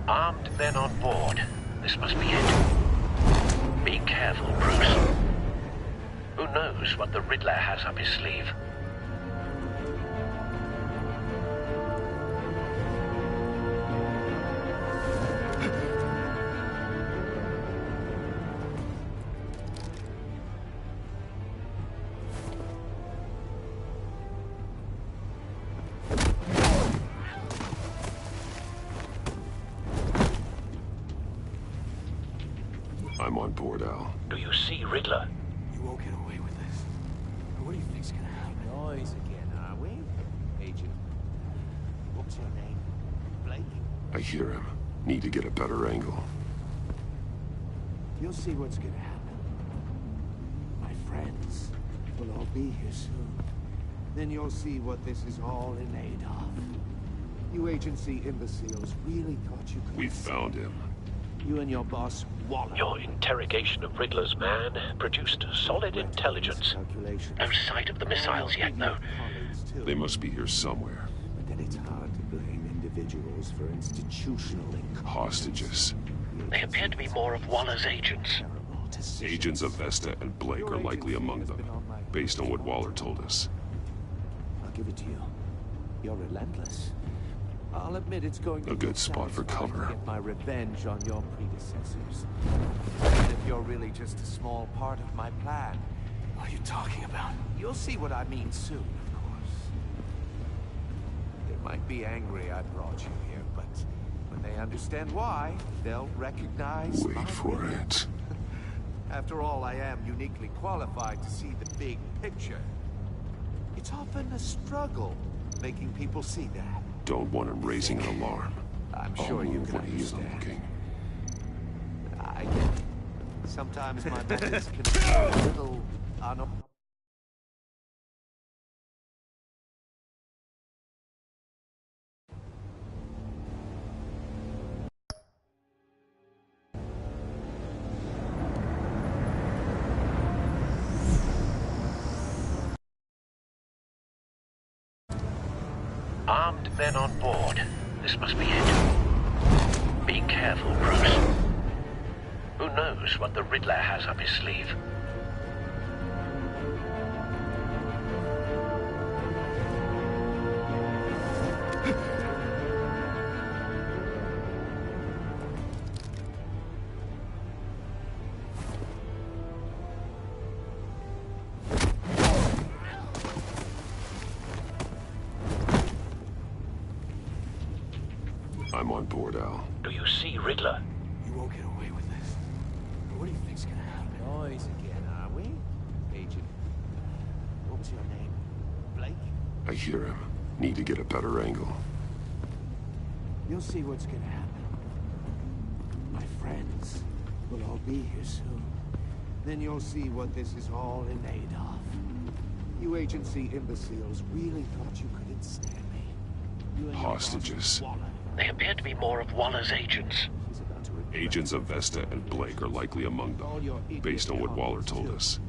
Armed men on board. This must be it. Be careful, Bruce. Who knows what the Riddler has up his sleeve? I'm on board, Al. Do you see Riddler? You won't get away with this. What do you think's gonna happen? Noise again, are we? Agent, what's your name? Blake? I hear him. Need to get a better angle. You'll see what's gonna happen. My friends will all be here soon. Then you'll see what this is all in aid of. You agency imbeciles really thought you could... We found him. You and your boss, Waller. Your interrogation of Riddler's man produced solid intelligence. No sight of the missiles yet, though. They must be here somewhere. But then it's hard to blame individuals for institutional Hostages. They appear to be more of Waller's agents. Agents of Vesta and Blake are likely among them, based on what Waller told us. I'll give it to you. You're relentless. I'll admit it's going to A good spot for cover. get my revenge on your predecessors. And if you're really just a small part of my plan. What are you talking about? You'll see what I mean soon, of course. They might be angry I brought you here, but when they understand why, they'll recognize Wait for it. After all, I am uniquely qualified to see the big picture. It's often a struggle making people see that. Don't want him raising an alarm. I'm sure you can when he is understand. looking. I get it. Sometimes my methods can be a little Armed men on board. This must be it. Be careful, Bruce. Who knows what the Riddler has up his sleeve? I'm on board, Al. Do you see Riddler? You won't get away with this. What do you think's gonna happen? noise again, are we? Agent, what was your name? Blake? I hear him. Need to get a better angle. You'll see what's gonna happen. My friends will all be here soon. Then you'll see what this is all in aid of. You agency imbeciles really thought you could ensnare me. You and your Hostages. boss, Waller. They appear to be more of Waller's agents. Agents of Vesta and Blake are likely among them, based on what Waller told us.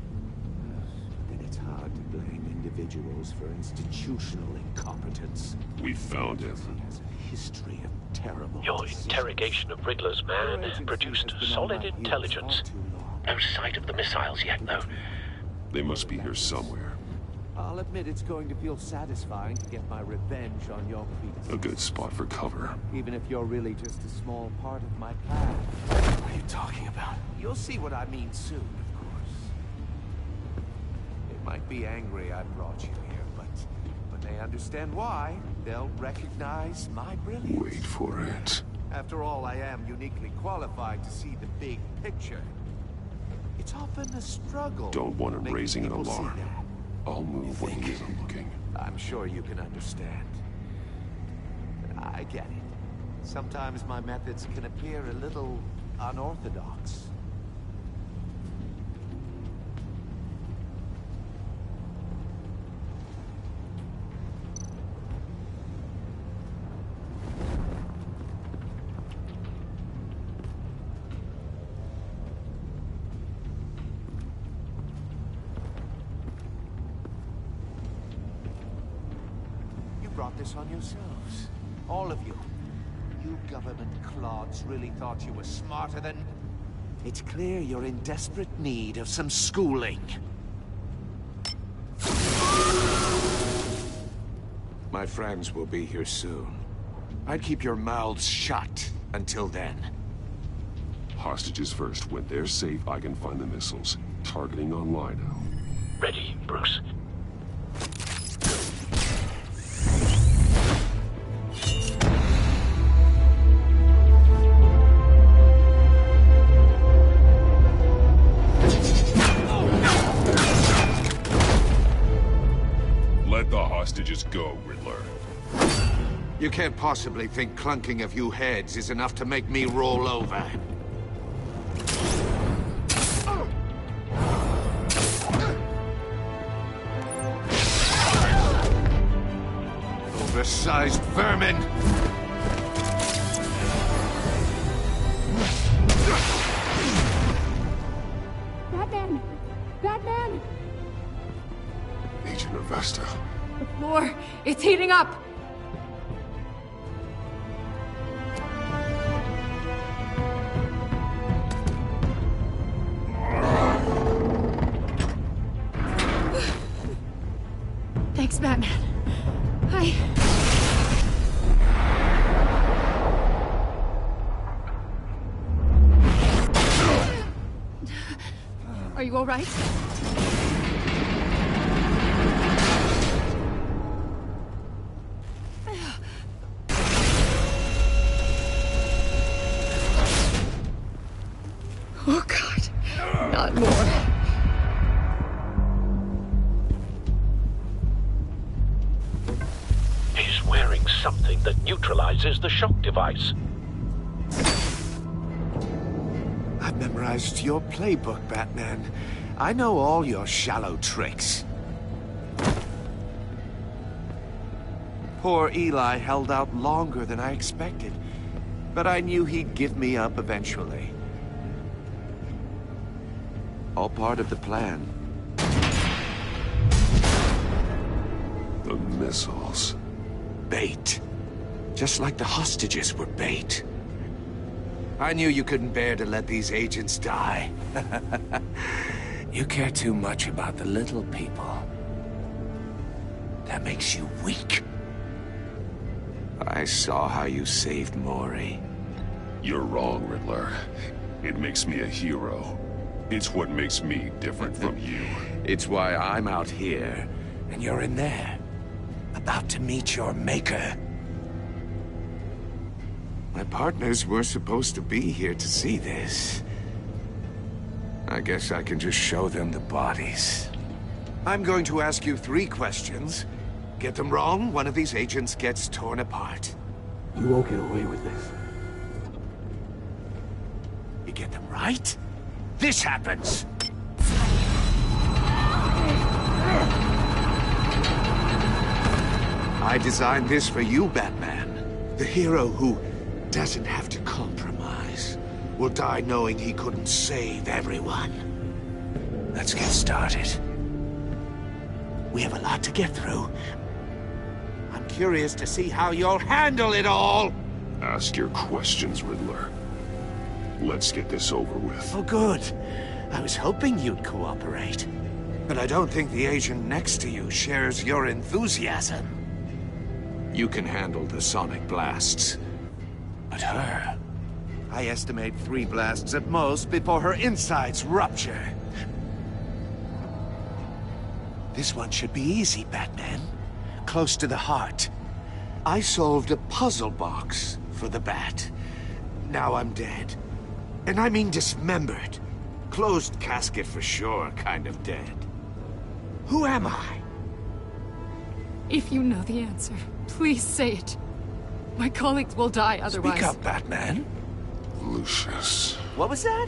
Then it's hard to blame individuals for institutional incompetence. We found him. He has a history of terrible... Your interrogation of Riddler's man produced solid intelligence. No sight of the missiles yet, though. They must be here somewhere. I'll admit it's going to feel satisfying to get my revenge on your predecessor. A good spot for cover. Even if you're really just a small part of my plan. What are you talking about? You'll see what I mean soon, of course. They might be angry I brought you here, but when they understand why, they'll recognize my brilliance. Wait for it. After all, I am uniquely qualified to see the big picture. It's often a struggle. Don't want him making raising an people see alarm. that. I'll move when he isn't looking. I'm sure you can understand. I get it. Sometimes my methods can appear a little unorthodox. Brought this on yourselves. All of you. You government clods really thought you were smarter than... It's clear you're in desperate need of some schooling. My friends will be here soon. I'd keep your mouths shut until then. Hostages first. When they're safe, I can find the missiles. Targeting online now. Ready, Bruce. Let the hostages go, Riddler. You can't possibly think clunking a few heads is enough to make me roll over. Oversized vermin! Batman! Batman! Agent of Vesta. The floor, it's heating up! Thanks, Batman. Are you all right? Oh, God. Not more. He's wearing something that neutralizes the shock device. I've memorized your playbook, Batman. I know all your shallow tricks. Poor Eli held out longer than I expected, but I knew he'd give me up eventually. All part of the plan. The missiles. Bait. Just like the hostages were bait. I knew you couldn't bear to let these agents die. You care too much about the little people. That makes you weak. I saw how you saved Maury. You're wrong, Riddler. It makes me a hero. It's what makes me different from you. It's why I'm out here, and you're in there. About to meet your maker. My partners were supposed to be here to see this. I guess I can just show them the bodies. I'm going to ask you 3 questions. Get them wrong, one of these agents gets torn apart. You won't get away with this. You get them right, this happens. I designed this for you, Batman. The hero who doesn't have to compromise. Will die knowing he couldn't save everyone. Let's get started. We have a lot to get through. I'm curious to see how you'll handle it all. Ask your questions, Riddler. Let's get this over with. Oh, good. I was hoping you'd cooperate. But I don't think the agent next to you shares your enthusiasm. You can handle the sonic blasts. But her... I estimate 3 blasts at most before her insides rupture. This one should be easy, Batman. Close to the heart. I solved a puzzle box for the Bat. Now I'm dead. And I mean dismembered. Closed casket for sure, kind of dead. Who am I? If you know the answer, please say it. My colleagues will die otherwise. Speak up, Batman. Lucius. What was that?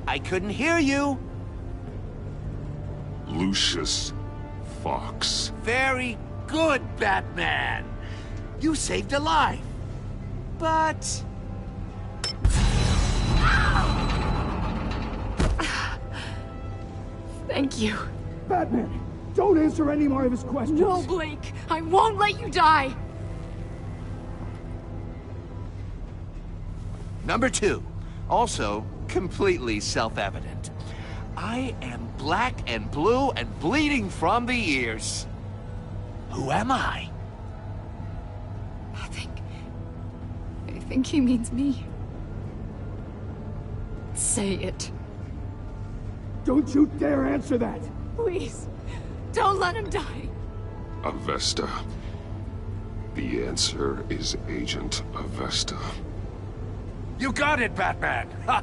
I couldn't hear you. Lucius Fox. Very good, Batman. You saved a life. But... Thank you. Batman, don't answer any more of his questions. No, Blake. I won't let you die. Number 2. Also, completely self-evident. I am black and blue and bleeding from the ears. Who am I? I think he means me. Say it. Don't you dare answer that! Please, don't let him die. Avesta. The answer is Agent Avesta. You got it, Batman! Ha!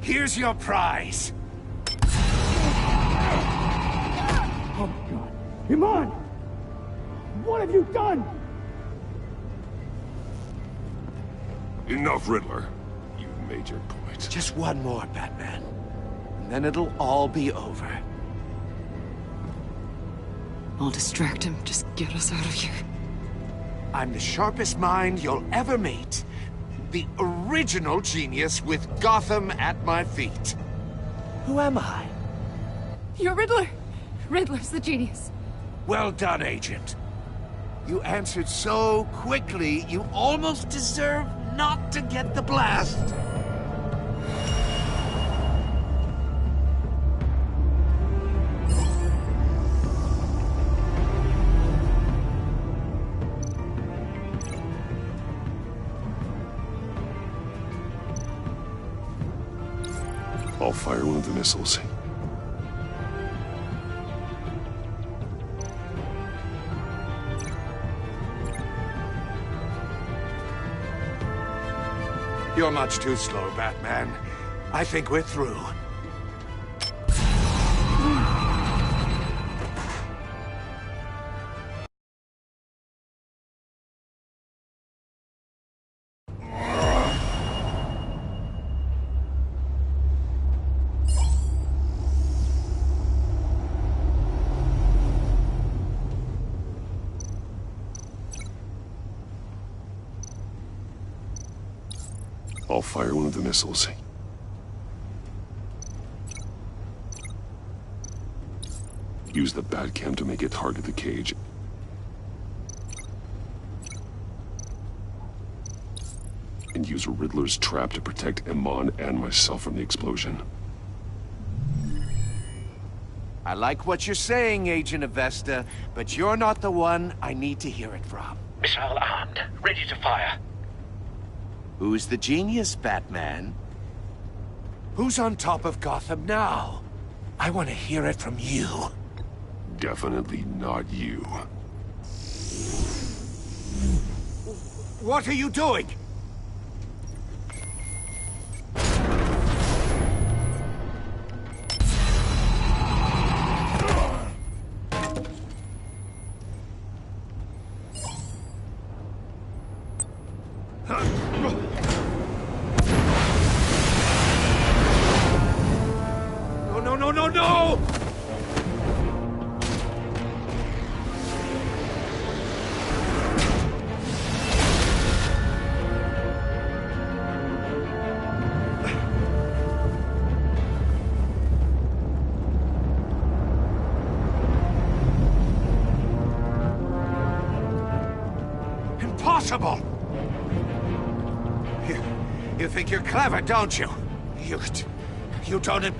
Here's your prize! Oh my god. Iman! What have you done? Enough, Riddler. You've made your point. Just one more, Batman. And then it'll all be over. I'll distract him. Just get us out of here. I'm the sharpest mind you'll ever meet. The original genius with Gotham at my feet. Who am I? You're Riddler. Riddler's the genius. Well done, Agent. You answered so quickly, you almost deserve not to get the blast. I'll fire one of the missiles. You're much too slow, Batman. I think we're through. I'll fire one of the missiles. Use the Batcam to make it target the cage. And use Riddler's trap to protect Iman and myself from the explosion. I like what you're saying, Agent Avesta, but you're not the one I need to hear it from. Missile armed, ready to fire. Who's the genius, Batman? Who's on top of Gotham now? I want to hear it from you. Definitely not you. What are you doing? No! Impossible! You think you're clever, don't you? You don't...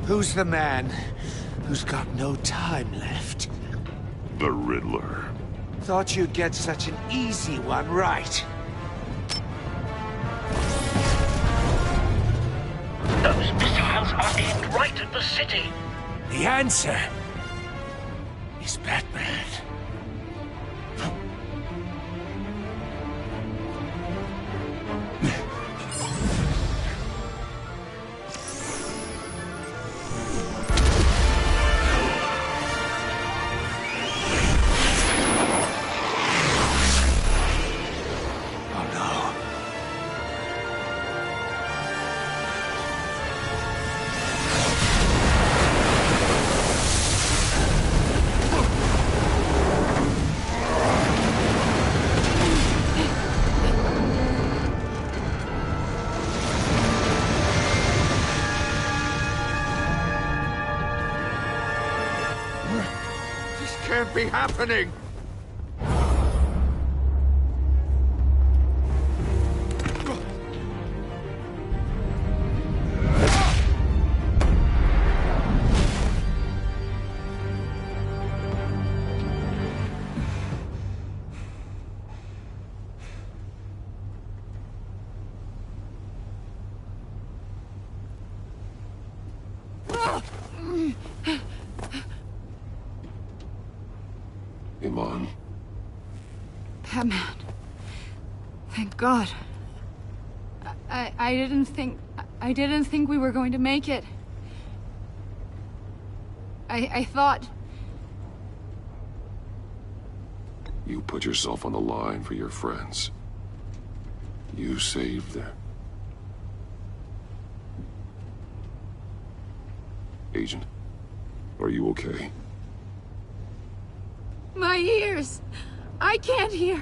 Who's the man who's got no time left? The Riddler. Thought you'd get such an easy one right. Those missiles are aimed right at the city. The answer is Batman. Can't be happening! Iman. Batman. Thank God. I didn't think we were going to make it. I thought... You put yourself on the line for your friends. You saved them. Agent, are you okay? My ears! I can't hear!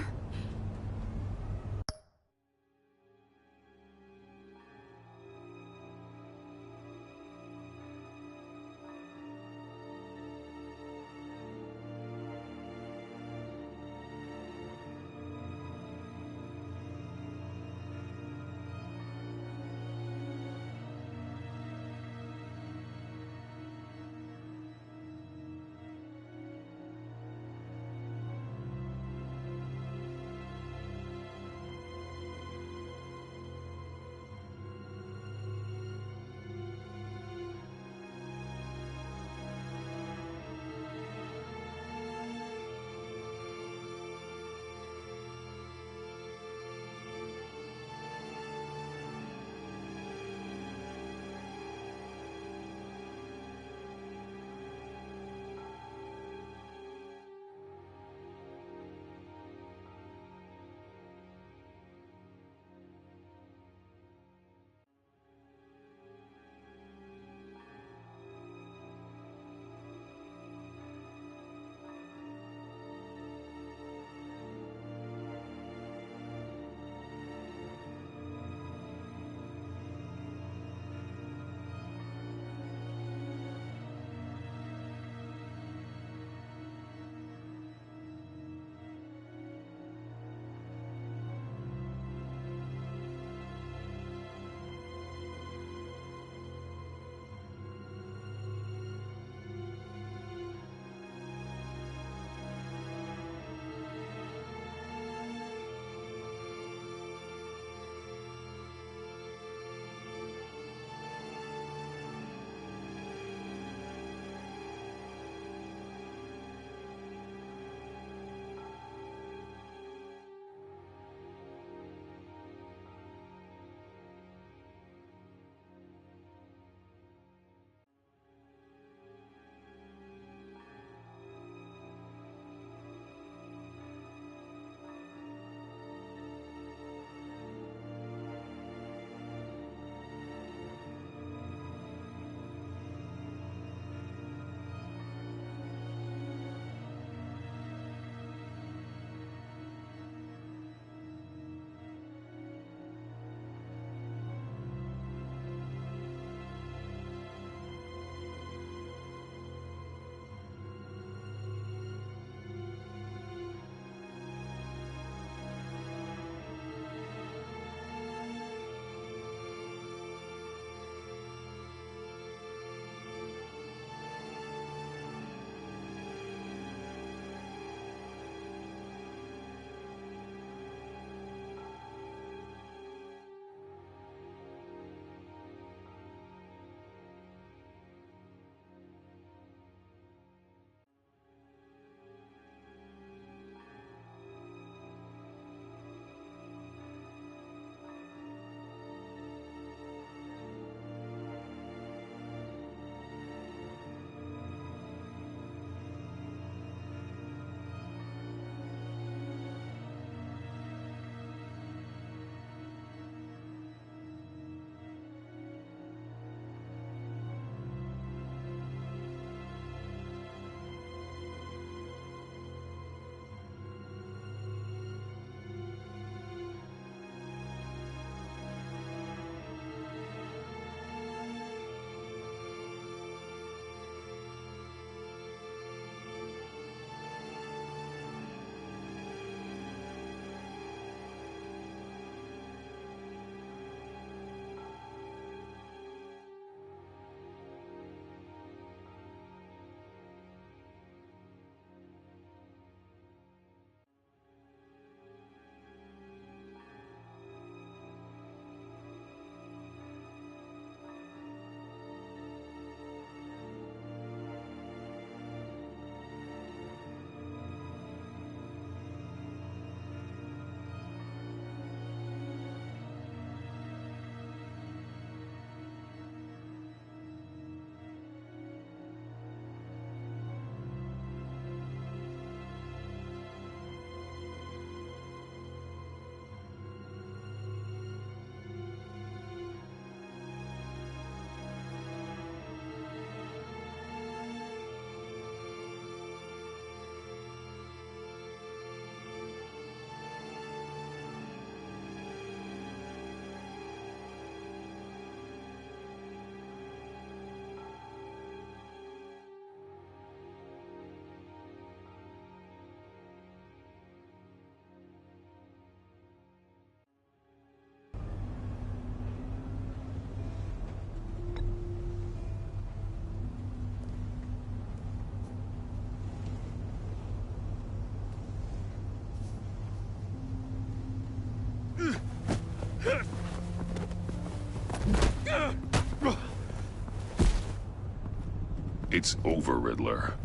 It's over, Riddler.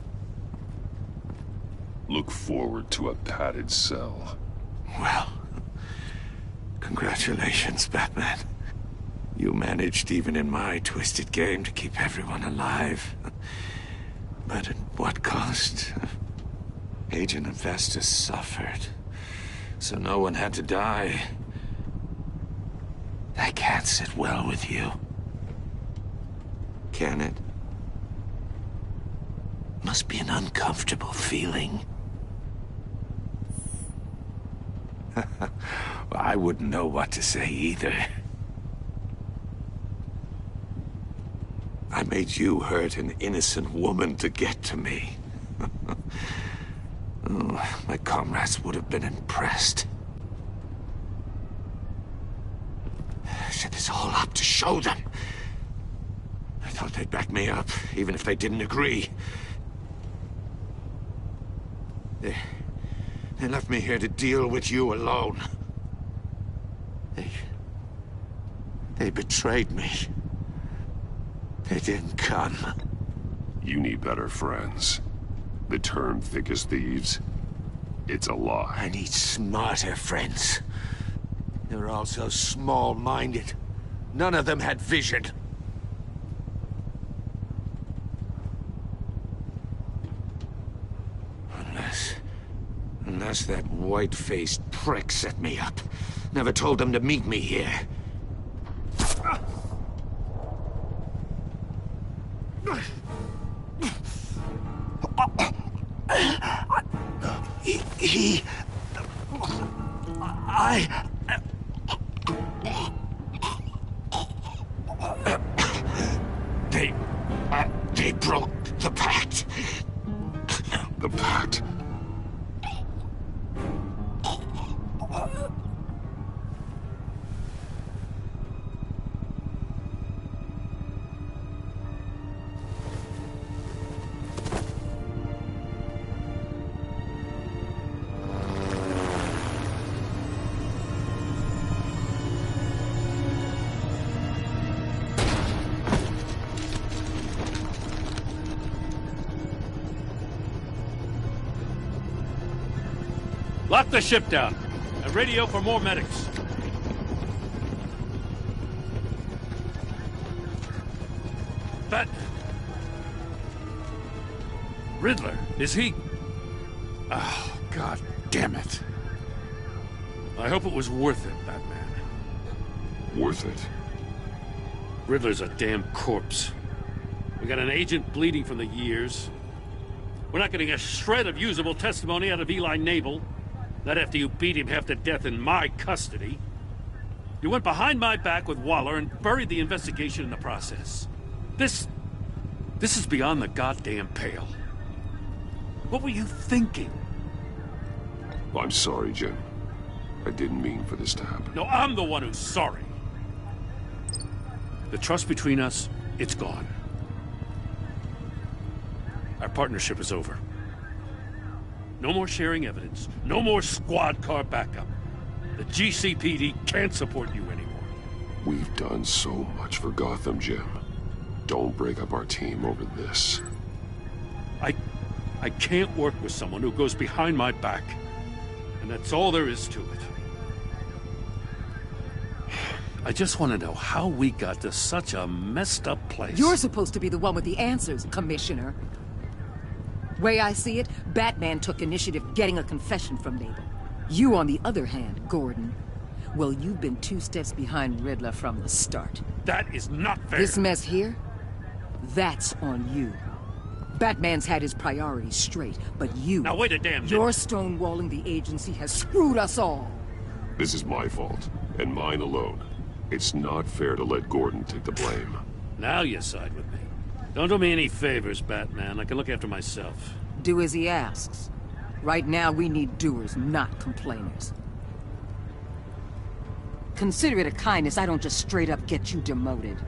Look forward to a padded cell. Well, congratulations, Batman. You managed, even in my twisted game, to keep everyone alive. But at what cost? Agent Investus suffered, so no one had to die. That can't sit well with you. Can it? Must be an uncomfortable feeling. Well, I wouldn't know what to say either. I made you hurt an innocent woman to get to me. Oh, my comrades would have been impressed. Set this all up to show them. I thought they'd back me up, even if they didn't agree. They left me here to deal with you alone. They betrayed me. They didn't come. You need better friends. The term thick as thieves, it's a lie. I need smarter friends. They're all so small-minded. None of them had vision. Unless that white-faced prick set me up. Never told them to meet me here. They broke the pact. The pact? Lock the ship down and radio for more medics. But Riddler, is he? Oh, God damn it. I hope it was worth it, Batman. Worth it? Riddler's a damn corpse. We got an agent bleeding from the years. We're not getting a shred of usable testimony out of Eli Nabel. Not after you beat him half to death in my custody. You went behind my back with Waller and buried the investigation in the process. This is beyond the goddamn pale. What were you thinking? I'm sorry, Jim. I didn't mean for this to happen. No, I'm the one who's sorry. The trust between us, it's gone. Our partnership is over. No more sharing evidence. No more squad car backup. The GCPD can't support you anymore. We've done so much for Gotham, Jim. Don't break up our team over this. I can't work with someone who goes behind my back. And that's all there is to it. I just want to know how we got to such a messed up place. You're supposed to be the one with the answers, Commissioner. Way I see it, Batman took initiative getting a confession from Nabel. You, on the other hand, Gordon, well, you've been 2 steps behind Riddler from the start. That is not fair. This mess here, that's on you. Batman's had his priorities straight, but you... Now wait a damn minute. Your stonewalling the agency has screwed us all. This is my fault, and mine alone. It's not fair to let Gordon take the blame. Now you side with me. Don't do me any favors, Batman. I can look after myself. Do as he asks. Right now, we need doers, not complainers. Consider it a kindness I don't just straight up get you demoted.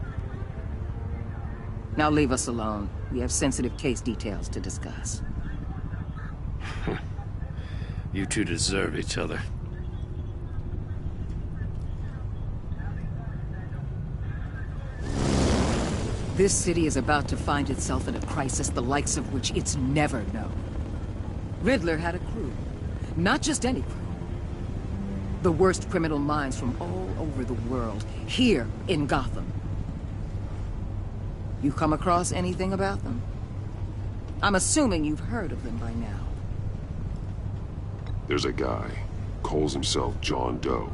Now leave us alone. We have sensitive case details to discuss. You two deserve each other. This city is about to find itself in a crisis the likes of which it's never known. Riddler had a crew. Not just any crew. The worst criminal minds from all over the world, here in Gotham. You come across anything about them? I'm assuming you've heard of them by now. There's a guy, calls himself John Doe.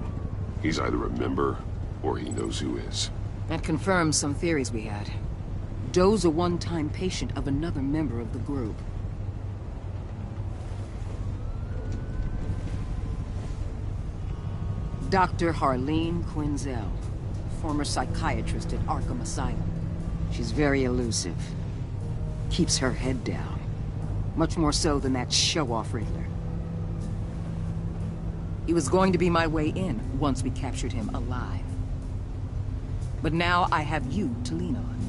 He's either a member, or he knows who is. That confirms some theories we had. Doe's a one-time patient of another member of the group. Dr. Harleen Quinzel, former psychiatrist at Arkham Asylum. She's very elusive. Keeps her head down. Much more so than that show-off Riddler. He was going to be my way in once we captured him alive. But now I have you to lean on.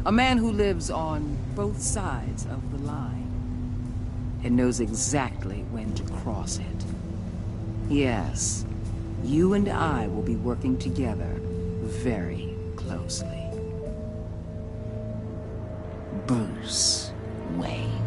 A man who lives on both sides of the line and knows exactly when to cross it. Yes, you and I will be working together very closely. Bruce Wayne.